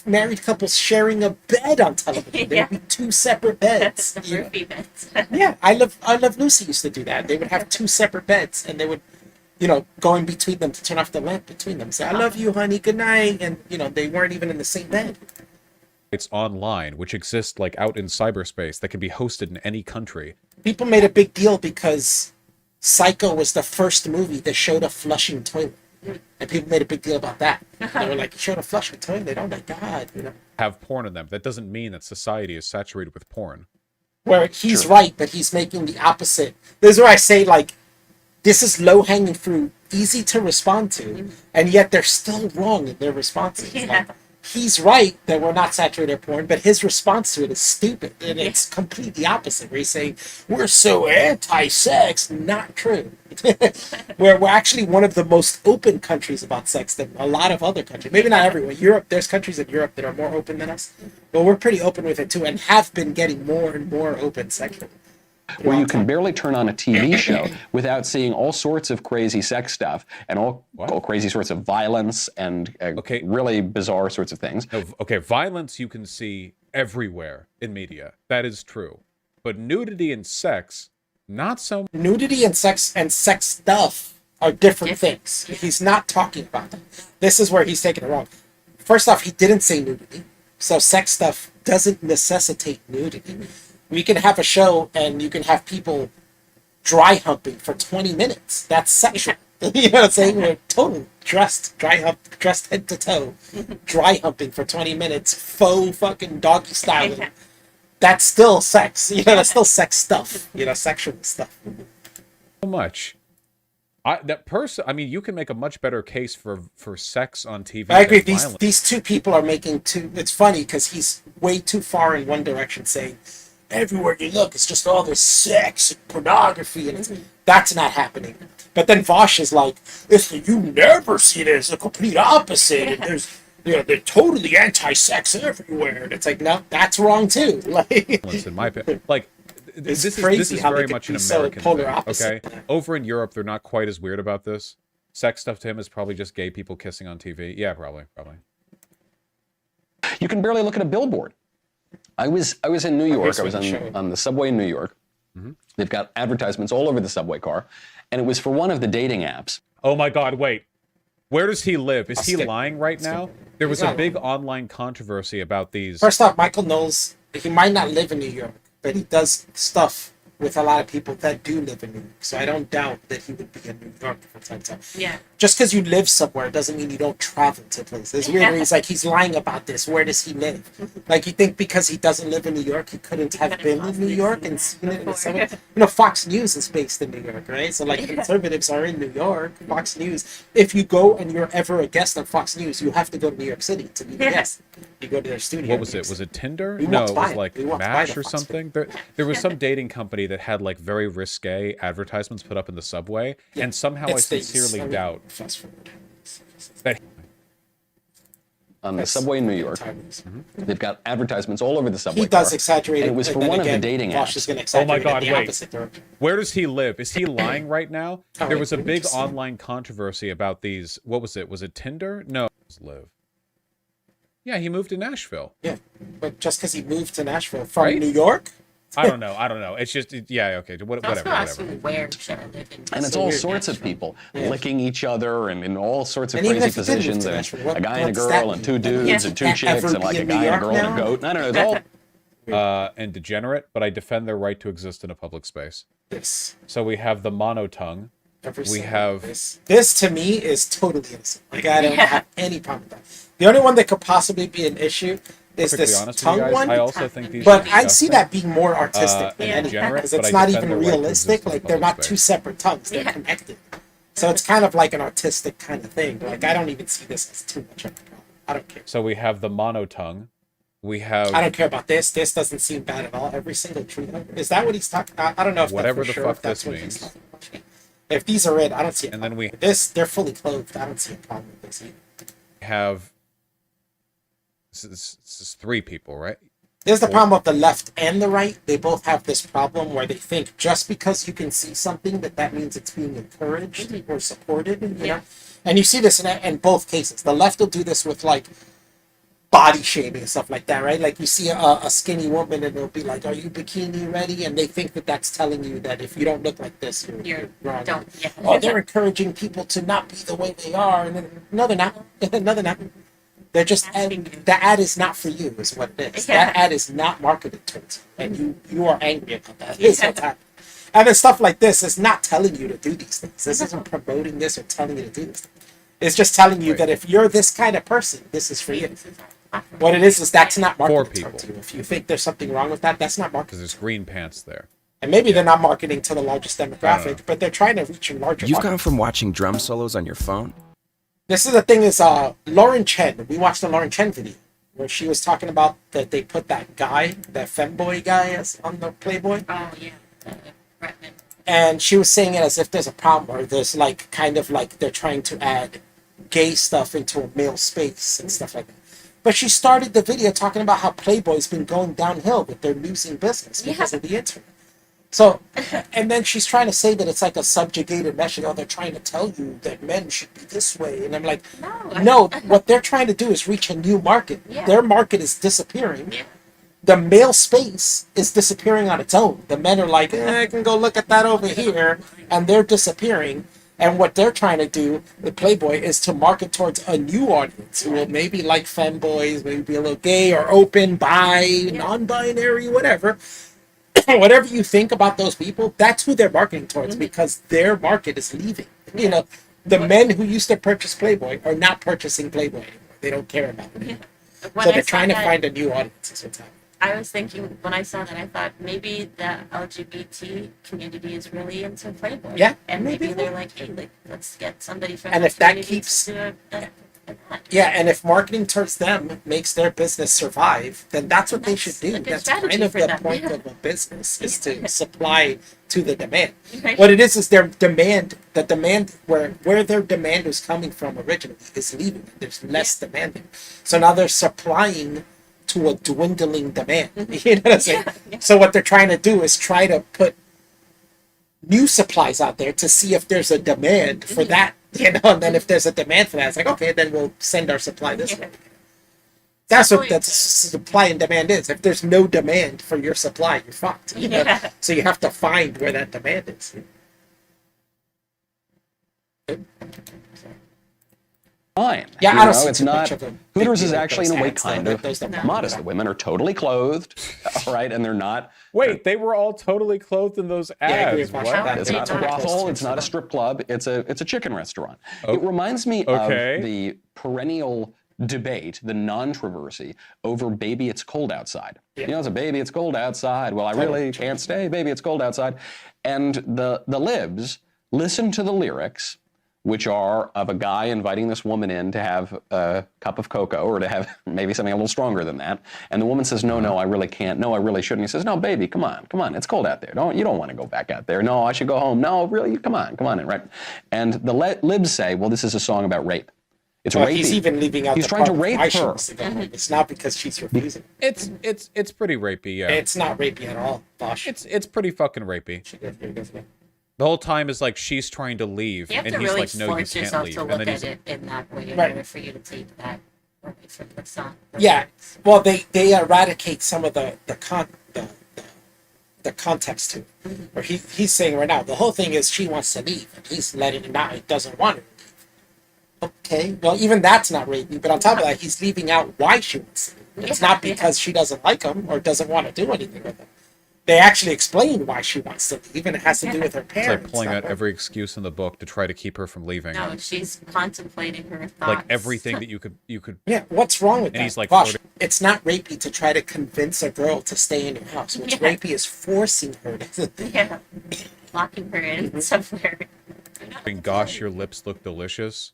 married couples sharing a bed on television. There would be two separate beds. The Murphy beds. Yeah, I Love Lucy used to do that. They would have two separate beds, and they would, go in between them to turn off the lamp between them. Say, "I love you, honey. Good night." And they weren't even in the same bed. It's online, which exist like out in cyberspace that can be hosted in any country. People made a big deal because Psycho was the first movie that showed a flushing toilet. And people made a big deal about that. They were like, "You showed a flushing toilet? Oh my God." Have porn in them. That doesn't mean that society is saturated with porn. Where he's right, but he's making the opposite. This is where I say, like, this is low-hanging fruit, easy to respond to, and yet they're still wrong in their responses. Yeah. Like, he's right that we're not saturated in porn, but his response to it is stupid, and it's completely opposite, where he's saying, we're so anti-sex. Not true. We're actually one of the most open countries about sex than a lot of other countries. Maybe not everywhere. Europe, there's countries in Europe that are more open than us, but we're pretty open with it too, and have been getting more and more open sexually. Where you can barely turn on a TV show without seeing all sorts of crazy sex stuff and all crazy sorts of violence and really bizarre sorts of things. Okay, violence you can see everywhere in media. That is true. But nudity and sex, not so much. Nudity and sex stuff are different things. He's not talking about that. This is where he's taking it wrong. First off, he didn't say nudity. So sex stuff doesn't necessitate nudity. We can have a show and you can have people dry humping for 20 minutes. That's sexual. You know what I'm saying? We're totally dressed head to toe, dry humping for 20 minutes, faux fucking doggy styling. That's still sex. You know, that's still sex stuff. You know, sexual stuff. So much. I mean, you can make a much better case for sex on TV. I agree. These two people are making two. It's funny because he's way too far in one direction, saying everywhere you look, it's just all this sex and pornography, and that's not happening. But then Vosh is like, you never see it as a complete opposite. And there's, they're totally anti-sex everywhere. And it's like, no, that's wrong too. Like, in my opinion, like. This is how very much an American polar thing, opposite. okay? Over in Europe, they're not quite as weird about this. Sex stuff to him is probably just gay people kissing on TV. Yeah, probably. You can barely look at a billboard. I was in New York. I was on the subway in New York. Mm-hmm. They've got advertisements all over the subway car, and it was for one of the dating apps. Oh my God! Wait, where does he live? Is he lying right now? There was a big online controversy about these. First off, Michael knows he might not live in New York, but he does stuff with a lot of people that do live in New York. So I don't doubt that he would be in New York from time to time. Yeah. Just because you live somewhere doesn't mean you don't travel to places. It's weird. He's like, he's lying about this. Where does he live? Like, you think because he doesn't live in New York, he couldn't have been in New York and seen it in the summer? You know, Fox News is based in New York, right? So, like, conservatives are in New York. Fox News. If you go and you're ever a guest on Fox News, you have to go to New York City to be a guest. You go to their studio. What was it? Was it Tinder? No, it was like Match or something. There was some dating company that had like very risque advertisements put up in the subway, and somehow I sincerely doubt that. On the subway in New York, they've got advertisements all over the subway. He does car, exaggerate and it was for one of the dating apps. Oh my God! Wait, where does he live? Is he lying right now? There was a big online controversy about these. What was it? Was it Tinder? No, it was Live. Yeah, he moved to Nashville. Yeah, but just because he moved to Nashville from New York? I don't know. It's just, yeah, okay, whatever. And it's all sorts of people licking each other and in all sorts of crazy positions. And a guy and a girl and two dudes and two chicks and like a guy and a girl and a goat. I don't know. It's all and degenerate, but I defend their right to exist in a public space. Yes. So we have the monotongue. We have this to me is totally innocent. Like, I don't have any problem with that. The only one that could possibly be an issue is this tongue one. I also think these but I see that being more artistic than anything, because it's not even realistic. Like, they're not two separate tongues; they're connected. So it's kind of like an artistic kind of thing. Like, I don't even see this as too much of a problem. I don't care. So we have the monotongue. We have. I don't care about this. This doesn't seem bad at all. Every single trio. Is that what he's talking? I don't know if whatever that's for the sure, fuck this means. If these are it, I don't see it. And then we they're fully clothed. I don't see a problem with this either. Have. This is three people, right? There's the problem of the left and the right. They both have this problem where they think just because you can see something that means it's being encouraged or supported. You know? And you see this in both cases. The left will do this with like body shaming and stuff like that, right? Like, you see a skinny woman and they'll be like, "Are you bikini ready?" And they think that that's telling you that if you don't look like this, you're wrong. Oh, they're encouraging people to not be the way they are. And then, no, they're not. No, they're not. They're just the ad is not for you, is what it is. That ad is not marketed towards you, and you are angry about that. Is what's happening. And then stuff like this is not telling you to do these things. This isn't promoting this or telling you to do this. It's just telling you that if you're this kind of person, this is for you. What it is that's not marketed towards you. If you think there's something wrong with that, that's not marketed. Because there's green pants there. And maybe they're not marketing to the largest demographic, but they're trying to reach a larger You've market. gone from watching drum solos on your phone. This is the thing is, Lauren Chen, we watched the Lauren Chen video where she was talking about that they put that guy, that femboy guy on the Playboy. Oh, yeah. And she was saying it as if there's a problem, or there's like, kind of like they're trying to add gay stuff into a male space and stuff like that. But she started the video talking about how Playboy's been going downhill, that they're losing business because of the internet. So, and then she's trying to say that it's like a subjugated message. Oh, they're trying to tell you that men should be this way. And I'm like, no, what they're trying to do is reach a new market. Their market is disappearing. The male space is disappearing on its own. The men are like, I can go look at that over here. And they're disappearing. And what they're trying to do, the Playboy, is to market towards a new audience who will maybe like femboys, maybe be a little gay or open, bi, non-binary, whatever. Whatever you think about those people, that's who they're marketing towards, because their market is leaving. You know, the men who used to purchase Playboy are not purchasing Playboy anymore. They don't care about it. Yeah. So When I they're saw trying to that, find a new audience. Is what's happening. I was thinking when I saw that, I thought maybe the LGBT community is really into Playboy. Yeah, and maybe. maybe they're like, hey, like, let's get somebody from And the if that community keeps- to do an ad. Yeah, and if marketing towards them makes their business survive, then that's what they That's should do. a good That's strategy kind of for the them. point Yeah. of a business is to supply to the demand. Right. What it is their demand, the demand where their demand was coming from originally is leaving. There's less demanding. So now they're supplying to a dwindling demand. You know what I'm saying? Yeah. So what they're trying to do is try to put new supplies out there to see if there's a demand for that, you know, and then if there's a demand for that, it's like, okay, then we'll send our supply this way. That's what that's supply and demand is. If there's no demand for your supply, you're fucked. You know? Yeah. So you have to find where that demand is. Fine. Yeah, You I don't know, see it's too not. much of a big Hooters deal is with actually those in a way ads, though, kind that of those don't modest. The women are totally clothed, all right, and they're not. Wait, they were all totally clothed in those I agree ads. with What? that. It's not a brothel. It's not a strip club. It's a chicken restaurant. It reminds me Okay. of the perennial debate, the non-controversy over "Baby, It's Cold Outside." You know, it's a "Baby, It's Cold Outside." Well, I really can't stay. Baby, it's cold outside. And the libs listen to the lyrics, which are of a guy inviting this woman in to have a cup of cocoa or to have maybe something a little stronger than that. And the woman says, no, I really can't. No, I really shouldn't. He says, no, baby, come on. It's cold out there. You don't want to go back out there. No, I should go home. No, really, come on in, right? And the libs say, well, this is a song about rape. It's Well, rapey. he's even leaving out He's the trying to part rape why she her. wants to go home. It's not because she's refusing. It's pretty rapey, yeah. It's not rapey at all, Bosh. It's pretty fucking rapey. The whole time is like she's trying to leave, You have and to he's really like, "No, you force can't yourself leave." to And look then he's at it in that way in Right. order for you to take that away from the song. Yeah, well, they eradicate some of the context to it. Where he's saying right now, the whole thing is she wants to leave, and he's letting it out. He doesn't want her to leave. Okay, well, even that's not rapey. But on top of that, he's leaving out why she wants to leave. It's not because she doesn't like him or doesn't want to do anything with him. They actually explain why she wants to leave, and it has to do with her It's parents. like pulling not out her. every excuse in the book to try to keep her from leaving. No, she's contemplating her thoughts. Like everything that you could. Yeah, what's wrong with And that? he's like Gosh, flirting. it's not rapey to try to convince a girl to stay in your house. What's Yeah. rapey is forcing her to. Yeah, locking her in somewhere. Gosh, your lips look delicious.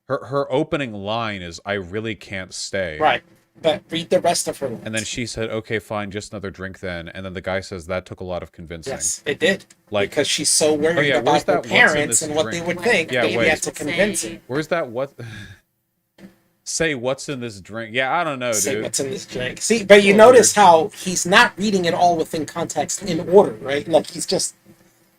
Her opening line is, "I really can't stay." Right, but read the rest of her lines. And then she said, "Okay, fine, just another drink then." And then the guy says that took a lot of convincing. Yes, it did. Like- because she's so worried Oh, yeah, where's about her that what's in parents this and what they drink? would think. Yeah, Maybe wait. have to convince her. Where's that what? Say what's in this drink? Yeah, I don't know, Say dude. what's in this drink. See, but you Oh, notice weird. how he's not reading it all within context in order, right? Like he's just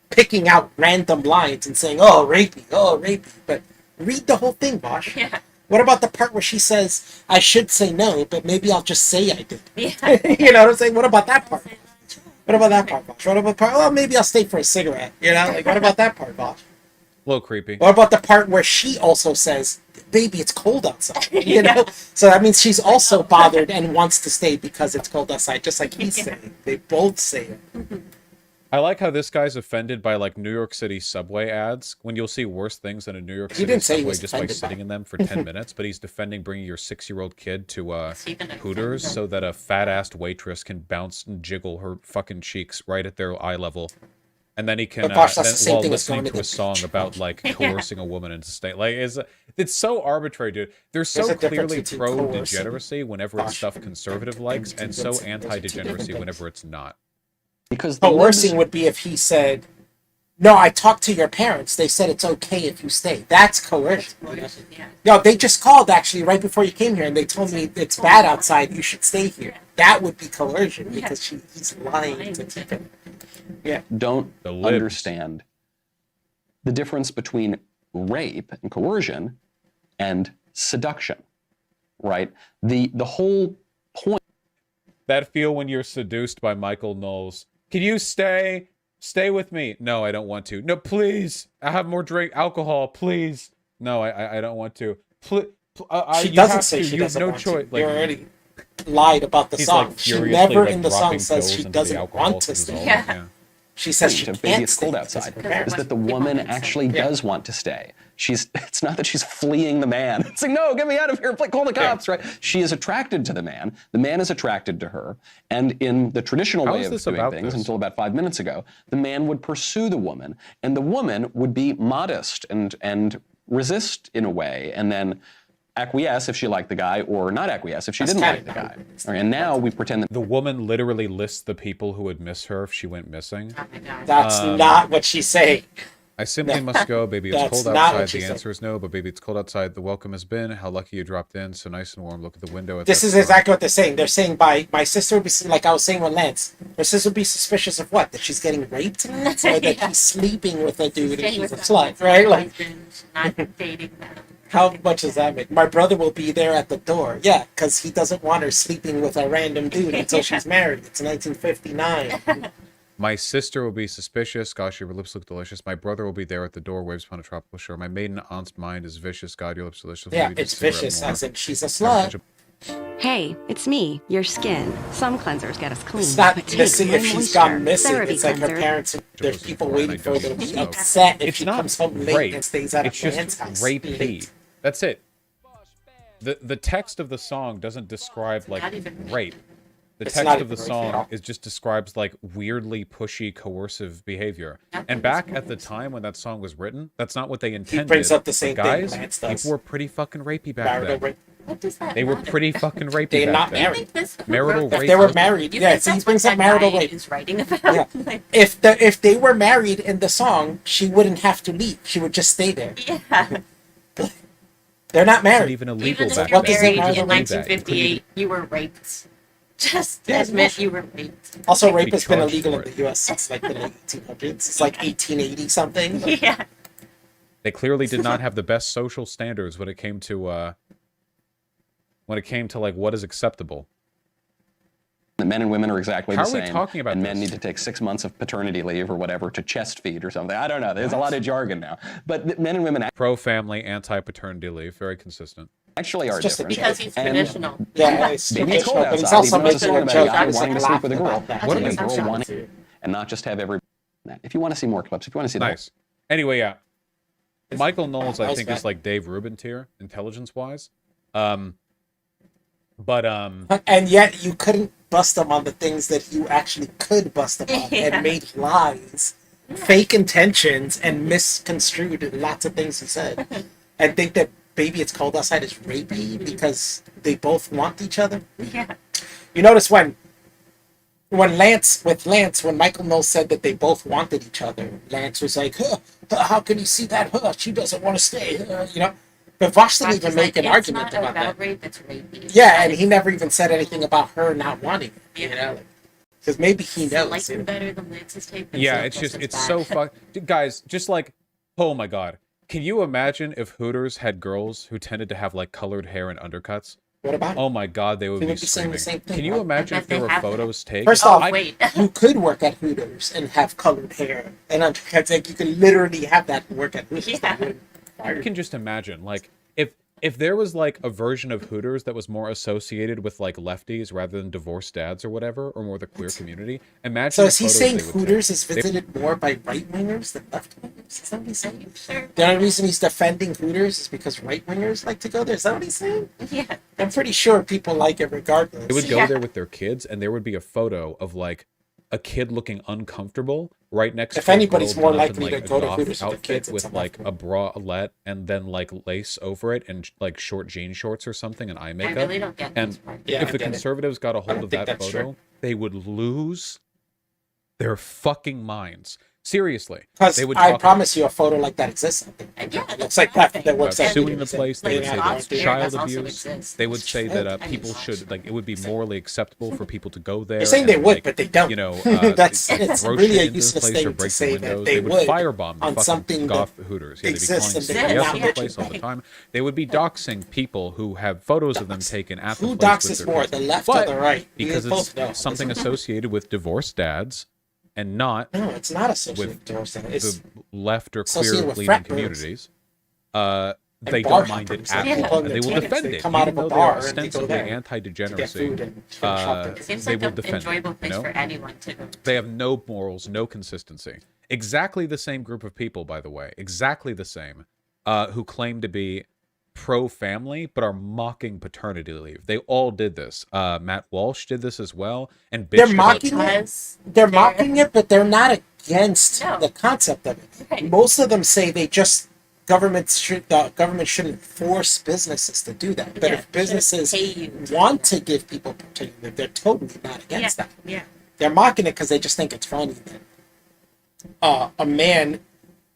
picking out random lines and saying, "Oh, rapey," but read the whole thing, Bosh. Yeah. What about the part where she says, "I should say no, but maybe I'll just say I did"? Yeah. You know what I'm saying? What about that part? What about that part, Bosh? What about the part? Oh, maybe I'll stay for a cigarette. You know, like what about that part, Bosh? A little creepy. What about the part where she also says, "Baby, it's cold outside"? You know, so that means she's also bothered and wants to stay because it's cold outside, just like he's saying. They both say it. I like how this guy's offended by like New York City subway ads when you'll see worse things than a New York He City didn't say he subway was just by offended by sitting it. in them for 10 minutes, but he's defending bringing your 6-year-old kid to even Hooters offended. so that a fat-assed waitress can bounce and jiggle her fucking cheeks right at their eye level. And then he can, But Bosh, that's then, the same while thing as listening going to to a the song beach, about Bosh. like coercing a woman into staying. Like, it's so arbitrary, dude. They're so There's a difference clearly between pro-degeneracy whenever it's Bosh, stuff conservative likes, and so convincing. Those are two anti-degeneracy different whenever it's not. Because the Coercing libs- would be if he said, "No, I talked to your parents. They said it's okay if you stay." That's coercion. Yeah. No, they just called actually right before you came here, and they told me it's bad outside. You should stay here. That would be coercion because he's lying to people. Yeah. don't The libs. understand the difference between rape and coercion and seduction, right? The whole point. That feel when you're seduced by Michael Knowles. Can you stay? Stay with me. No, I don't want to. No, please. I have more drink, alcohol, please. No, I don't want to. Please. She you doesn't have say to. she You have doesn't no want choice. to. You already lied about the he's song. like She furiously never like in the dropping song says pills she into the doesn't alcohol want to to stay. dissolve it, Yeah. yeah. She says she of can't Baby It's Cold stay Outside because of her is that the parents. woman actually does want to stay. It's not that she's fleeing the man. It's like, no, get me out of here, call the cops, right? She is attracted to the man man is attracted to her, and in the traditional way of doing things, until about 5 minutes ago, the man would pursue the woman, and the woman would be modest and resist in a way, and then acquiesce if she liked the guy, or not acquiesce if she didn't like the guy. All right, and now we pretend that The woman literally lists the people who would miss her if she went missing. Oh my God. That's not what she's saying. I simply must go, baby. It's That's cold not what outside. she The said. answer is no, but baby, it's cold outside. The welcome has been. How lucky you dropped in. So nice and warm. Look at the window. This is exactly what they're saying. They're saying my sister would be, like I was saying with Lance, my sister would be suspicious of what? That she's getting raped? Or that he's sleeping with a dude and she's a slut, right? Like, not dating them. how much does that make? My brother will be there at the door. Yeah, because he doesn't want her sleeping with a random dude until she's married. It's 1959. My sister will be suspicious. Gosh, your lips look delicious. My brother will be there at the door, waves upon a tropical shore. My maiden aunt's mind is vicious. God, your lips delicious. Yeah, Maybe it's just cigarette vicious, more. as in she's a slut. Hey, it's me, your skin. Some cleansers get us clean. It's not but take missing my if she's moisture. gone missing. CeraVe It's like her cleanser. parents, there's people waiting for her to be It's not- upset if It's she not comes home late rape. and stays at It's a man's just house. rapey. late. That's it. The text of the song doesn't describe like Not even rape. The It's text not of the even rape at all. song is just describes like weirdly pushy, coercive behavior. And back at the time when that song was written, that's not what they intended. brings up the But same thing guys, Lance does. people were pretty fucking rapey back Marital then. rape. What does that They were matter? pretty fucking rapey They're back not then. married. Marital If rape. they were was- married, You yeah, think so he that's brings what up that marital guy rape. is writing about? Yeah. Like, If they were married in the song, she wouldn't have to leave. She would just stay there. yeah. It They're not wasn't married. even illegal Even back if you're What does it then. married matter in what You couldn't even- 1958, you were raped. Just Yeah, admit bullshit. you were raped. Also, rape Be has been charged illegal for in it. the U.S. since like the late 1800s. It's like 1880 something. Yeah. They clearly did not have the best social standards when it came to like what is acceptable. that men and women are exactly How the are we same, talking about and men this? need to take 6 months of paternity leave or whatever to chest feed or something. I don't know. There's a lot of jargon now, but men and women Pro-family, anti-paternity leave, very consistent. actually are just a different. Because he's And traditional. Yeah, it's Maybe it's traditional, cold but he's outside. also Even though it's making a about a joke. guy He's wanting to like sleep with a girl, laughing about that. What and are a we girl talking wanting, and not just have every. If you want to see more clips, if you want to see Nice. Anyway, yeah. Michael Knowles, I That was think, bad. is like Dave Rubin tier, intelligence-wise. But And yet you couldn't bust him on the things that you actually could bust him on, Yeah. and made lies, fake intentions, and misconstrued lots of things he said. And think that Baby It's Cold Outside is rapey because they both want each other. Yeah. You notice when Lance, when Michael Knowles said that they both wanted each other, Lance was like, how can you see that? She doesn't want to stay, you know? But Vosh didn't even make an argument about that. Rape, it's rapey. Yeah, and he never even said anything about her not wanting it, you know? Because maybe he knows. Like you know? better than Lance's tape. and yeah, so it's just, bad. it's so guys, just like, oh my God. Can you imagine if Hooters had girls who tended to have like colored hair and undercuts? What about it? Oh my God, they would They be would be saying the screaming. same thing, Can you right? imagine I if bet there they were have photos taken? First Oh, off, wait. you could work at Hooters and have colored hair and undercuts. Like, you could literally have that work at Hooters. Yeah. That wouldn't fire You you. can just imagine, like, if there was like a version of Hooters that was more associated with like lefties rather than divorced dads or whatever, or more the queer community, imagine. So the is he photos saying they would Hooters take. is visited more by right wingers than left wingers? Is that what he's saying? Sure. The only reason he's defending Hooters is because right wingers like to go there. Is that what he's saying? Yeah. I'm pretty sure people like it regardless. They would go Yeah. there with their kids, and there would be a photo of like a kid looking uncomfortable right next If to a anybody's girl more done up in, likely like, to a go to goth Hooters with their outfit kids, it's with a like left a bralette and then like lace over it and like short jean shorts or something and eye I makeup. really don't get And this part. Yeah, if I the get it. conservatives got a hold don't of think that that's photo, true. they would lose their fucking minds. Seriously, Because they would I talk promise you a photo like that exists. Yeah, It looks that's like what I'm that saying. works about at suing the Hooters. place. They would say God's that spirit child does also abuse. exist. They would say that I mean, people should like it would be morally acceptable for people to go there. They're saying and, they would, like, but they don't. You know, That's it's throw really shit a into the useless place or thing to break the say that windows. they would would firebomb the on fucking something goth that Hooters. Yeah, they'd be calling exists and CPS they're to not the legit, place all the right? time. They would be doxing people who have photos of them taken at the Who place with doxes their more, kids. the left But or the right? We because both know. it's something associated with divorced dads and not No, it's not associated with with divorce. It's the left or associated queer with leading frat bros. communities. they bar don't mind it hoppers, at like people all. in And their they will 20s, defend they it. come out Even of a though they are bar and they go ostensibly there to get anti-degeneracy, food and finish up their- It seems they like will an defend enjoyable it. place You know? for anyone to go. They have no morals, no consistency. Exactly the same group of people, by the way. Exactly the same. Who claim to be pro-family, but are mocking paternity leave. They all did this. Matt Walsh did this as well. And They're bitched mocking about it. They're mocking it, but they're not against No. the concept of it. Right. Most of them say the government shouldn't force businesses to do that. But Yeah, if businesses shouldn't pay you to do want that. to give people paternity leave, they're totally not against that. Yeah. They're mocking it because they just think it's funny that a man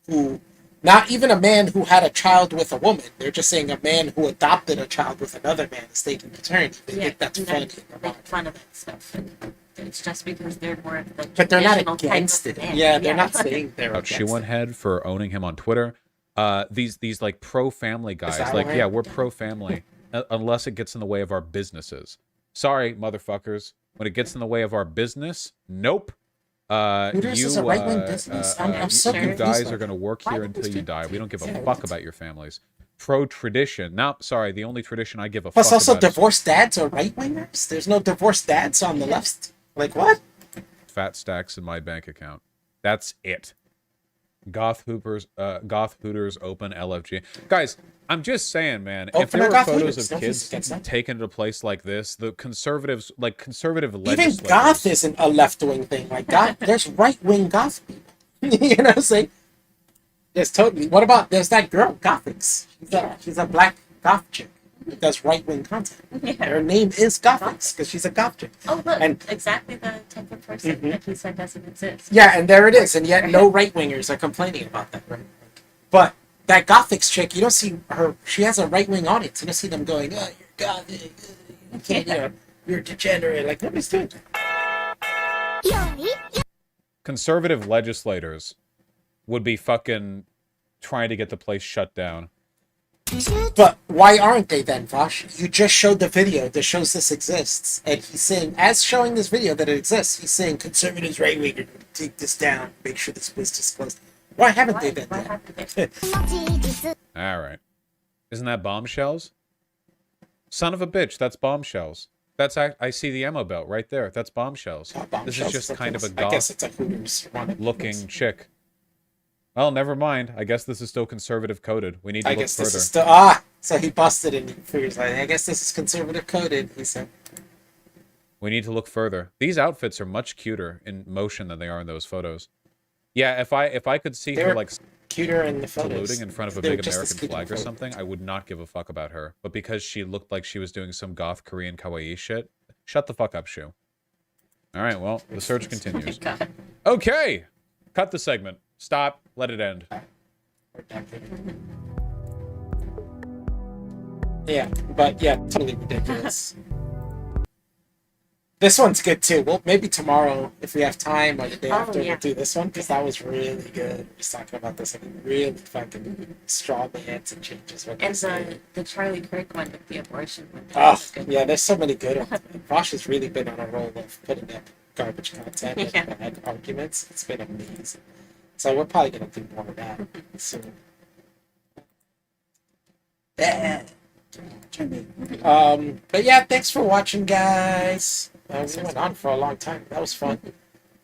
who, not even a man who had a child with a woman, they're just saying a man who adopted a child with another man is taking paternity. They think that's and funny. then make fun of that stuff. And it's just because they're more of the But they're not traditional type against of it. man. Yeah, they're not saying they're about against Shoe it. Head for owning him on Twitter. These like pro-family guys, that like, right? yeah, we're pro-family unless it gets in the way of our businesses. Sorry, motherfuckers. When it gets in the way of our business, nope. Hooters is a right-wing business. I'm so you confused guys by are going to that. work Why here would until this you be- die. We don't give a Yeah, fuck it's- about your families. Pro-tradition. No, sorry, the only tradition I give a Plus, fuck also, about is divorced dads are right-wingers. There's no divorced dads on the left. Like, what? fat stacks in my bank account. That's it. Goth Hooters open LFG. Guys, I'm just saying, man, if Open there a were Goth photos Hooters, of nobody's kids against that. taken to a place like this, the conservatives, like conservative Even legislators... goth isn't a left-wing thing. Like, goth, there's right-wing goth people. You know what I'm saying? There's totally. What about, there's that girl, Gothics. She's a black goth chick who does right-wing content. Yeah. Her name is Gothics because she's a goth chick. Oh, look, And- exactly the type of person that he said doesn't exist. Yeah, and there it is, and yet no right-wingers are complaining about that, right? But that Gothics chick, you don't see her, she has a right-wing audience. You don't see them going, oh, you're Gothic, you can't, you're a degenerate. Like, nobody's doing that. Conservative legislators would be fucking trying to get the place shut down. But why aren't they then, Vosh? You just showed the video that shows this exists. And he's saying, as showing this video that it exists, he's saying conservatives, right-wingers, take this down, make sure this was disclosed. Why haven't they done that? All right. Isn't that bombshells? Son of a bitch, that's bombshells. That's I see the ammo belt right there. That's bombshells. This is just kind of a I guess goth it's a Hooters one. looking chick. Well, never mind. I guess this is still conservative coded. We need to I look guess further. this is still so he busted and he figures like, I guess this is conservative coded. He said, We need to look further. These outfits are much cuter in motion than they are in those photos. Yeah, if I could see her They're like cuter in the photos. saluting in front of a They were big just as American cute in flag the or photos. something, I would not give a fuck about her. But because she looked like she was doing some goth Korean kawaii shit, shut the fuck up, Shu. All right, well, the search continues. God. Okay, cut the segment. Stop. Let it end. Yeah, but yeah, totally ridiculous. This one's good too. Well, maybe tomorrow, if we have time, or the day after, yeah. we'll do this one because that was really good. Just talking about this, like really fucking straw bands and changes. What And they say. the Charlie Kirk one with the abortion one. that Oh, was good. yeah, there's so many good ones. Man. Vosh has really been on a roll of putting up garbage content and Yeah. bad arguments. It's been amazing. So we're probably gonna do more of that soon. Yeah. But yeah, thanks for watching, guys. We went on for a long time. That was fun.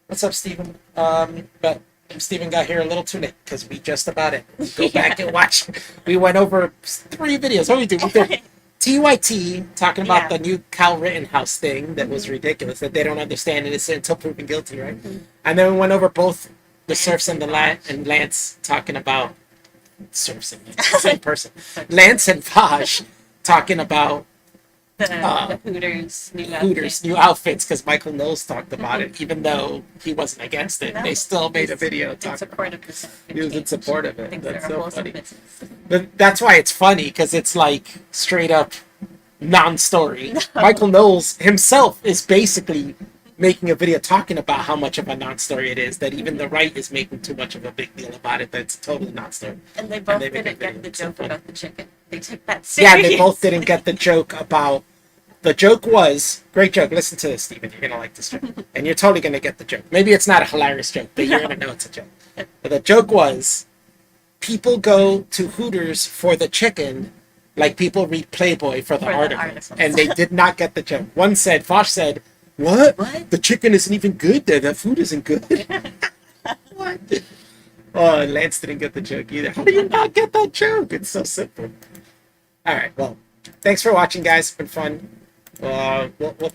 What's up, Steven? But Steven got here a little too late because we just about it. Go back and watch. We went over 3 videos. What did we do? We did TYT talking about Yeah. the new Kyle Rittenhouse thing that was ridiculous, that they don't understand innocent until proven guilty, right? And then we went over both the Surfs and the Lance talking about Surfs and Lance, same person. Lance and Vaj talking about The Hooters new Hooters new outfits because Michael Knowles talked about it, even though he wasn't against it. No, They still made a he's video in talking. support of this. He was in support of it. Things That's that are so wholesome funny. business. But that's why it's funny because it's like straight up non-story. Michael Knowles himself is basically making a video talking about how much of a non-story it is, that even the right is making too much of a big deal about it, that's totally non-story. And they both they make a didn't video. get the It's so joke funny. about the chicken. They took that Yeah, serious. they both didn't get the joke about. The joke was great joke. Listen to this, Steven. You're gonna like this joke, and you're totally gonna get the joke. Maybe it's not a hilarious joke, but you're gonna know it's a joke. But the joke was people go to Hooters for the chicken like people read Playboy for the articles. And they did not get the joke. One said, Fosh said, what? The chicken isn't even good there. That food isn't good. What? Oh, Lance didn't get the joke either. How do you not get that joke? It's so simple. All right, well, thanks for watching, guys. It's been fun. We'll try